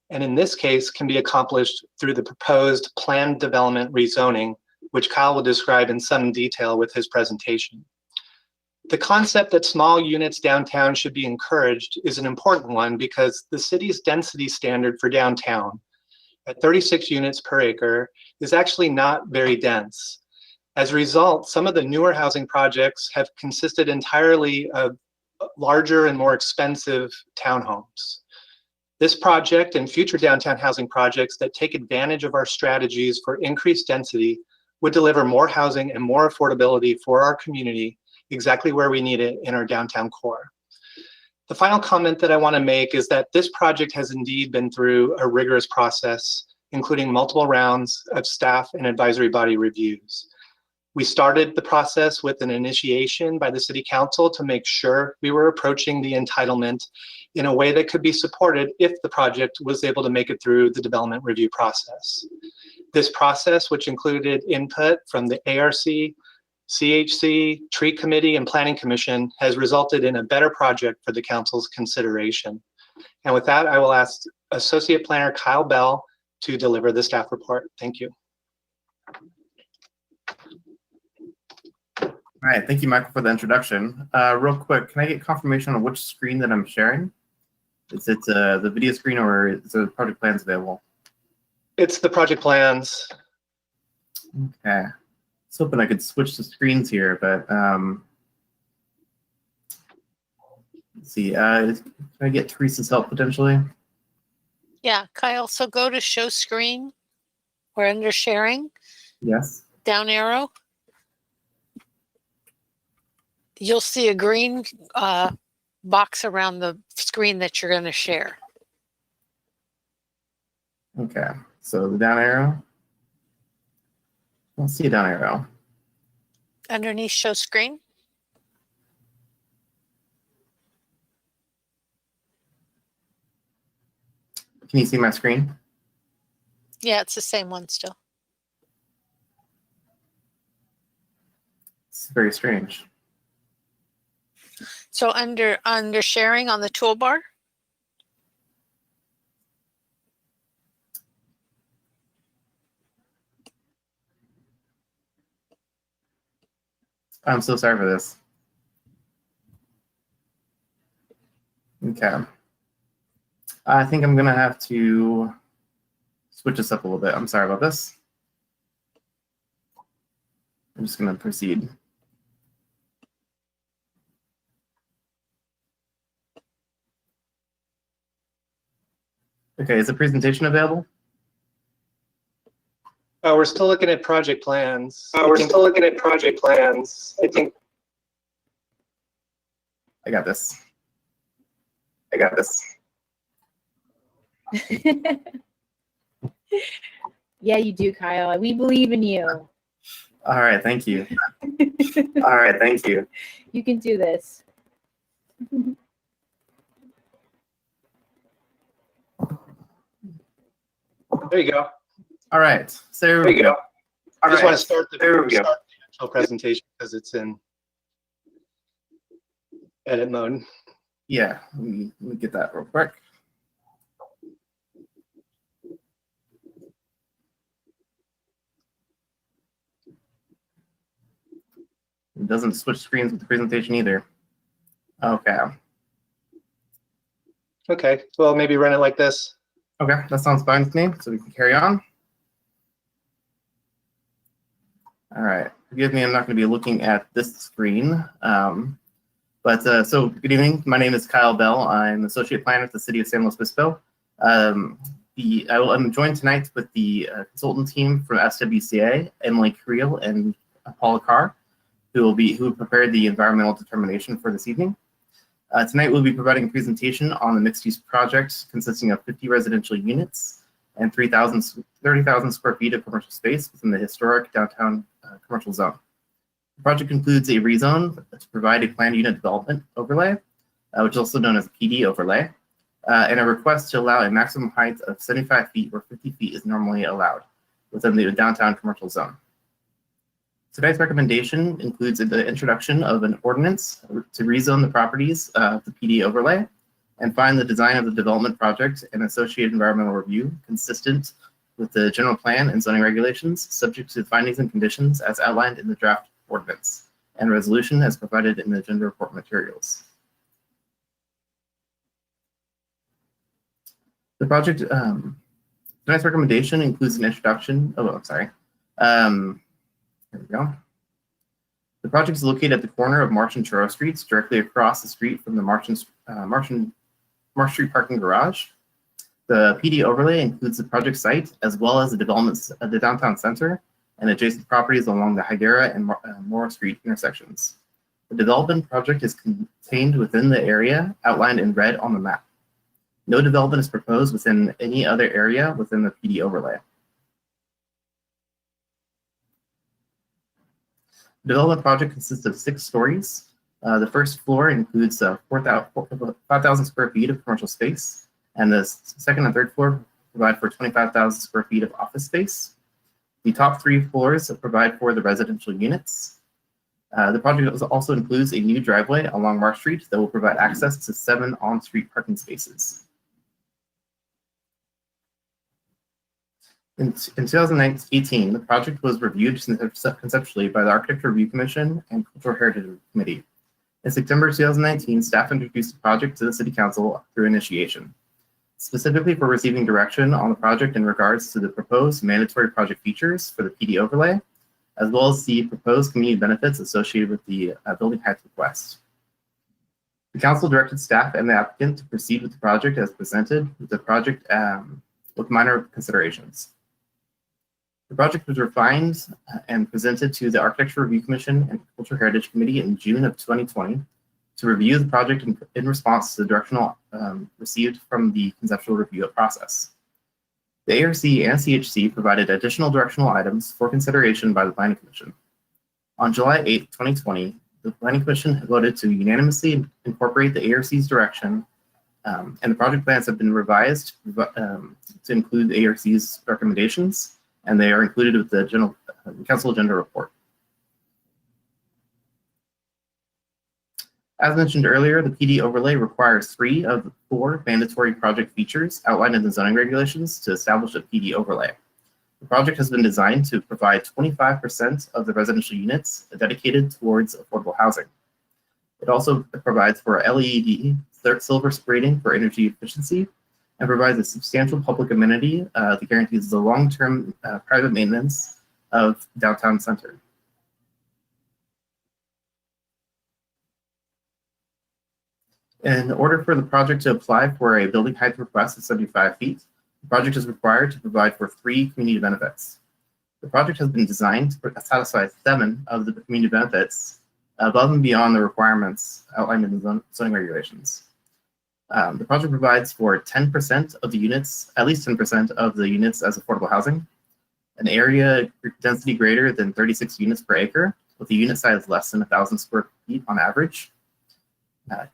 and in this case can be accomplished through the proposed planned development rezoning, which Kyle will describe in some detail with his presentation. The concept that small units downtown should be encouraged is an important one because the city's density standard for downtown at 36 units per acre is actually not very dense. As a result, some of the newer housing projects have consisted entirely of larger and more expensive townhomes. This project and future downtown housing projects that take advantage of our strategies for increased density would deliver more housing and more affordability for our community exactly where we need it in our downtown core. The final comment that I want to make is that this project has indeed been through a rigorous process, including multiple rounds of staff and advisory body reviews. We started the process with an initiation by the City Council to make sure we were approaching the entitlement in a way that could be supported if the project was able to make it through the development review process. This process, which included input from the ARC, CHC, Tree Committee, and Planning Commission, has resulted in a better project for the Council's consideration. And with that, I will ask Associate Planner Kyle Bell to deliver the staff report. Thank you. All right, thank you, Michael, for the introduction. Real quick, can I get confirmation on which screen that I'm sharing? Is it the video screen or is the project plans available? It's the project plans. Okay. I was hoping I could switch the screens here, but let's see. Can I get Teresa's help potentially? Yeah, Kyle, so go to show screen or under sharing, Yes. down arrow. You'll see a green box around the screen that you're going to share. Okay, so the down arrow. I don't see a down arrow. Underneath show screen. Can you see my screen? Yeah, it's the same one still. It's very strange. So under sharing on the toolbar. I'm so sorry for this. Okay. I think I'm gonna have to switch this up a little bit. I'm sorry about this. I'm just gonna proceed. Okay, is the presentation available? We're still looking at project plans. I think I got this. Yeah, you do, Kyle. We believe in you. All right, thank you. You can do this. There you go. All right, so there we go. I just want to start the actual presentation because it's in edit mode. Yeah, let me get that real quick. It doesn't switch screens with the presentation either. Okay. Okay, well, maybe run it like this. Okay, that sounds fine with me, so we can carry on. All right, forgive me, I'm not going to be looking at this screen. So good evening, my name is Kyle Bell. I'm Associate Planner at the City of San Luis Obispo. I'm joined tonight with the consultant team from SWCA, Emily Creel and Paula Carr, who prepared the environmental determination for this evening. Tonight we'll be providing a presentation on the mixed-use project consisting of 50 residential units and 30,000 square feet of commercial space within the historic downtown commercial zone. The project includes a rezone to provide a planned unit development overlay, which is also known as a PD overlay, and a request to allow a maximum height of 75 feet where 50 feet is normally allowed within the downtown commercial zone. Tonight's recommendation includes the introduction of an ordinance to rezone the properties of the PD overlay and find the design of the development project and associated environmental review consistent with the general plan and zoning regulations, subject to the findings and conditions as outlined in the draft ordinance and resolution as provided in the agenda report materials. The project, tonight's recommendation includes an introduction. Oh, I'm sorry. There we go. The project is located at the corner of March and Churro Streets, directly across the street from the March Street parking garage. The PD overlay includes the project site as well as the developments of the downtown center and adjacent properties along the Higuera and Mora Street intersections. The development project is contained within the area outlined in red on the map. No development is proposed within any other area within the PD overlay. The development project consists of 6 stories. The first floor includes 5,000 square feet of commercial space, and the second and third floor provide for 25,000 square feet of office space. The top 3 floors provide for the residential units. The project also includes a new driveway along Marsh Street that will provide access to 7 on-street parking spaces. In 2018, the project was reviewed conceptually by the Architecture Review Commission and Cultural Heritage Committee. In September 2019, staff introduced the project to the City Council through initiation, specifically for receiving direction on the project in regards to the proposed mandatory project features for the PD overlay, as well as the proposed community benefits associated with the building height request. The Council directed staff and the applicant to proceed with the project as presented, with the project with minor considerations. The project was refined and presented to the Architecture Review Commission and Cultural Heritage Committee in June of 2020 to review the project in response to the directional received from the conceptual review process. The ARC and CHC provided additional directional items for consideration by the Planning Commission. On July 8, 2020, the Planning Commission voted to unanimously incorporate the ARC's direction, and the project plans have been revised to include the ARC's recommendations, and they are included with the General Council Agenda Report. As mentioned earlier, the PD overlay requires 3 of the 4 mandatory project features outlined in the zoning regulations to establish a PD overlay. The project has been designed to provide 25% of the residential units dedicated towards affordable housing. It also provides for LED silver rating for energy efficiency and provides a substantial public amenity that guarantees the long-term private maintenance of downtown center. In order for the project to apply for a building height request of 75 feet, the project is required to provide for 3 community benefits. The project has been designed to satisfy 7 of the community benefits above and beyond the requirements outlined in the zoning regulations. The project provides for 10% of the units, at least 10% of the units as affordable housing, an area density greater than 36 units per acre, with a unit size less than 1,000 square feet on average,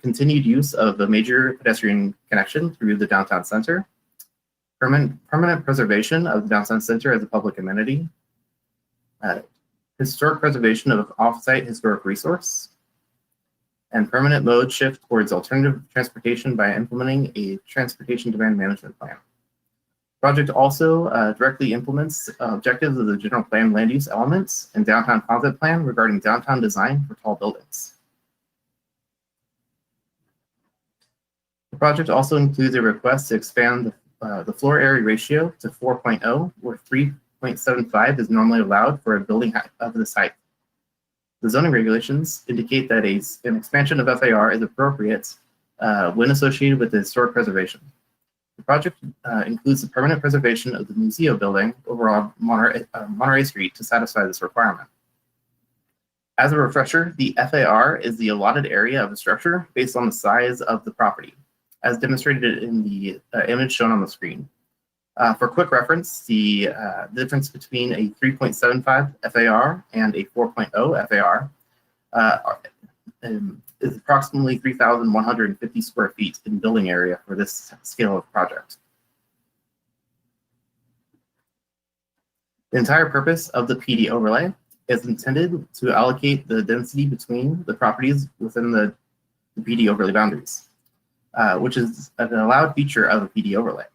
continued use of a major pedestrian connection through the downtown center, permanent preservation of the downtown center as a public amenity, historic preservation of off-site historic resource, and permanent mode shift towards alternative transportation by implementing a transportation demand management plan. The project also directly implements objectives of the general plan land use elements and downtown concept plan regarding downtown design for tall buildings. The project also includes a request to expand the floor area ratio to 4.0, where 3.75 is normally allowed for a building of this height. The zoning regulations indicate that an expansion of FAR is appropriate when associated with the historic preservation. The project includes the permanent preservation of the Museo building over Monterey Street to satisfy this requirement. As a refresher, the FAR is the allotted area of a structure based on the size of the property, as demonstrated in the image shown on the screen. For quick reference, the difference between a 3.75 FAR and a 4.0 FAR is approximately 3,150 square feet in building area for this scale of project. The entire purpose of the PD overlay is intended to allocate the density between the properties within the PD overlay boundaries, which is an allowed feature of a PD overlay.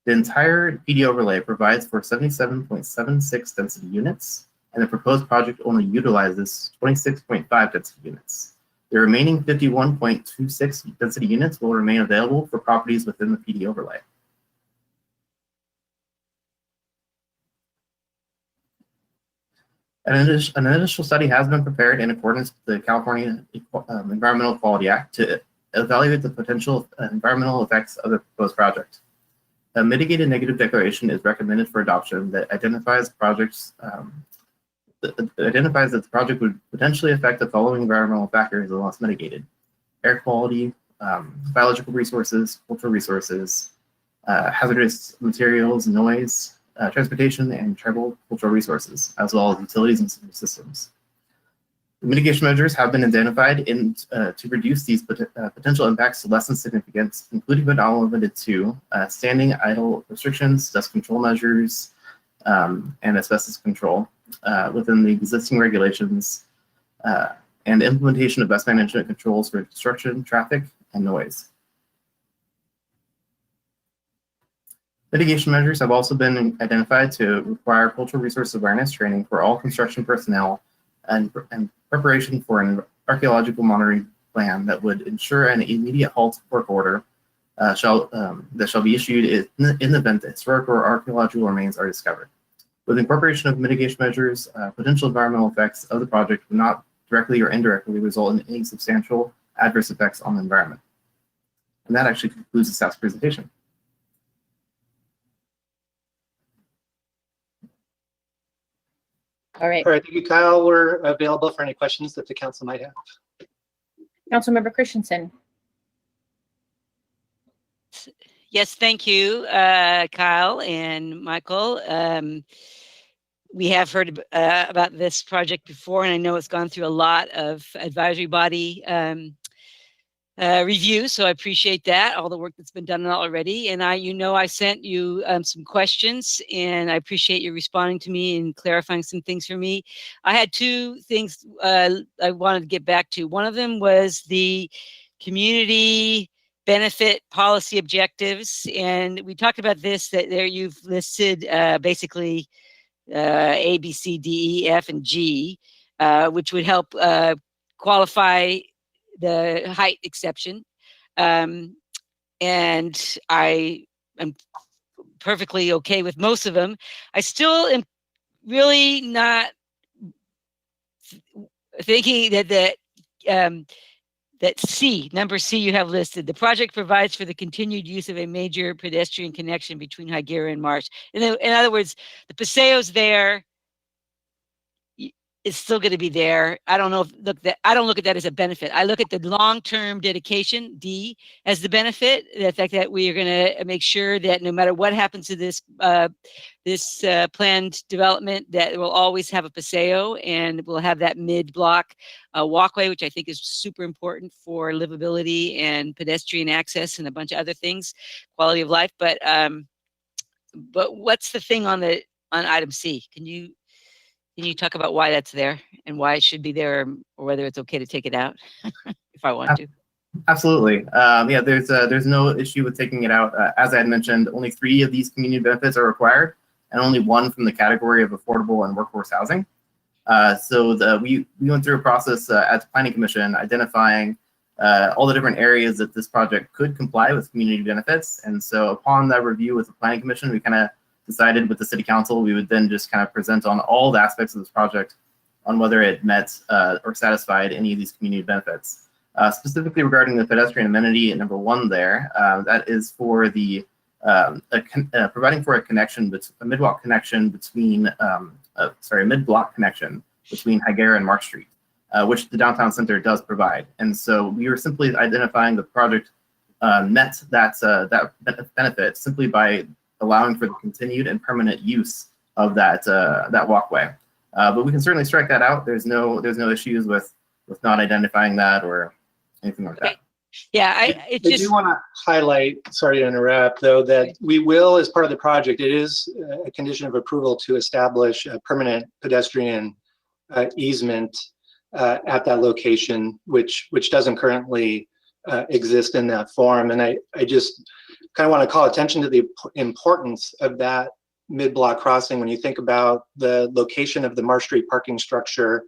The entire PD overlay provides for 77.76 density units, and the proposed project only utilizes 26.5 density units. The remaining 51.26 density units will remain available for properties within the PD overlay. An initial study has been prepared in accordance with the California Environmental Quality Act to evaluate the potential environmental effects of the proposed project. A mitigated negative declaration is recommended for adoption that identifies that the project would potentially affect the following environmental factors unless mitigated: air quality, biological resources, cultural resources, hazardous materials, noise, transportation, and tribal cultural resources, as well as utilities and systems. Mitigation measures have been identified to reduce these potential impacts to lessen significance, including but not limited to standing idle restrictions, dust control measures, and asbestos control within the existing regulations, and implementation of best management controls for construction, traffic, and noise. Mitigation measures have also been identified to require cultural resource awareness training for all construction personnel and preparation for an archaeological monitoring plan that would ensure an immediate halt work order that shall be issued in the event that historic or archaeological remains are discovered. With incorporation of mitigation measures, potential environmental effects of the project would not directly or indirectly result in any substantial adverse effects on the environment. And that actually concludes the staff's presentation. All right. All right, thank you, Kyle. We're available for any questions that the council might have. Councilmember Christensen. Yes, thank you, Kyle and Michael. We have heard about this project before, and I know it's gone through a lot of advisory body review, so I appreciate that, all the work that's been done already. And I sent you some questions, and I appreciate you responding to me and clarifying some things for me. I had two things I wanted to get back to. One of them was the community benefit policy objectives, and we talked about this, that there you've listed basically A, B, C, D, E, F, and G, which would help qualify the height exception. And I am perfectly okay with most of them. I still am really not thinking that number C you have listed. The project provides for the continued use of a major pedestrian connection between Higuera and Marsh. In other words, the Paseo's there. It's still going to be there. I don't look at that as a benefit. I look at the long-term dedication, D, as the benefit. The fact that we are going to make sure that no matter what happens to this planned development, that it will always have a Paseo, and we'll have that mid-block walkway, which I think is super important for livability and pedestrian access and a bunch of other things, quality of life. But what's the thing on item C? Can you talk about why that's there and why it should be there, or whether it's okay to take it out if I want to? Absolutely. Yeah, there's no issue with taking it out. As I had mentioned, only 3 of these community benefits are required, and only 1 from the category of affordable and workforce housing. So we went through a process at the Planning Commission identifying all the different areas that this project could comply with community benefits. And so upon that review with the Planning Commission, we kind of decided with the City Council, we would then just kind of present on all the aspects of this project on whether it met or satisfied any of these community benefits. Specifically regarding the pedestrian amenity at number 1 there, that is for the providing for a connection, a mid-block connection between, mid-block connection between Higuera and Mark Street, which the downtown center does provide. And so we were simply identifying the project met that benefit simply by allowing for the continued and permanent use of that walkway. But we can certainly strike that out. There's no issues with not identifying that or anything like that. Yeah, I do want to highlight, sorry to interrupt, though, that we will, as part of the project, it is a condition of approval to establish a permanent pedestrian easement at that location, which doesn't currently exist in that form. And I just kind of want to call attention to the importance of that mid-block crossing when you think about the location of the Marsh Street parking structure,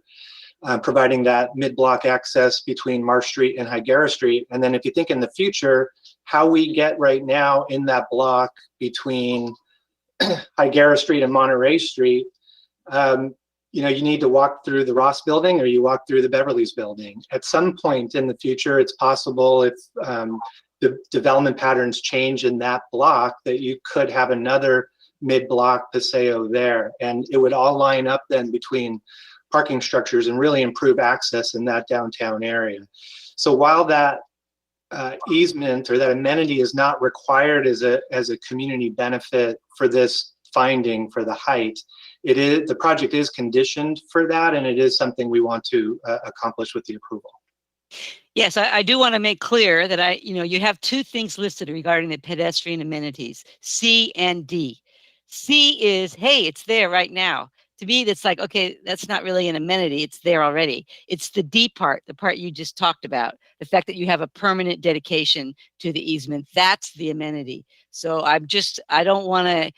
providing that mid-block access between Marsh Street and Higuera Street. And then if you think in the future, how we get right now in that block between Higuera Street and Monterey Street, you need to walk through the Ross building or you walk through the Beverly's building. At some point in the future, it's possible if the development patterns change in that block that you could have another mid-block Paseo there. And it would all line up then between parking structures and really improve access in that downtown area. So while that easement or that amenity is not required as a community benefit for this finding for the height, the project is conditioned for that, and it is something we want to accomplish with the approval. Yes, I do want to make clear that you have two things listed regarding the pedestrian amenities, C and D. C is, hey, it's there right now. To me, that's like, okay, that's not really an amenity. It's there already. It's the D part, the part you just talked about, the fact that you have a permanent dedication to the easement. That's the amenity. So I don't want to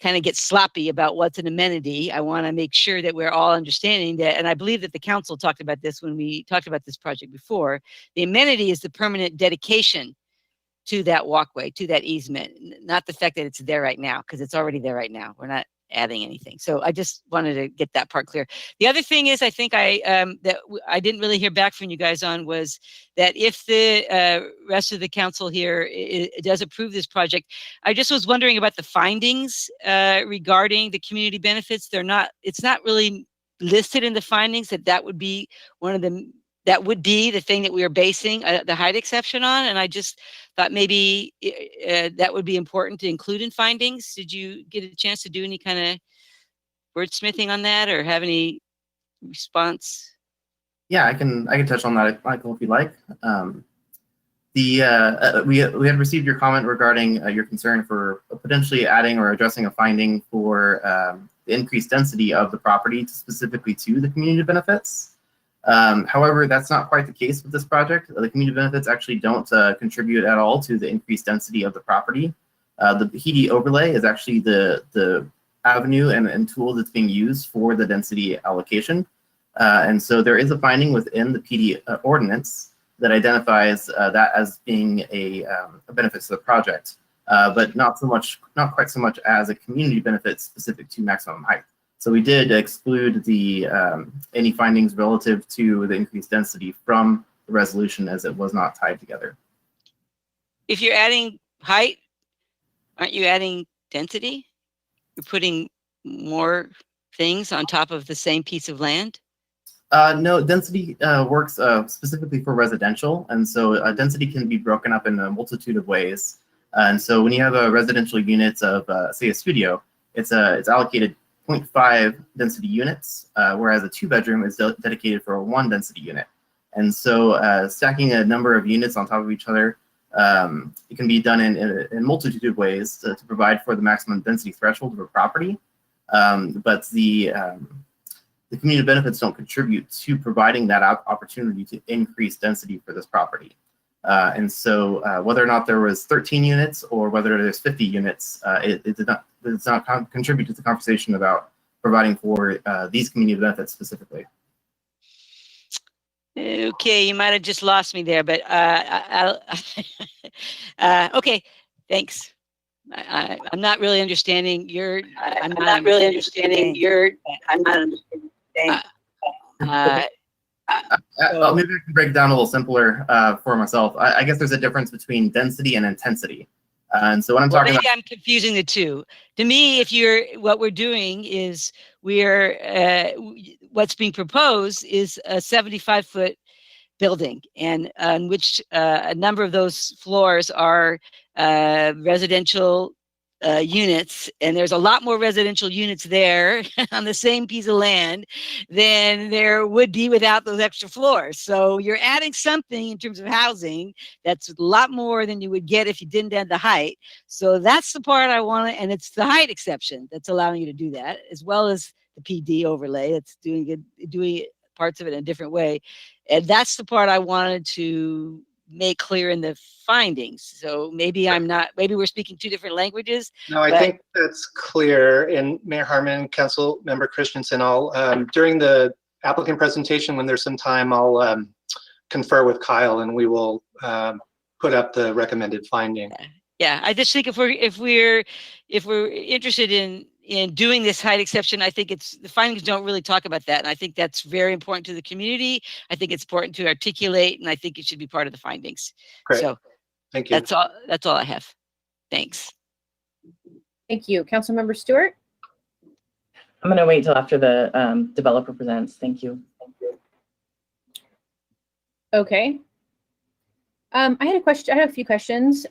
kind of get sloppy about what's an amenity. I want to make sure that we're all understanding that, and I believe that the council talked about this when we talked about this project before. The amenity is the permanent dedication to that walkway, to that easement, not the fact that it's there right now, because it's already there right now. We're not adding anything. So I just wanted to get that part clear. The other thing is, I think that I didn't really hear back from you guys on was that if the rest of the council here does approve this project, I just was wondering about the findings regarding the community benefits. It's not really listed in the findings that would be that would be the thing that we are basing the height exception on. And I just thought maybe that would be important to include in findings. Did you get a chance to do any kind of wordsmithing on that or have any response? Yeah, I can touch on that, Michael, if you like. We had received your comment regarding your concern for potentially adding or addressing a finding for the increased density of the property specifically to the community benefits. However, that's not quite the case with this project. The community benefits actually don't contribute at all to the increased density of the property. The PD overlay is actually the avenue and tool that's being used for the density allocation. And so there is a finding within the PD ordinance that identifies that as being a benefit to the project, but not quite so much as a community benefit specific to maximum height. So we did exclude the any findings relative to the increased density from the resolution as it was not tied together. If you're adding height, aren't you adding density? You're putting more things on top of the same piece of land? No, density works specifically for residential, and so density can be broken up in a multitude of ways. And so when you have a residential unit of, say, a studio, it's allocated 0.5 density units, whereas a 2-bedroom is dedicated for a 1 density unit. And so stacking a number of units on top of each other, it can be done in a multitude of ways to provide for the maximum density threshold of a property. But the community benefits don't contribute to providing that opportunity to increase density for this property. And so whether or not there was 13 units or whether there's 50 units, it does not contribute to the conversation about providing for these community benefits specifically. Okay, you might have just lost me there, but okay, thanks. I'm not really understanding your. I'm not really understanding your. I'm not understanding. Maybe I can break it down a little simpler for myself. I guess there's a difference between density and intensity. And so when I'm talking maybe I'm confusing the two. To me, what we're doing is what's being proposed is a 75-foot building, and on which a number of those floors are residential units, and there's a lot more residential units there on the same piece of land than there would be without those extra floors. So you're adding something in terms of housing that's a lot more than you would get if you didn't add the height. So that's the part I want to, and it's the height exception that's allowing you to do that, as well as the PD overlay that's doing parts of it in a different way. And that's the part I wanted to make clear in the findings. So maybe we're speaking two different languages. No, I think that's clear. And Mayor Harmon, Council Member Christensen, during the applicant presentation, when there's some time, I'll confer with Kyle and we will put up the recommended finding. Yeah, I just think if we're interested in doing this height exception, I think the findings don't really talk about that. And I think that's very important to the community. I think it's important to articulate, and I think it should be part of the findings. Great. So thank you. That's all I have. Thanks. Thank you. Councilmember Stewart? I'm going to wait till after the developer presents. Thank you. Okay. I had a question. I have a few questions.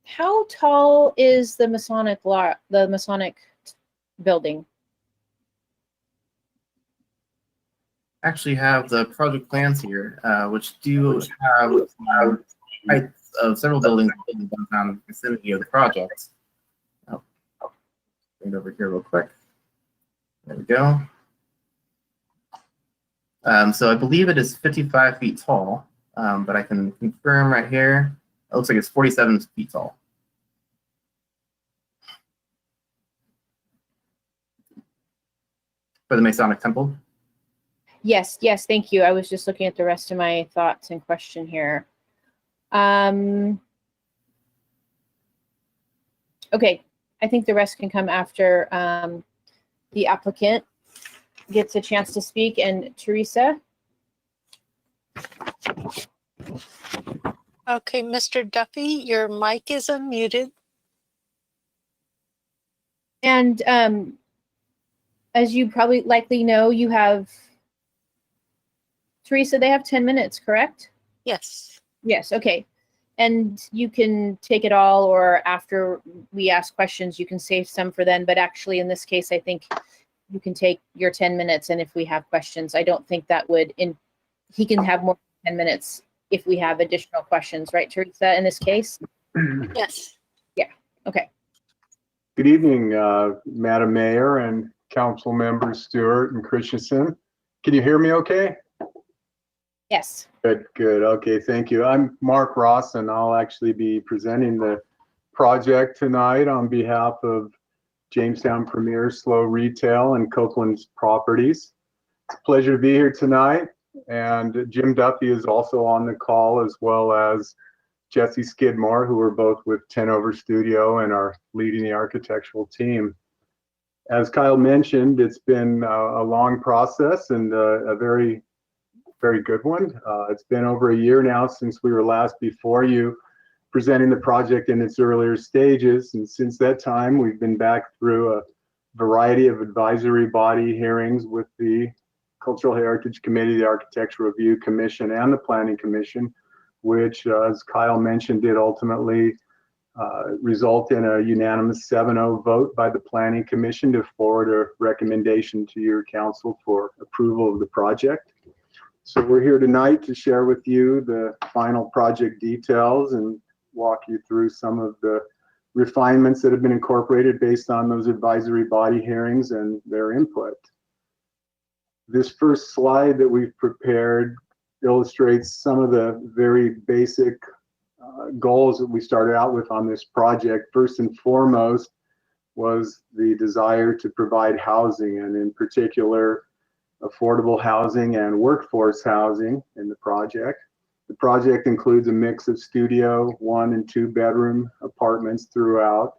How tall is the Masonic building? actually have the project plans here, which do have heights of several buildings in the downtown vicinity of the project. I'll bring it over here real quick. There we go. So I believe it is 55 feet tall, but I can confirm right here. It looks like it's 47 feet tall. For the Masonic Temple? Yes, yes, thank you. I was just looking at the rest of my thoughts and question here. Okay, I think the rest can come after the applicant gets a chance to speak. And Teresa? Okay, Mr. Duffy, your mic is unmuted. And as you probably likely know, you have, Teresa, they have 10 minutes, correct? Yes. Yes, okay. And you can take it all, or after we ask questions, you can save some for then. But actually, in this case, I think you can take your 10 minutes. And if we have questions, I don't think that would, he can have more than 10 minutes if we have additional questions, right, Teresa, in this case? Yes. Yeah, okay. Good evening, Madam Mayor and Council Members Stewart and Christensen. Can you hear me okay? Yes. Good, good. Okay, thank you. I'm Mark Ross, and I'll actually be presenting the project tonight on behalf of Jamestown Premier Slow Retail and Copeland's Properties. It's a pleasure to be here tonight. And Jim Duffy is also on the call, as well as Jesse Skidmore, who are both with 10 Over Studio and are leading the architectural team. As Kyle mentioned, it's been a long process and a very good one. It's been over a year now since we were last before you presenting the project in its earlier stages. And since that time, we've been back through a variety of advisory body hearings with the Cultural Heritage Committee, the Architectural Review Commission, and the Planning Commission, which, as Kyle mentioned, did ultimately result in a unanimous 7-0 vote by the Planning Commission to forward a recommendation to your council for approval of the project. So we're here tonight to share with you the final project details and walk you through some of the refinements that have been incorporated based on those advisory body hearings and their input. This first slide that we've prepared illustrates some of the very basic goals that we started out with on this project. First and foremost was the desire to provide housing, and in particular, affordable housing and workforce housing in the project. The project includes a mix of studio, 1 and 2 bedroom apartments throughout.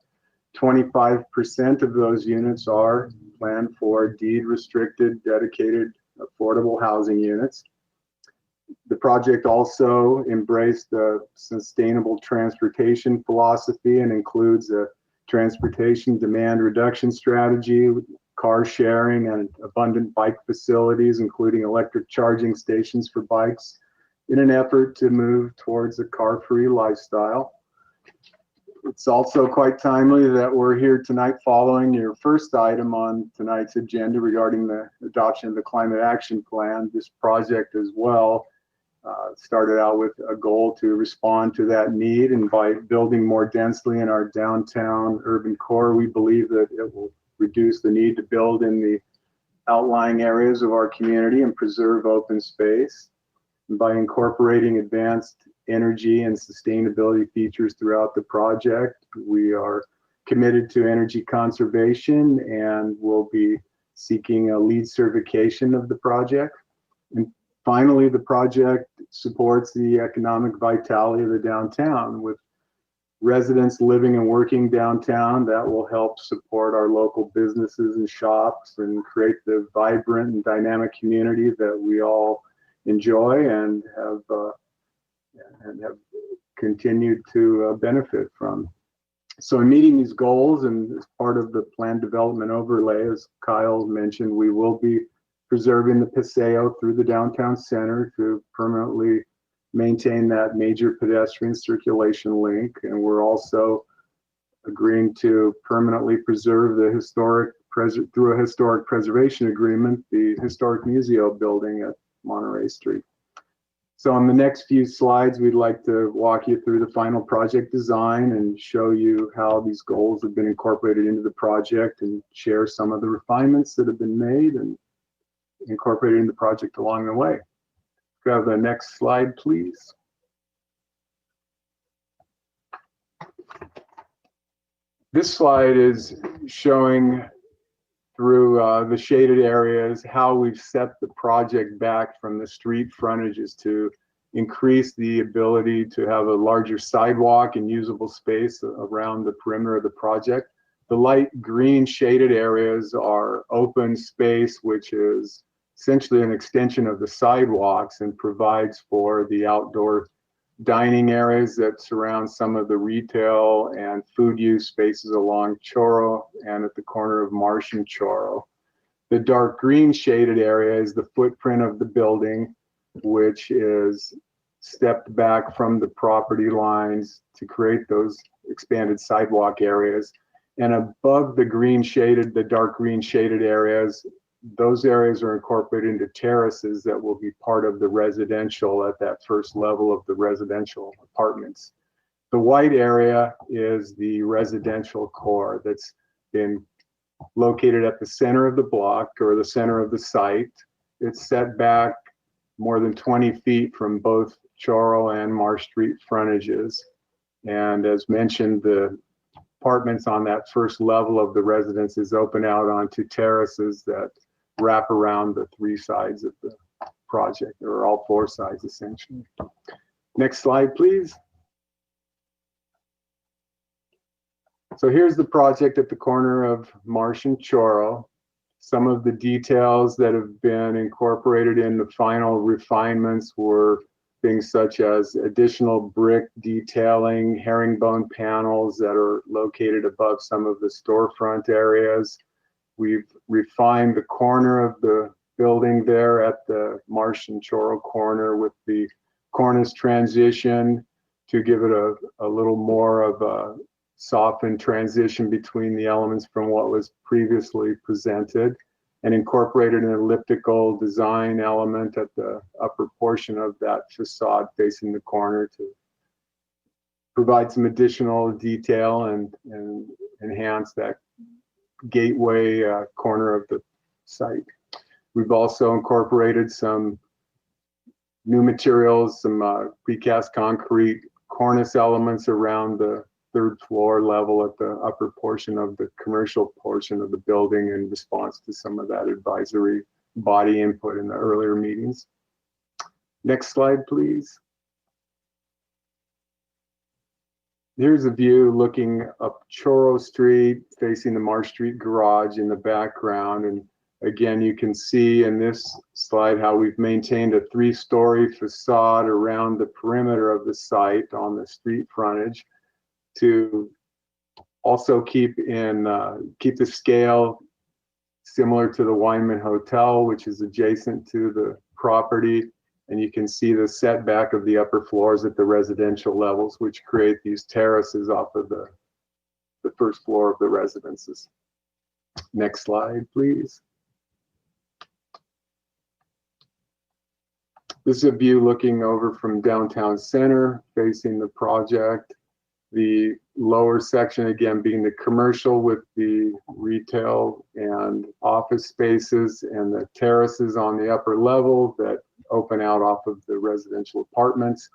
25% of those units are planned for deed restricted, dedicated, affordable housing units. The project also embraced the sustainable transportation philosophy and includes a transportation demand reduction strategy, car sharing, and abundant bike facilities, including electric charging stations for bikes, in an effort to move towards a car-free lifestyle. It's also quite timely that we're here tonight following your first item on tonight's agenda regarding the adoption of the Climate Action Plan. This project as well started out with a goal to respond to that need, and by building more densely in our downtown urban core, we believe that it will reduce the need to build in the outlying areas of our community and preserve open space. And by incorporating advanced energy and sustainability features throughout the project, we are committed to energy conservation and will be seeking a LEED certification of the project. And finally, the project supports the economic vitality of the downtown. With residents living and working downtown, that will help support our local businesses and shops and create the vibrant and dynamic community that we all enjoy and have continued to benefit from. So in meeting these goals and as part of the planned development overlay, as Kyle mentioned, we will be preserving the Paseo through the downtown center to permanently maintain that major pedestrian circulation link. And we're also agreeing to permanently preserve the historic through a historic preservation agreement, the historic Museo building at Monterey Street. So on the next few slides, we'd like to walk you through the final project design and show you how these goals have been incorporated into the project and share some of the refinements that have been made and incorporated in the project along the way. Could I have the next slide, please? This slide is showing through the shaded areas how we've set the project back from the street frontages to increase the ability to have a larger sidewalk and usable space around the perimeter of the project. The light green shaded areas are open space, which is essentially an extension of the sidewalks and provides for the outdoor dining areas that surround some of the retail and food use spaces along Choro and at the corner of Marsh and Choro. The dark green shaded area is the footprint of the building, which is stepped back from the property lines to create those expanded sidewalk areas. And above the green shaded, the dark green shaded areas, those areas are incorporated into terraces that will be part of the residential at that first level of the residential apartments. The white area is the residential core that's been located at the center of the block or the center of the site. It's set back more than 20 feet from both Choro and Marsh Street frontages. And as mentioned, the apartments on that first level of the residences open out onto terraces that wrap around the three sides of the project, or all four sides essentially. Next slide, please. So here's the project at the corner of Marsh and Choro. Some of the details that have been incorporated in the final refinements were things such as additional brick detailing, herringbone panels that are located above some of the storefront areas. We've refined the corner of the building there at the Marsh and Choro corner with the cornice transition to give it a little more of a softened transition between the elements from what was previously presented, and incorporated an elliptical design element at the upper portion of that facade facing the corner to provide some additional detail and enhance that gateway corner of the site. We've also incorporated some new materials, some precast concrete cornice elements around the third floor level at the upper portion of the commercial portion of the building in response to some of that advisory body input in the earlier meetings. Next slide, please. Here's a view looking up Choro Street, facing the Marsh Street garage in the background. And again, you can see in this slide how we've maintained a 3-story facade around the perimeter of the site on the street frontage to also keep the scale similar to the Weinman Hotel, which is adjacent to the property. And you can see the setback of the upper floors at the residential levels, which create these terraces off of the first floor of the residences. Next slide, please. This is a view looking over from downtown center, facing the project. The lower section, again, being the commercial with the retail and office spaces, and the terraces on the upper level that open out off of the residential apartments.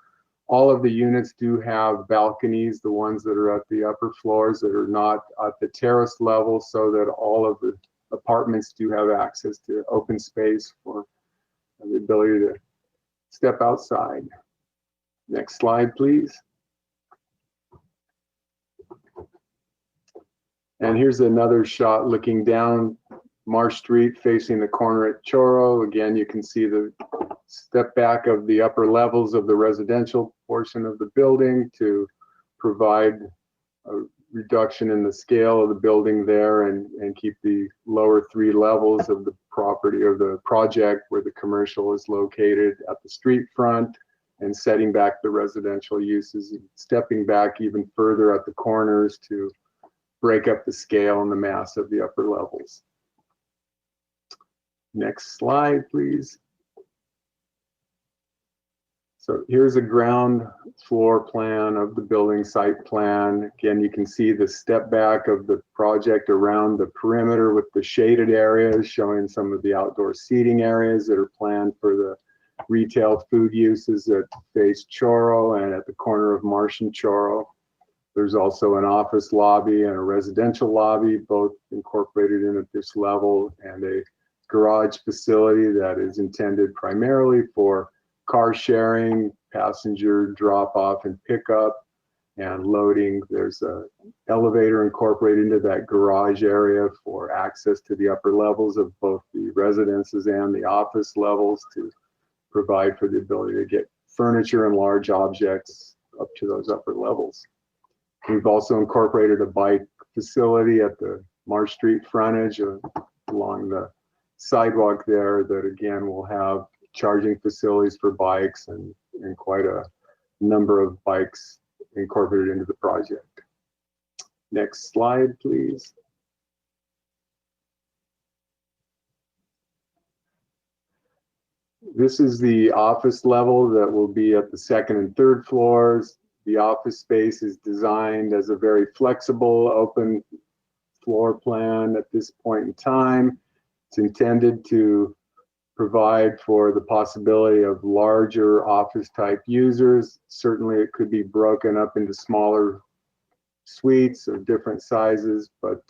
All of the units do have balconies, the ones that are at the upper floors that are not at the terrace level, so that all of the apartments do have access to open space for the ability to step outside. Next slide, please. And here's another shot looking down Marsh Street facing the corner at Choro. Again, you can see the step back of the upper levels of the residential portion of the building to provide a reduction in the scale of the building there and keep the lower 3 levels of the property or the project where the commercial is located at the street front, and setting back the residential uses, stepping back even further at the corners to break up the scale and the mass of the upper levels. Next slide, please. So here's a ground floor plan of the building site plan. Again, you can see the step back of the project around the perimeter with the shaded areas, showing some of the outdoor seating areas that are planned for the retail food uses that face Choro and at the corner of Marsh and Choro. There's also an office lobby and a residential lobby, both incorporated in at this level, and a garage facility that is intended primarily for car sharing, passenger drop off and pickup, and loading. There's an elevator incorporated into that garage area for access to the upper levels of both the residences and the office levels to provide for the ability to get furniture and large objects up to those upper levels. We've also incorporated a bike facility at the Marsh Street frontage along the sidewalk there that again will have charging facilities for bikes and quite a number of bikes incorporated into the project. Next slide, please. This is the office level that will be at the second and third floors. The office space is designed as a very flexible, open floor plan at this point in time. It's intended to provide for the possibility of larger office type users. Certainly it could be broken up into smaller suites of different sizes, but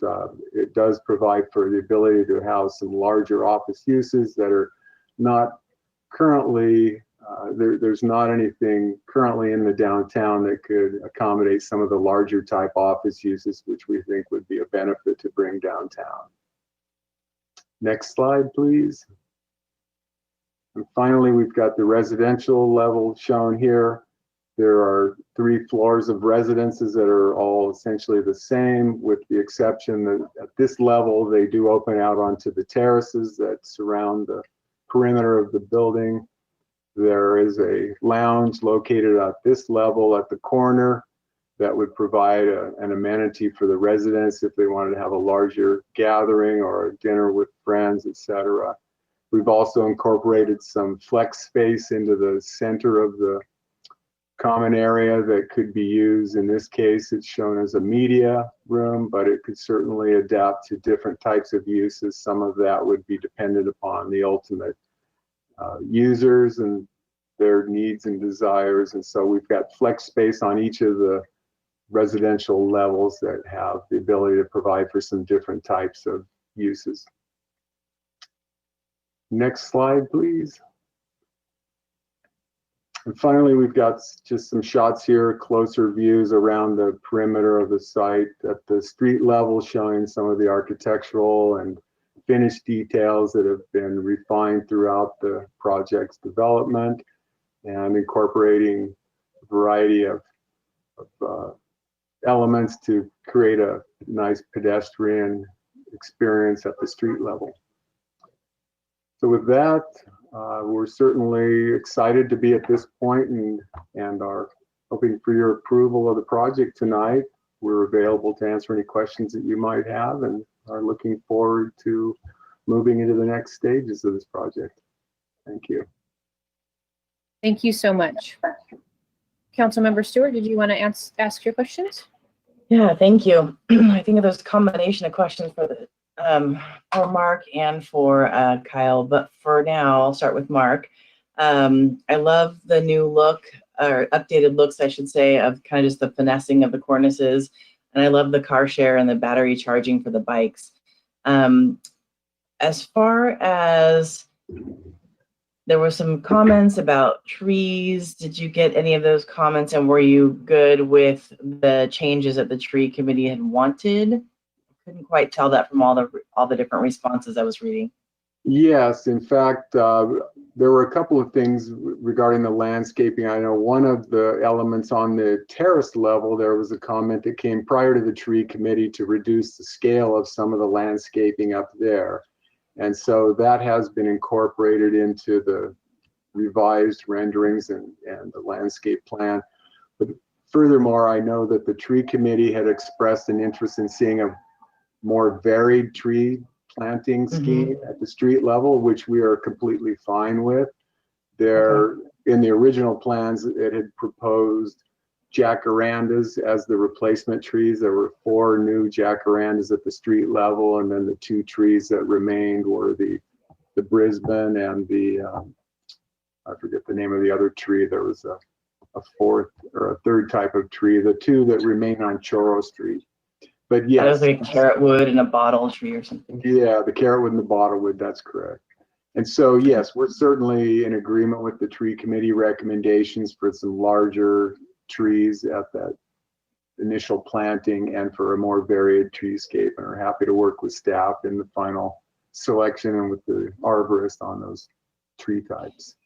it does provide for the ability to have some larger office uses that are not currently, there's not anything currently in the downtown that could accommodate some of the larger type office uses, which we think would be a benefit to bring downtown. Next slide, please. And finally, we've got the residential level shown here. There are 3 floors of residences that are all essentially the same, with the exception that at this level, they do open out onto the terraces that surround the perimeter of the building. There is a lounge located at this level at the corner that would provide an amenity for the residents if they wanted to have a larger gathering or a dinner with friends, etc. We've also incorporated some flex space into the center of the common area that could be used. In this case, it's shown as a media room, but it could certainly adapt to different types of uses. Some of that would be dependent upon the ultimate users and their needs and desires. And so we've got flex space on each of the residential levels that have the ability to provide for some different types of uses. Next slide, please. And finally, we've got just some shots here, closer views around the perimeter of the site at the street level, showing some of the architectural and finished details that have been refined throughout the project's development, and incorporating a variety of elements to create a nice pedestrian experience at the street level. So with that, we're certainly excited to be at this point and are hoping for your approval of the project tonight. We're available to answer any questions that you might have and are looking forward to moving into the next stages of this project. Thank you. Thank you so much. Councilmember Stewart, did you want to ask your questions? Yeah, thank you. I think there's a combination of questions for Mark and for Kyle, but for now, I'll start with Mark. I love the new look, or updated looks, I should say, of kind of just the finessing of the cornices, and I love the car share and the battery charging for the bikes. As far as there were some comments about trees, did you get any of those comments, and were you good with the changes that the tree committee had wanted? Couldn't quite tell that from all the different responses I was reading. Yes, in fact, there were a couple of things regarding the landscaping. I know one of the elements on the terrace level, there was a comment that came prior to the tree committee to reduce the scale of some of the landscaping up there. And so that has been incorporated into the revised renderings and the landscape plan. But furthermore, I know that the tree committee had expressed an interest in seeing a more varied tree planting scheme at the street level, which we are completely fine with. There, in the original plans, it had proposed jacarandas as the replacement trees. There were 4 new jacarandas at the street level, and then the 2 trees that remained were the Brisbane and the I forget the name of the other tree. There was a 4th or a 3rd type of tree. The 2 that remain on Choro Street. But yes, that was like a carrot wood and a bottle tree or something. Yeah, the carrot wood and the bottle wood. That's correct. And so yes, we're certainly in agreement with the tree committee recommendations for some larger trees at that initial planting and for a more varied treescape, and are happy to work with staff in the final selection and with the arborist on those tree types.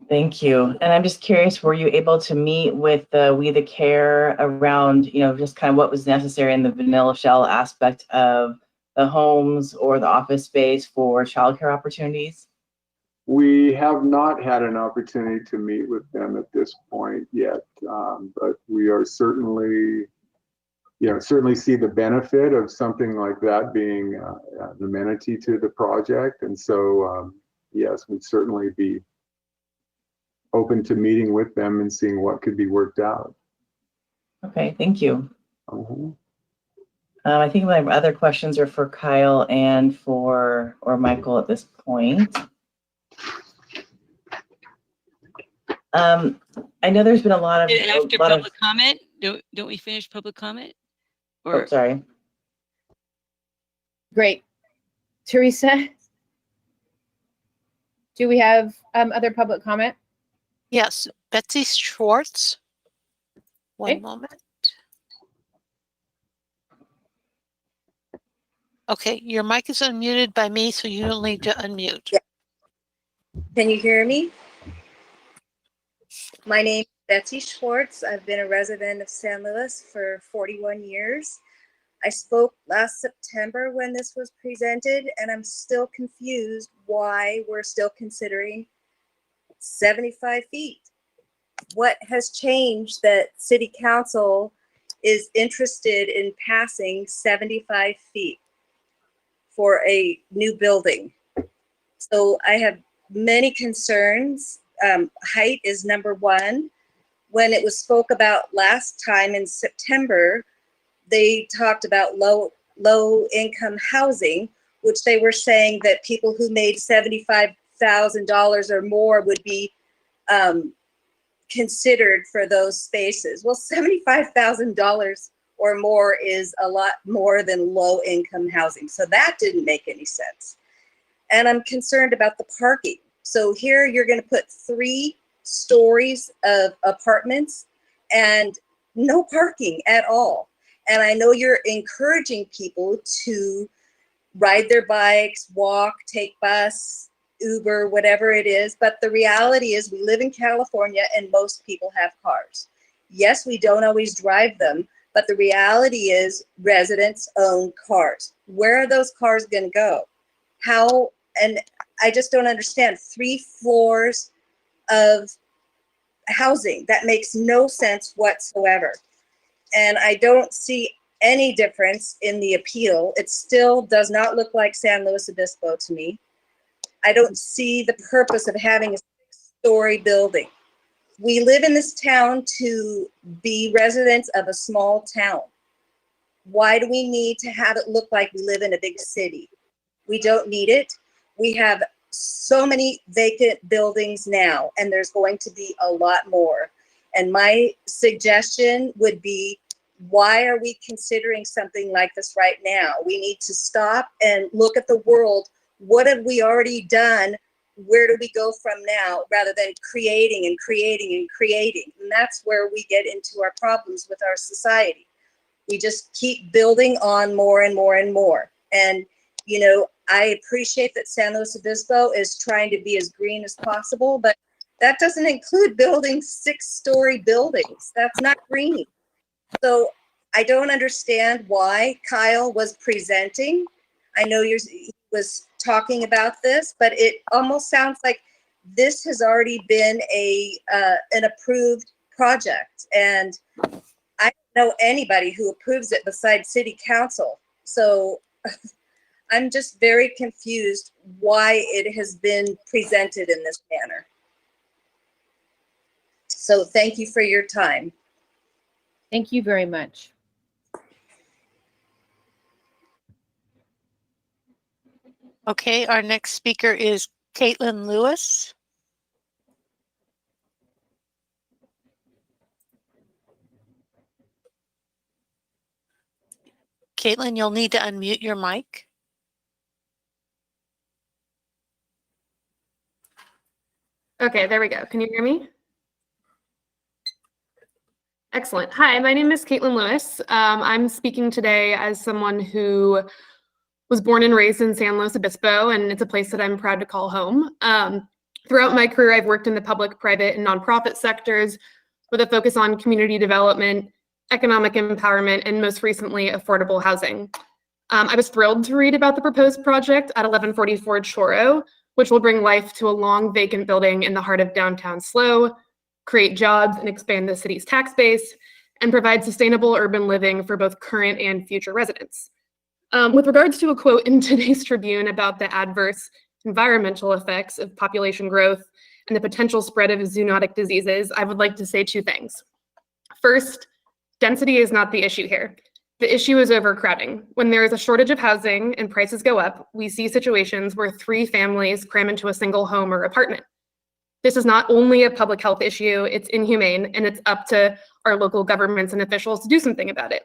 Thank you. And I'm just curious, were you able to meet with We the Care around, just kind of what was necessary in the vanilla shell aspect of the homes or the office space for childcare opportunities? We have not had an opportunity to meet with them at this point yet, but we are certainly see the benefit of something like that being an amenity to the project. And so, yes, we'd certainly be open to meeting with them and seeing what could be worked out. Okay, thank you. I think my other questions are for Kyle and or Michael at this point. I know there's been a lot of after public comment. Don't we finish public comment? Or oh, sorry. Great. Teresa, do we have other public comment? Yes, Betsy Schwartz. One moment. Okay, your mic is unmuted by me, so you don't need to unmute. Yeah. Can you hear me? My name is Betsy Schwartz. I've been a resident of San Luis for 41 years. I spoke last September when this was presented, and I'm still confused why we're still considering 75 feet. What has changed that City Council is interested in passing 75 feet for a new building? So I have many concerns. Height is number one. When it was spoke about last time in September, they talked about low income housing, which they were saying that people who made $75,000 or more would be considered for those spaces. Well, $75,000 or more is a lot more than low income housing. So that didn't make any sense. And I'm concerned about the parking. So here you're going to put 3 stories of apartments and no parking at all. And I know you're encouraging people to ride their bikes, walk, take bus, Uber, whatever it is. But the reality is we live in California and most people have cars. Yes, we don't always drive them, but the reality is residents own cars. Where are those cars going to go? How? And I just don't understand. 3 floors of housing. That makes no sense whatsoever. And I don't see any difference in the appeal. It still does not look like San Luis Obispo to me. I don't see the purpose of having a 6-story building. We live in this town to be residents of a small town. Why do we need to have it look like we live in a big city? We don't need it. We have so many vacant buildings now, and there's going to be a lot more. And my suggestion would be, why are we considering something like this right now? We need to stop and look at the world. What have we already done? Where do we go from now, rather than creating and creating and creating? And that's where we get into our problems with our society. We just keep building on more and more and more. And, you know, I appreciate that San Luis Obispo is trying to be as green as possible, but that doesn't include building 6-story buildings. That's not green. So I don't understand why Kyle was presenting. I know he was talking about this, but it almost sounds like this has already been an approved project. And I don't know anybody who approves it besides City Council. So I'm just very confused why it has been presented in this manner. So thank you for your time. Thank you very much. Okay, our next speaker is Caitlin Lewis. Caitlin, you'll need to unmute your mic. Okay, there we go. Can you hear me? Excellent. Hi, my name is Caitlin Lewis. I'm speaking today as someone who was born and raised in San Luis Obispo, and it's a place that I'm proud to call home. Throughout my career, I've worked in the public, private, and nonprofit sectors with a focus on community development, economic empowerment, and most recently, affordable housing. I was thrilled to read about the proposed project at 1144 Choro, which will bring life to a long vacant building in the heart of downtown SLO, create jobs and expand the city's tax base, and provide sustainable urban living for both current and future residents. With regards to a quote in today's Tribune about the adverse environmental effects of population growth and the potential spread of zoonotic diseases, I would like to say two things. First, density is not the issue here. The issue is overcrowding. When there is a shortage of housing and prices go up, we see situations where 3 families cram into a single home or apartment. This is not only a public health issue, it's inhumane, and it's up to our local governments and officials to do something about it.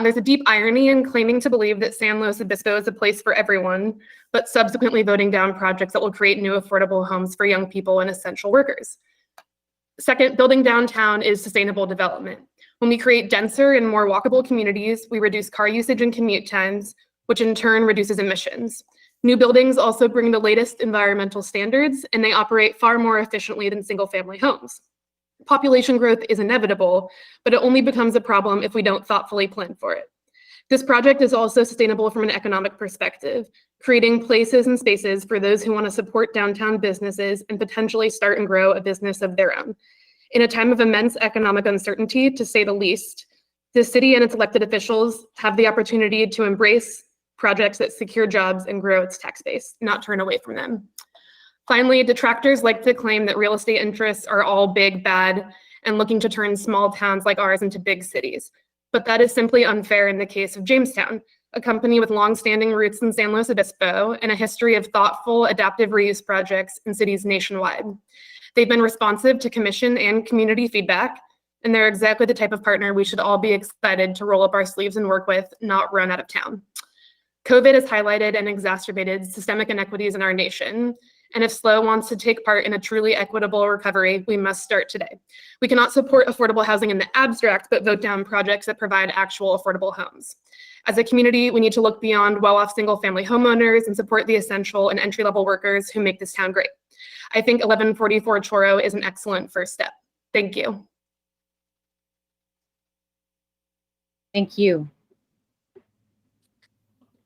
There's a deep irony in claiming to believe that San Luis Obispo is a place for everyone, but subsequently voting down projects that will create new affordable homes for young people and essential workers. Second, building downtown is sustainable development. When we create denser and more walkable communities, we reduce car usage and commute times, which in turn reduces emissions. New buildings also bring the latest environmental standards, and they operate far more efficiently than single-family homes. Population growth is inevitable, but it only becomes a problem if we don't thoughtfully plan for it. This project is also sustainable from an economic perspective, creating places and spaces for those who want to support downtown businesses and potentially start and grow a business of their own. In a time of immense economic uncertainty, to say the least, the city and its elected officials have the opportunity to embrace projects that secure jobs and grow its tax base, not turn away from them. Finally, detractors like to claim that real estate interests are all big, bad, and looking to turn small towns like ours into big cities. But that is simply unfair in the case of Jamestown, a company with long-standing roots in San Luis Obispo and a history of thoughtful adaptive reuse projects in cities nationwide. They've been responsive to commission and community feedback, and they're exactly the type of partner we should all be excited to roll up our sleeves and work with, not run out of town. COVID has highlighted and exacerbated systemic inequities in our nation, and if SLO wants to take part in a truly equitable recovery, we must start today. We cannot support affordable housing in the abstract, but vote down projects that provide actual affordable homes. As a community, we need to look beyond well-off single-family homeowners and support the essential and entry-level workers who make this town great. I think 1144 Choro is an excellent first step. Thank you. Thank you.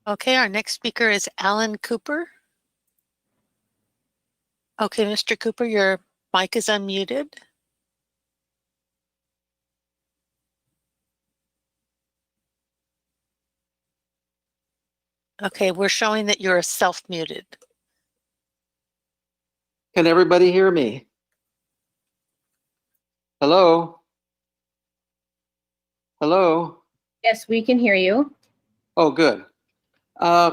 Okay, our next speaker is Alan Cooper. Okay, Mr. Cooper, your mic is unmuted. Okay, we're showing that you're self-muted. Can everybody hear me? Hello? Hello? Yes, we can hear you. Oh, good.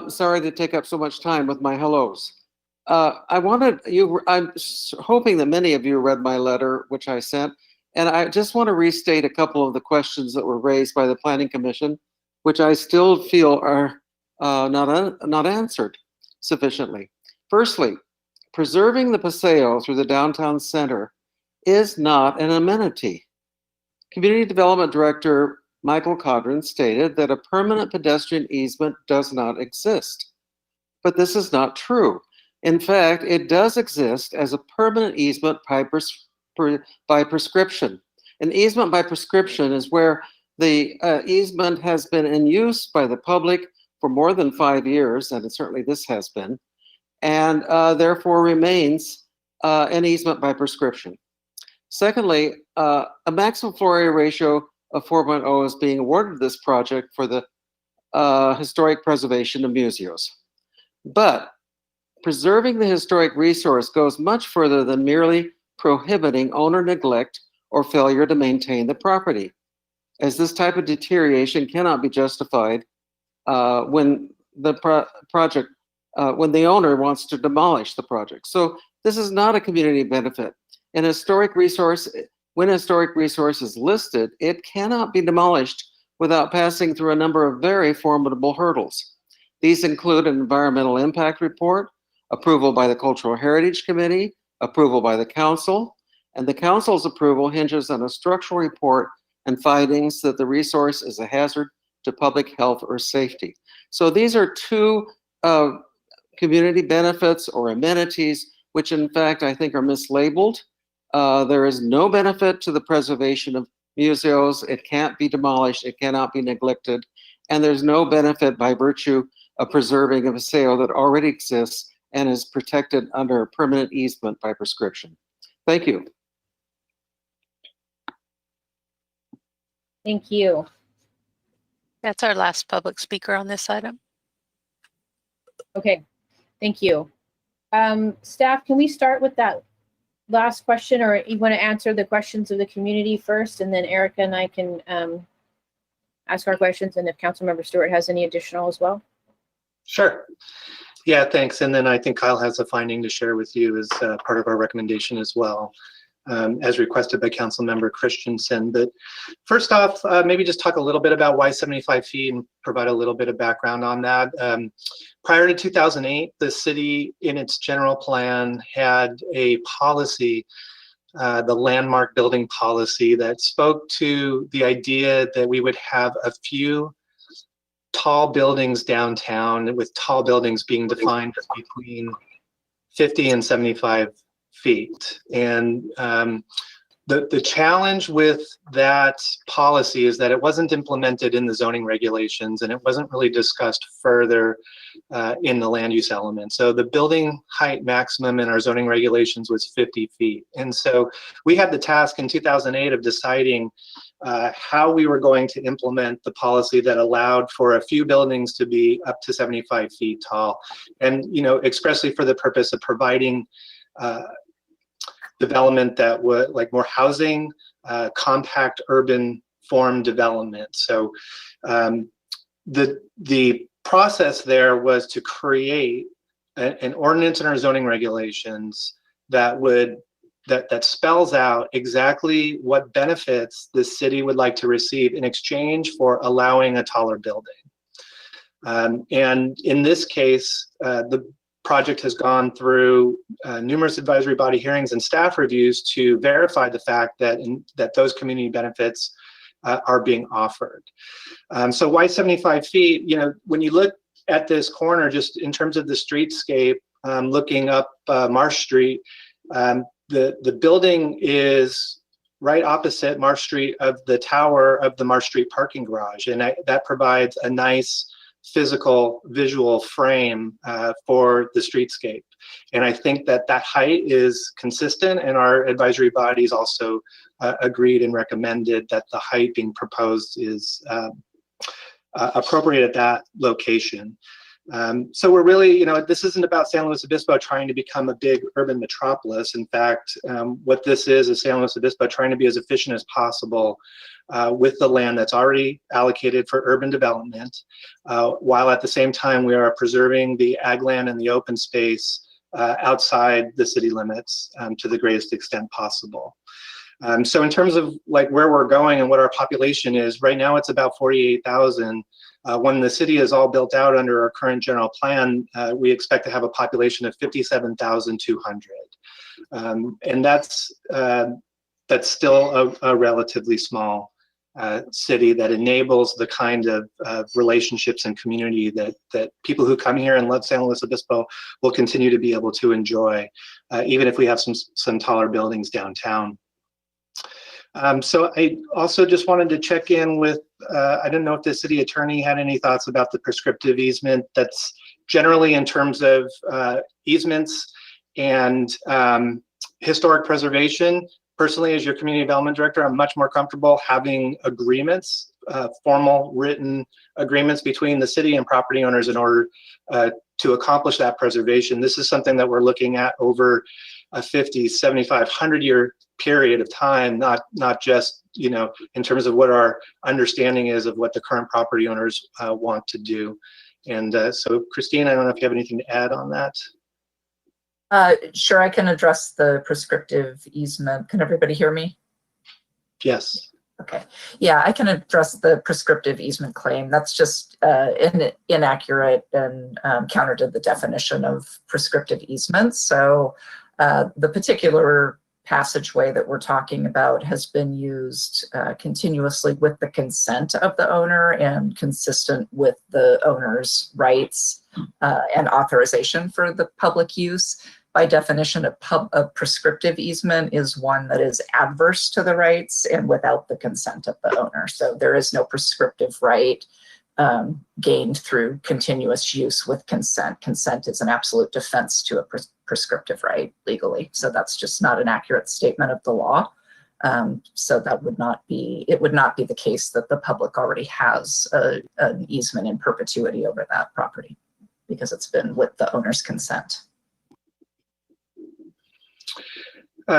Sorry to take up so much time with my hellos. I'm hoping that many of you read my letter, which I sent, and I just want to restate a couple of the questions that were raised by the Planning Commission, which I still feel are not answered sufficiently. Firstly, preserving the paseo through the downtown center is not an amenity. Community Development Director Michael Codron stated that a permanent pedestrian easement does not exist. But this is not true. In fact, it does exist as a permanent easement by prescription. An easement by prescription is where the easement has been in use by the public for more than 5 years, and certainly this has been, and therefore remains an easement by prescription. Secondly, a maximum floor area ratio of 4.0 is being awarded this project for the historic preservation of museums. But preserving the historic resource goes much further than merely prohibiting owner neglect or failure to maintain the property, as this type of deterioration cannot be justified when the when the owner wants to demolish the project. So this is not a community benefit. An historic resource, when a historic resource is listed, it cannot be demolished without passing through a number of very formidable hurdles. These include an environmental impact report, approval by the Cultural Heritage Committee, approval by the council, and the council's approval hinges on a structural report and findings that the resource is a hazard to public health or safety. So these are two community benefits or amenities, which in fact I think are mislabeled. There is no benefit to the preservation of museums. It can't be demolished. It cannot be neglected. And there's no benefit by virtue of preserving a paseo that already exists and is protected under a permanent easement by prescription. Thank you. Thank you. That's our last public speaker on this item. Okay, thank you. Staff, can we start with that last question, or you want to answer the questions of the community first, and then Erica and I can ask our questions, and if Councilmember Stewart has any additional as well? Sure. Yeah, thanks. And then I think Kyle has a finding to share with you as part of our recommendation as well, as requested by Councilmember Christensen. But first off, maybe just talk a little bit about why 75 feet and provide a little bit of background on that. Prior to 2008, the city in its general plan had a policy, the landmark building policy, that spoke to the idea that we would have a few tall buildings downtown, with tall buildings being defined as between 50 and 75 feet. And the challenge with that policy is that it wasn't implemented in the zoning regulations, and it wasn't really discussed further in the land use element. So the building height maximum in our zoning regulations was 50 feet. And so we had the task in 2008 of deciding how we were going to implement the policy that allowed for a few buildings to be up to 75 feet tall, and expressly for the purpose of providing development that would, like, more housing, compact urban form development. So the process there was to create an ordinance in our zoning regulations that spells out exactly what benefits the city would like to receive in exchange for allowing a taller building. And in this case, the project has gone through numerous advisory body hearings and staff reviews to verify the fact that those community benefits are being offered. So why 75 feet? When you look at this corner, just in terms of the streetscape, looking up Marsh Street, the building is right opposite Marsh Street of the tower of the Marsh Street parking garage, and that provides a nice physical visual frame for the streetscape. And I think that height is consistent, and our advisory bodies also agreed and recommended that the height being proposed is appropriate at that location. So we're really, this isn't about San Luis Obispo trying to become a big urban metropolis. In fact, what this is San Luis Obispo trying to be as efficient as possible with the land that's already allocated for urban development, while at the same time we are preserving the ag land and the open space outside the city limits to the greatest extent possible. So in terms of like where we're going and what our population is, right now it's about 48,000. When the city is all built out under our current general plan, we expect to have a population of 57,200. And that's still a relatively small city that enables the kind of relationships and community that people who come here and love San Luis Obispo will continue to be able to enjoy, even if we have some taller buildings downtown. So I also just wanted to check in with, I don't know if the city attorney had any thoughts about the prescriptive easement. That's generally in terms of easements and historic preservation. Personally, as your community development director, I'm much more comfortable having agreements formal written agreements between the city and property owners in order to accomplish that preservation. This is something that we're looking at over a 50, 75, 100-year period of time, not just, you know, in terms of what our understanding is of what the current property owners want to do. And so, Christine, I don't know if you have anything to add on that. Sure, I can address the prescriptive easement. Can everybody hear me? Yes. Okay. Yeah, I can address the prescriptive easement claim. That's just inaccurate and counter to the definition of prescriptive easements. So the particular passageway that we're talking about has been used continuously with the consent of the owner and consistent with the owner's rights and authorization for the public use. By definition, a prescriptive easement is one that is adverse to the rights and without the consent of the owner. So there is no prescriptive right gained through continuous use with consent. Consent is an absolute defense to a prescriptive right legally. So that's just not an accurate statement of the law. So that would not be, it would not be the case that the public already has an easement in perpetuity over that property because it's been with the owner's consent.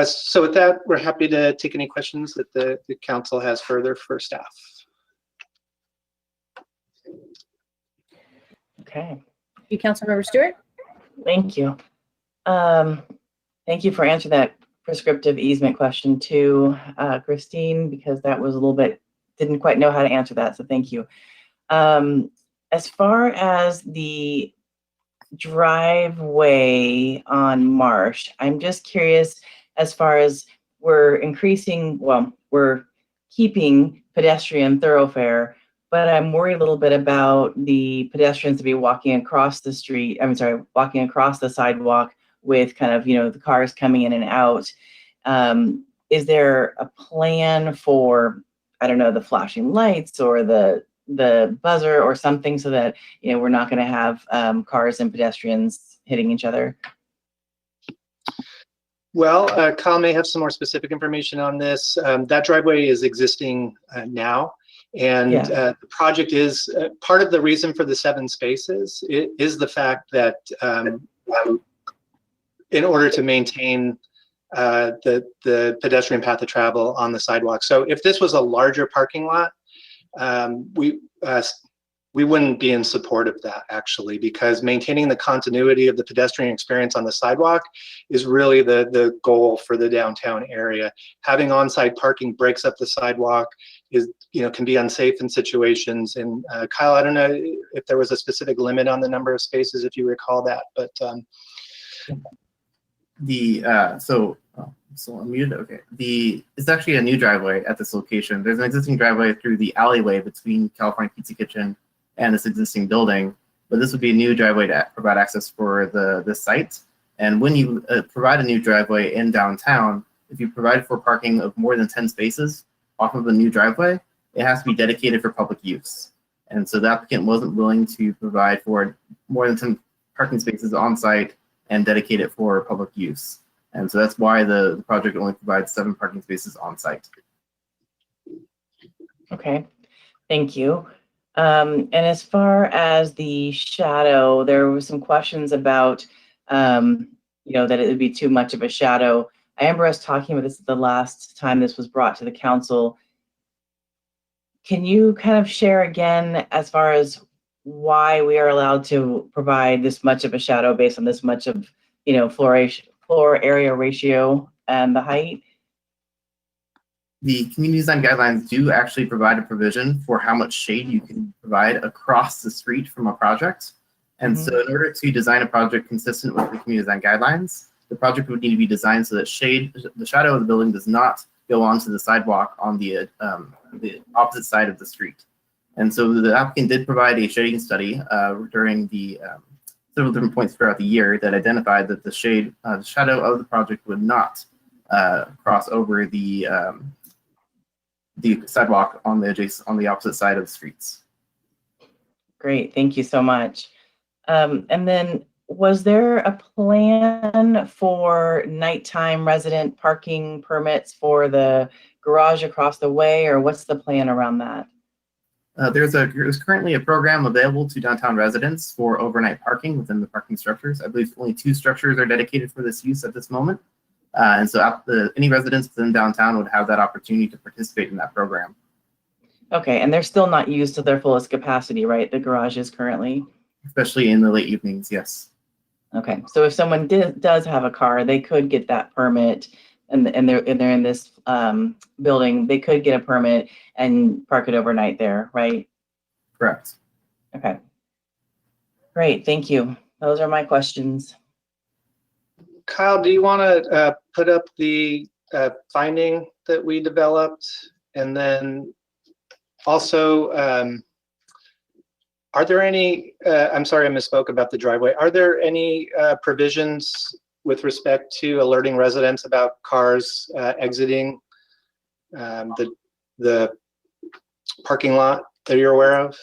So with that, we're happy to take any questions that the council has further for staff. Okay. Thank you, Councilmember Stewart. Thank you. Thank you for answering that prescriptive easement question too, Christine, because that was a little bit, didn't quite know how to answer that, so thank you. As far as the driveway on Marsh, I'm just curious, as far as we're increasing, well, we're keeping pedestrian thoroughfare, but I'm worried a little bit about the pedestrians to be walking across the street, I'm sorry, walking across the sidewalk with kind of, you know, the cars coming in and out. Is there a plan for, I don't know, the flashing lights or the buzzer or something so that, you know, we're not going to have cars and pedestrians hitting each other? Well, Kyle may have some more specific information on this. That driveway is existing now, and the project is part of the reason for the 7 spaces. It is the fact that in order to maintain the pedestrian path of travel on the sidewalk. So if this was a larger parking lot, we wouldn't be in support of that, actually, because maintaining the continuity of the pedestrian experience on the sidewalk is really the goal for the downtown area. Having on-site parking breaks up the sidewalk, is, you know, can be unsafe in situations. And Kyle, I don't know if there was a specific limit on the number of spaces, if you recall that, but so unmuted. Okay. It's actually a new driveway at this location. There's an existing driveway through the alleyway between California Pizza Kitchen and this existing building, but this would be a new driveway to provide access for the site. And when you provide a new driveway in downtown, if you provide for parking of more than 10 spaces off of the new driveway, it has to be dedicated for public use. And so the applicant wasn't willing to provide for more than 10 parking spaces on site and dedicate it for public use. And so that's why the project only provides 7 parking spaces on site. Okay, thank you. And as far as the shadow, there were some questions about, you know, that it would be too much of a shadow. I remember us talking about this the last time this was brought to the council. Can you kind of share again as far as why we are allowed to provide this much of a shadow based on this much of, you know, floor area ratio and the height? The community design guidelines do actually provide a provision for how much shade you can provide across the street from a project. And so in order to design a project consistent with the community design guidelines, the project would need to be designed so that the shadow of the building does not go onto the sidewalk on the opposite side of the street. And so the applicant did provide a shading study during the several different points throughout the year that identified that the shadow of the project would not cross over the sidewalk on the opposite side of the streets. Great, thank you so much. And then, was there a plan for nighttime resident parking permits for the garage across the way, or what's the plan around that? There's currently a program available to downtown residents for overnight parking within the parking structures. I believe only 2 structures are dedicated for this use at this moment. And so any residents within downtown would have that opportunity to participate in that program. Okay, and they're still not used to their fullest capacity, right? The garages currently? Especially in the late evenings, yes. Okay, so if someone does have a car, they could get that permit, and they're in this building, they could get a permit and park it overnight there, right? Correct. Okay. Great, thank you. Those are my questions. Kyle, do you want to put up the finding that we developed? And then also, are there any, I'm sorry, I misspoke about the driveway. Are there any provisions with respect to alerting residents about cars exiting the parking lot that you're aware of?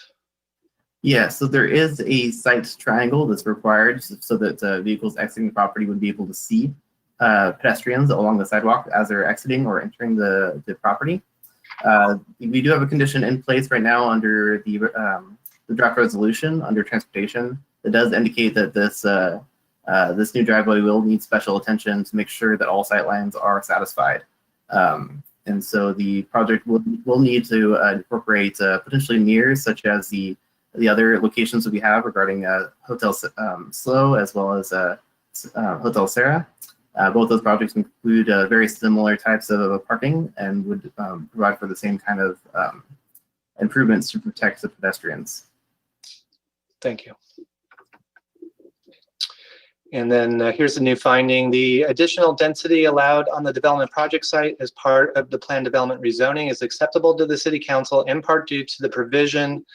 Yeah, so there is a sight triangle that's required so that vehicles exiting the property would be able to see pedestrians along the sidewalk as they're exiting or entering the property. We do have a condition in place right now under the draft resolution under transportation that does indicate that this new driveway will need special attention to make sure that all sight lines are satisfied. And so the project will need to incorporate potentially mirrors such as the other locations that we have regarding Hotel Slow as well as Hotel Sarah. Both those projects include very similar types of parking and would provide for the same kind of improvements to protect the pedestrians. Thank you. And then here's the new finding. The additional density allowed on the development project site as part of the planned development rezoning is acceptable to the City Council in part due to the provision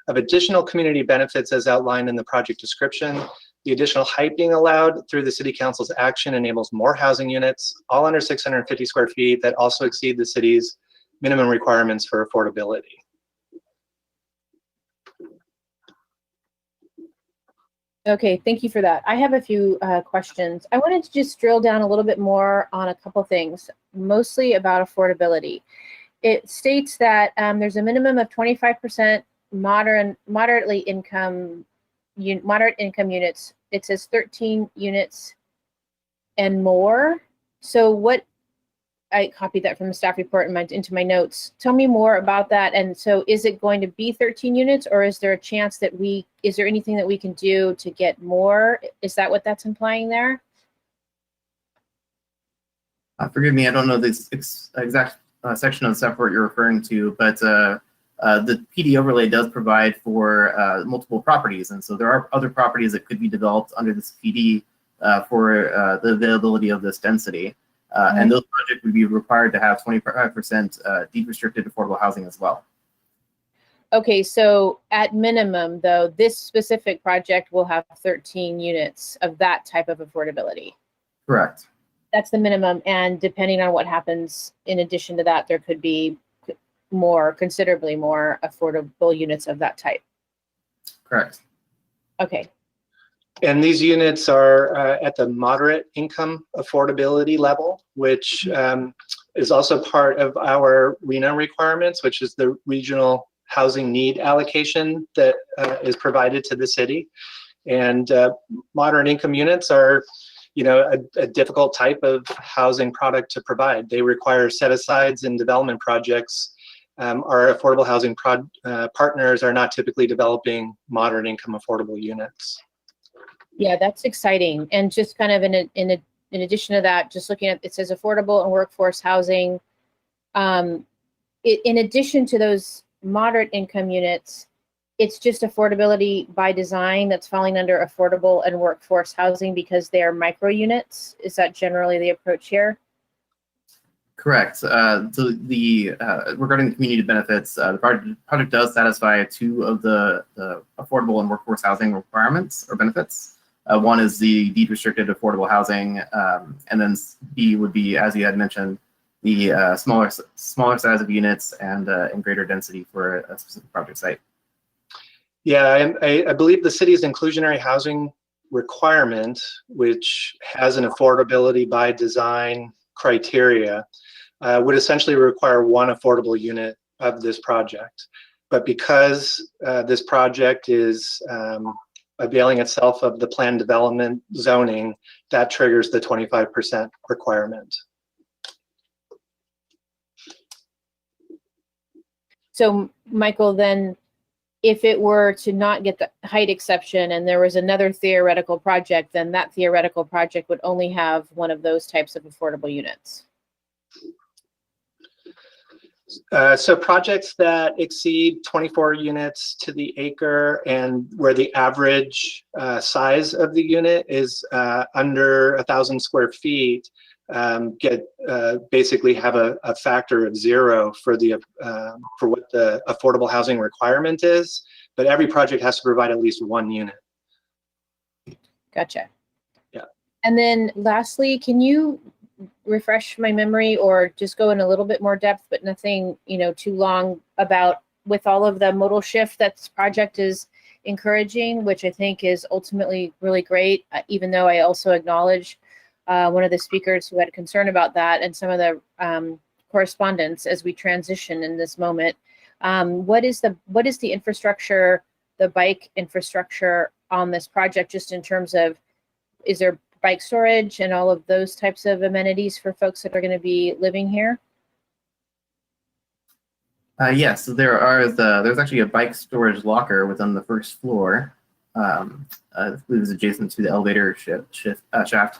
of additional community benefits as outlined in the project description. The additional height being allowed through the City Council's action enables more housing units, all under 650 square feet, that also exceed the city's minimum requirements for affordability. Okay, thank you for that. I have a few questions. I wanted to just drill down a little bit more on a couple things, mostly about affordability. It states that there's a minimum of 25% moderate income units. It says 13 units and more. So what, I copied that from the staff report into my notes. Tell me more about that. And so is it going to be 13 units or is there a chance that is there anything that we can do to get more? Is that what that's implying there? Forgive me, I don't know the exact section of the staff report you're referring to, but the PD overlay does provide for multiple properties. And so there are other properties that could be developed under this PD for the availability of this density. And those projects would be required to have 25% deed restricted affordable housing as well. Okay, so at minimum, though, this specific project will have 13 units of that type of affordability. Correct. That's the minimum, and depending on what happens in addition to that, there could be considerably more affordable units of that type. Correct. Okay. And these units are at the moderate income affordability level, which is also part of our RHNA requirements, which is the regional housing need allocation that is provided to the city. And moderate income units are, a difficult type of housing product to provide. They require set-asides in development projects. Our affordable housing partners are not typically developing moderate income affordable units. Yeah, that's exciting. And just kind of in addition to that, just looking at, it says affordable and workforce housing. In addition to those moderate income units, it's just affordability by design that's falling under affordable and workforce housing because they are micro units. Is that generally the approach here? Correct. So regarding the community benefits, the project does satisfy 2 of the affordable and workforce housing requirements or benefits. One is the deed restricted affordable housing, and then B would be, as you had mentioned, the smaller size of units and greater density for a specific project site. Yeah, I believe the city's inclusionary housing requirement, which has an affordability by design criteria, would essentially require 1 affordable unit of this project. but because this project is availing itself of the planned development zoning, that triggers the 25% requirement. So Michael, then if it were to not get the height exception and there was another theoretical project, then that theoretical project would only have one of those types of affordable units. So projects that exceed 24 units to the acre and where the average size of the unit is under 1,000 square feet get basically have a factor of 0 for the for what the affordable housing requirement is, but every project has to provide at least 1 unit. Gotcha. Yeah. And then lastly, can you refresh my memory or just go in a little bit more depth, but nothing, you know, too long, about with all of the modal shift that this project is encouraging, which I think is ultimately really great, even though I also acknowledge one of the speakers who had a concern about that and some of the correspondence as we transition in this moment. What is the infrastructure, the bike infrastructure on this project, just in terms of, is there bike storage and all of those types of amenities for folks that are going to be living here? Yes, so there's actually a bike storage locker within the first floor. I believe it's adjacent to the elevator shaft.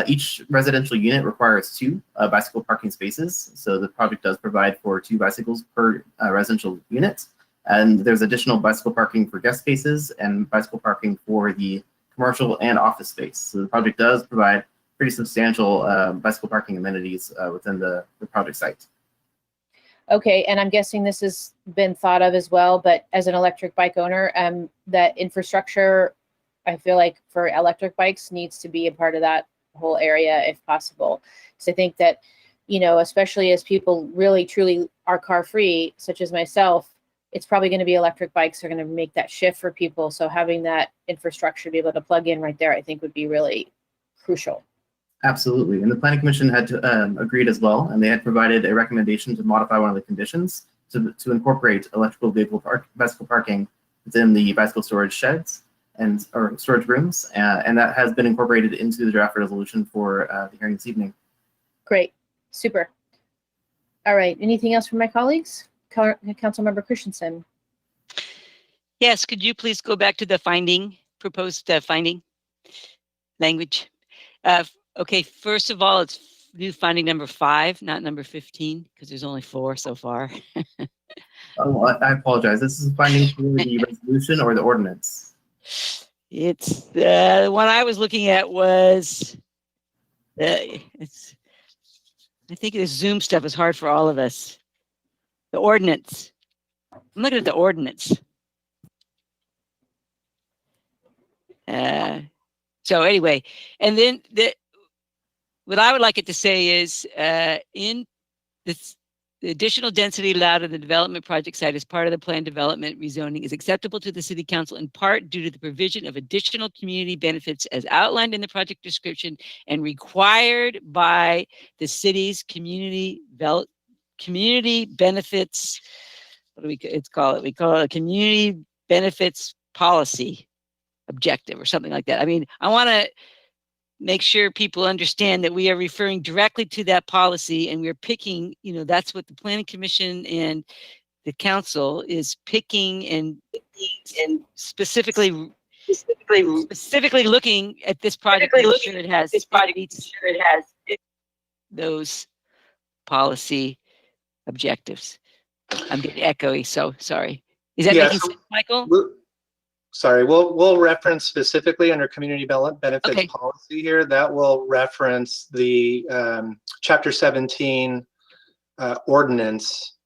Each residential unit requires 2 bicycle parking spaces, so the project does provide for 2 bicycles per residential unit. And there's additional bicycle parking for guest spaces and bicycle parking for the commercial and office space. So the project does provide pretty substantial bicycle parking amenities within the project site. Okay, and I'm guessing this has been thought of as well, but as an electric bike owner, that infrastructure, I feel like for electric bikes needs to be a part of that whole area if possible. So I think that, you know, especially as people really truly are car free, such as myself, it's probably going to be electric bikes are going to make that shift for people. So having that infrastructure to be able to plug in right there, I think would be really crucial. Absolutely, and the Planning Commission had agreed as well, and they had provided a recommendation to modify one of the conditions to incorporate electrical vehicle bicycle parking within the bicycle storage sheds or storage rooms, and that has been incorporated into the draft resolution for the hearing this evening. Great, super. All right, anything else from my colleagues? Councilmember Christensen. Yes, could you please go back to the proposed finding language? Okay, first of all, it's new finding number 5, not number 15, because there's only 4 so far. Oh, I apologize. This is finding for the resolution or the ordinance? It's the one I was looking at was, I think the Zoom stuff is hard for all of us. The ordinance. I'm looking at the ordinance. So anyway, and then what I would like it to say is in this, the additional density allowed in the development project site as part of the planned development rezoning is acceptable to the City Council in part due to the provision of additional community benefits as outlined in the project description and required by the city's community benefits. What do we call it? We call it a community benefits policy objective or something like that. I mean, I want to make sure people understand that we are referring directly to that policy, and we're picking, you know, that's what the Planning Commission and the council is picking and specifically looking at this project to make sure it has those policy objectives. I'm getting echoey, so sorry. Is that making sense, Michael? Sorry, we'll reference specifically under community benefits policy here. That will reference the Chapter 17 ordinance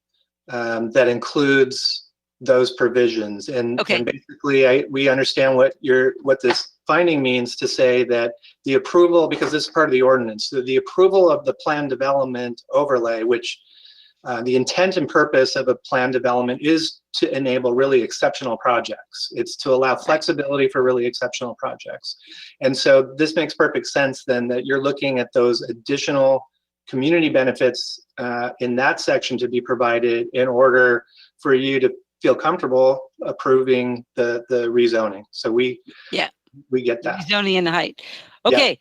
that includes those provisions. And basically, we understand what this finding means to say that the approval, because this is part of the ordinance, so the approval of the planned development overlay, which the intent and purpose of a planned development is to enable really exceptional projects. It's to allow flexibility for really exceptional projects. And so this makes perfect sense then that you're looking at those additional community benefits in that section to be provided in order for you to feel comfortable approving the rezoning. So we get that. Zoning and the height. Yeah. Okay.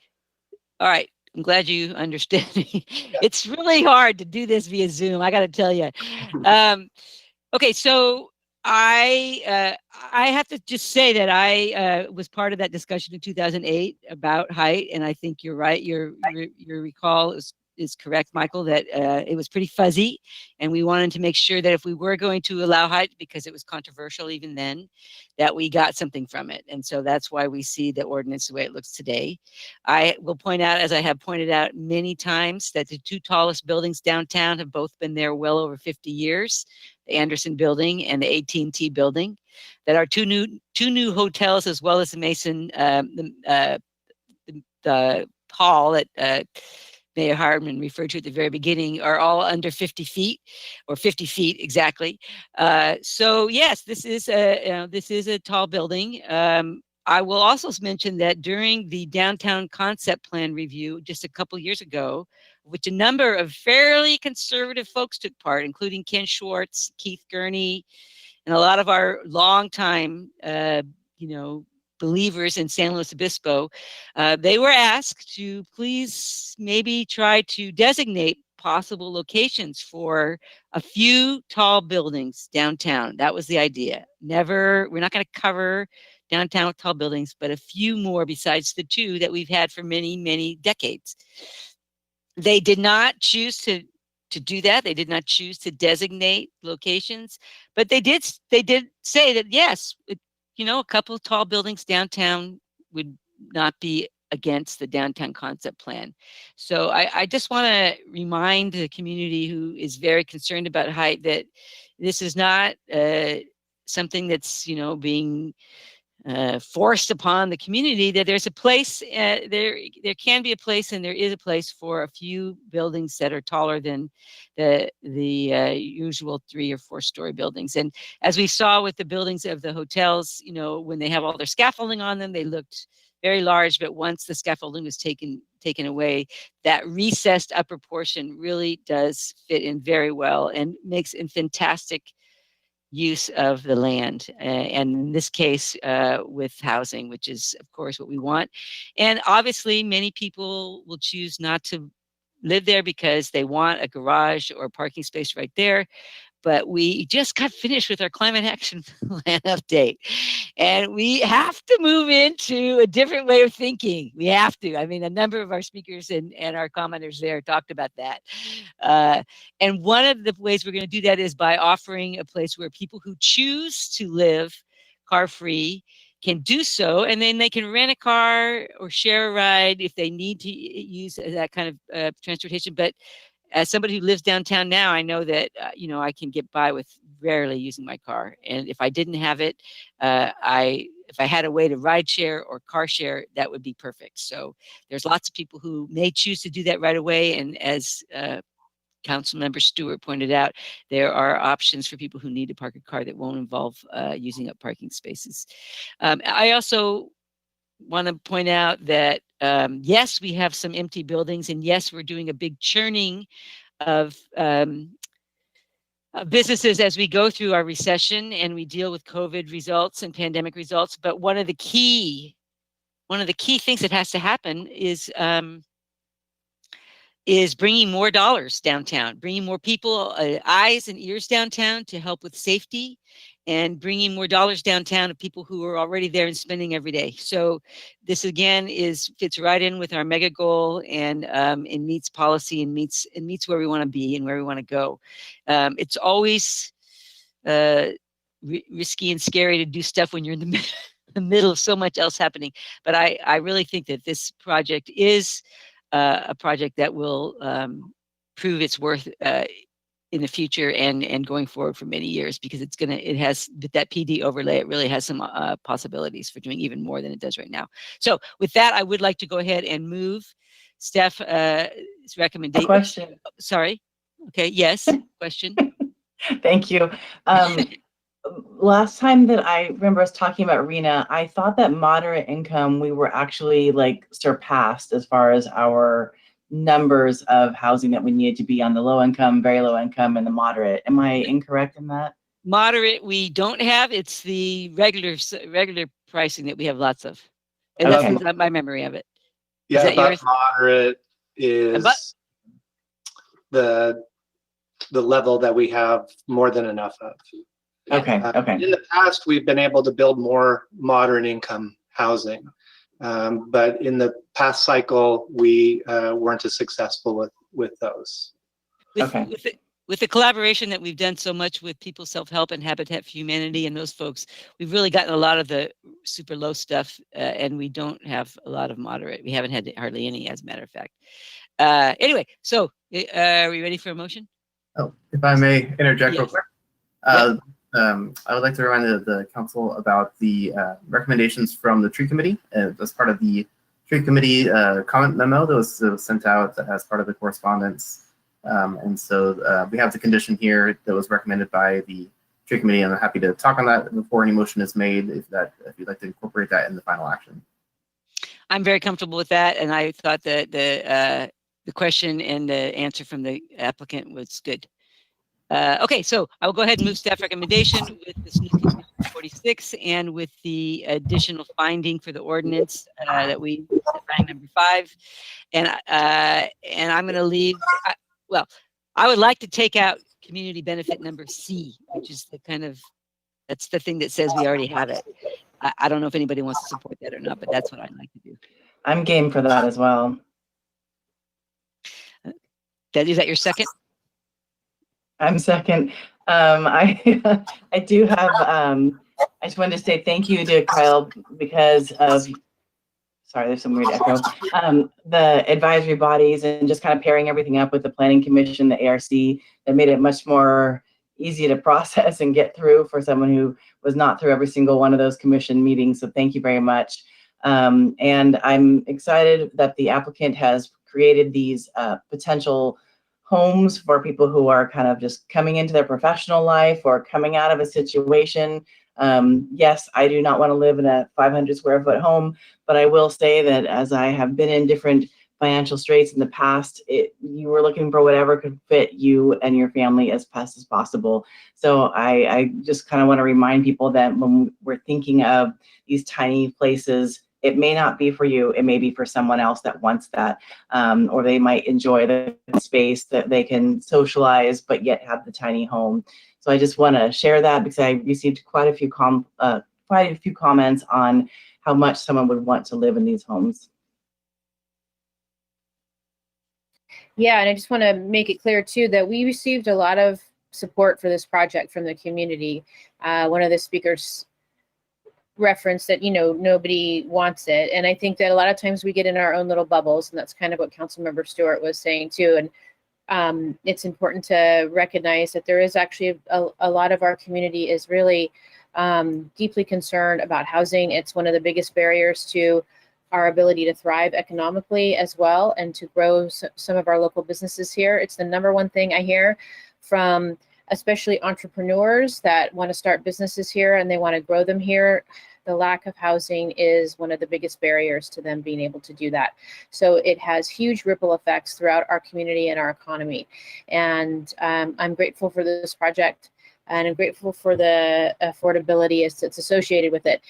All right. I'm glad you understand. It's really hard to do this via Zoom, I got to tell you. Okay, so I have to just say that I was part of that discussion in 2008 about height, and I think you're right. Your recall is correct, Michael, that it was pretty fuzzy, and we wanted to make sure that if we were going to allow height, because it was controversial even then, that we got something from it. And so that's why we see the ordinance the way it looks today. I will point out, as I have pointed out many times, that the two tallest buildings downtown have both been there well over 50 years, the Anderson building and the AT&T building, that are two new hotels, as well as the Mason, the hall that Mayor Harmon referred to at the very beginning, are all under 50 feet, or 50 feet exactly. So yes, this is a tall building. I will also mention that during the downtown concept plan review just a couple years ago, which a number of fairly conservative folks took part, including Ken Schwartz, Keith Gurney, and a lot of our longtime, believers in San Luis Obispo, they were asked to please maybe try to designate possible locations for a few tall buildings downtown. That was the idea. We're not going to cover downtown with tall buildings, but a few more besides the two that we've had for many, many decades. They did not choose to do that. They did not choose to designate locations, but they did say that yes, a couple of tall buildings downtown would not be against the downtown concept plan. So I just want to remind the community who is very concerned about height that this is not something that's being forced upon the community, that there's a place, there can be a place, and there is a place for a few buildings that are taller than the usual 3 or 4 story buildings. And as we saw with the buildings of the hotels, when they have all their scaffolding on them, they looked very large, but once the scaffolding was taken away, that recessed upper portion really does fit in very well and makes a fantastic use of the land, and in this case with housing, which is of course what we want. And obviously many people will choose not to live there because they want a garage or a parking space right there. But we just got finished with our climate action plan update, and we have to move into a different way of thinking. We have to. I mean, a number of our speakers and our commenters there talked about that. And one of the ways we're going to do that is by offering a place where people who choose to live car-free can do so, and then they can rent a car or share a ride if they need to use that kind of transportation. But as somebody who lives downtown now, I know that, I can get by with rarely using my car. And if I didn't have it, if I had a way to ride share or car share, that would be perfect. So there's lots of people who may choose to do that right away. And as Councilmember Stewart pointed out, there are options for people who need to park a car that won't involve using up parking spaces. I also want to point out that yes, we have some empty buildings, and yes, we're doing a big churning of businesses as we go through our recession and we deal with COVID results and pandemic results. But one of the key things that has to happen is bringing more dollars downtown, bringing more people, eyes and ears downtown to help with safety, and bringing more dollars downtown to people who are already there and spending every day. So this again fits right in with our mega goal, and it meets policy and meets where we want to be and where we want to go. It's always risky and scary to do stuff when you're in the middle of so much else happening. But I really think that this project is a project that will prove its worth in the future and going forward for many years, because it has that PD overlay. It really has some possibilities for doing even more than it does right now. So with that, I would like to go ahead and move Steph's recommendation. Question. Sorry. Okay. Yes. Question. Thank you. Last time that I remember us talking about RENA, I thought that moderate income, we were actually surpassed as far as our numbers of housing that we needed to be on the low income, very low income, and the moderate. Am I incorrect in that? Moderate we don't have. It's the regular pricing that we have lots of. And that's Okay. my memory of it. Is Yeah, that above yours? moderate is the level that we have more than enough of. Okay, okay. In the past, we've been able to build more moderate income housing. But in the past cycle, we weren't as successful with those. With the collaboration that we've done so much with People Self-Help and Habitat for Humanity and those folks, we've really gotten a lot of the super low stuff, and we don't have a lot of moderate. We haven't had hardly any, as a matter of fact. Anyway, so are we ready for a motion? Oh, if I may interject real Yes. quick. Yep. I would like to remind the council about the recommendations from the tree committee as part of the tree committee comment memo that was sent out as part of the correspondence. And so we have the condition here that was recommended by the tree committee, and I'm happy to talk on that before any motion is made if you'd like to incorporate that in the final action. I'm very comfortable with that, and I thought that the question and the answer from the applicant was good. Okay, so I will go ahead and move staff recommendation with this new condition 46 and with the additional finding for the ordinance that we find number 5, and I'm going to leave. Well, I would like to take out community benefit number C, which is the that's the thing that says we already have it. I don't know if anybody wants to support that or not, but that's what I'd like to do. I'm game for that as well. Is that your second? I'm second. I do have, I just wanted to say thank you to Kyle because of, sorry, there's some weird echo, the advisory bodies and just kind of pairing everything up with the Planning Commission, the ARC, that made it much more easy to process and get through for someone who was not through every single one of those commission meetings. So thank you very much. And I'm excited that the applicant has created these potential homes for people who are kind of just coming into their professional life or coming out of a situation. Yes, I do not want to live in a 500 square foot home, but I will say that as I have been in different financial straits in the past, you were looking for whatever could fit you and your family as best as possible. So I just kind of want to remind people that when we're thinking of these tiny places, it may not be for you. It may be for someone else that wants that, or they might enjoy the space that they can socialize, but yet have the tiny home. So I just want to share that because I received quite a few comments on how much someone would want to live in these homes. Yeah, and I just want to make it clear too that we received a lot of support for this project from the community. One of the speakers referenced that, nobody wants it. And I think that a lot of times we get in our own little bubbles, and that's kind of what Councilmember Stewart was saying too. And it's important to recognize that there is actually a lot of our community is really deeply concerned about housing. It's one of the biggest barriers to our ability to thrive economically as well and to grow some of our local businesses here. It's the number one thing I hear from especially entrepreneurs that want to start businesses here and they want to grow them here. The lack of housing is one of the biggest barriers to them being able to do that. So it has huge ripple effects throughout our community and our economy. And I'm grateful for this project, and I'm grateful for the affordability that's associated with it.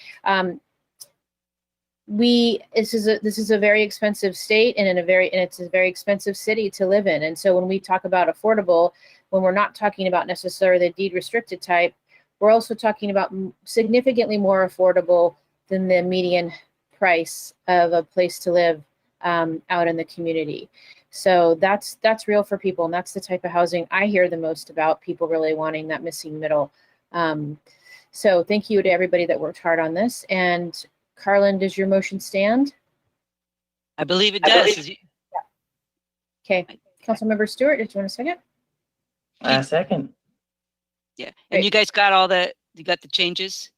This is a very expensive state and it's a very expensive city to live in. And so when we talk about affordable, when we're not talking about necessarily the deed restricted type, we're also talking about significantly more affordable than the median price of a place to live out in the community. So that's real for people, and that's the type of housing I hear the most about, people really wanting that missing middle. So thank you to everybody that worked hard on this. And Carlin, does your motion stand? I believe it does. Okay. Councilmember Stewart, did you want a second? Second. Yeah, and you guys got you got the changes?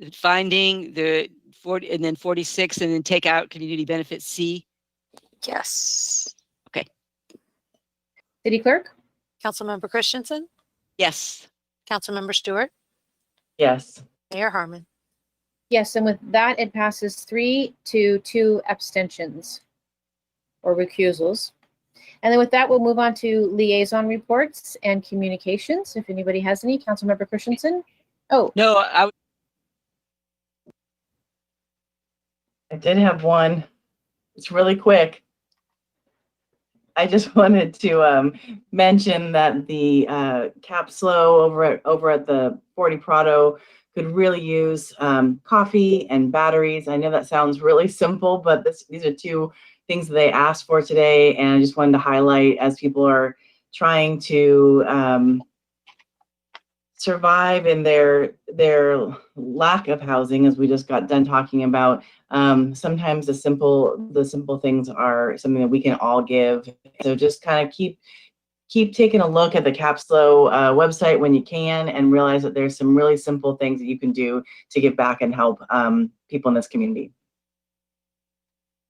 The finding, the 40, and then 46, and then take out community benefit C? Yes. Okay. City Clerk? Councilmember Christensen? Yes. Councilmember Stewart? Yes. Mayor Harmon? Yes, and with that, it passes 3 to 2 abstentions or recusals. And then with that, we'll move on to liaison reports and communications. If anybody has any, Councilmember Christensen. Oh, No, I did have one. It's really quick. I just wanted to mention that the Capslow over at the 40 Prado could really use coffee and batteries. I know that sounds really simple, but these are two things that they asked for today, and I just wanted to highlight as people are trying to survive in their lack of housing, as we just got done talking about. Sometimes the simple things are something that we can all give. So just kind of keep taking a look at the Capslow website when you can, and realize that there's some really simple things that you can do to give back and help people in this community.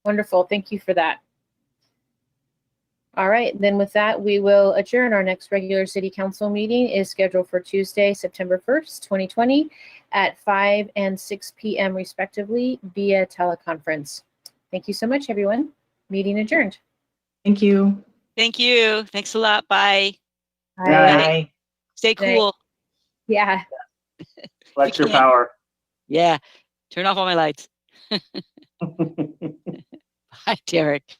wonderful. Thank you for that. All right, then with that, we will adjourn. Our next regular city council meeting is scheduled for Tuesday, September 1st, 2020 at 5 and 6 p.m. respectively via teleconference. Thank you so much, everyone. Meeting adjourned. Thank you. thank you. Thanks a lot. Bye. Bye. Stay cool. Yeah. Flex your can't- power. Yeah. Turn off all my lights. Bye, Derek.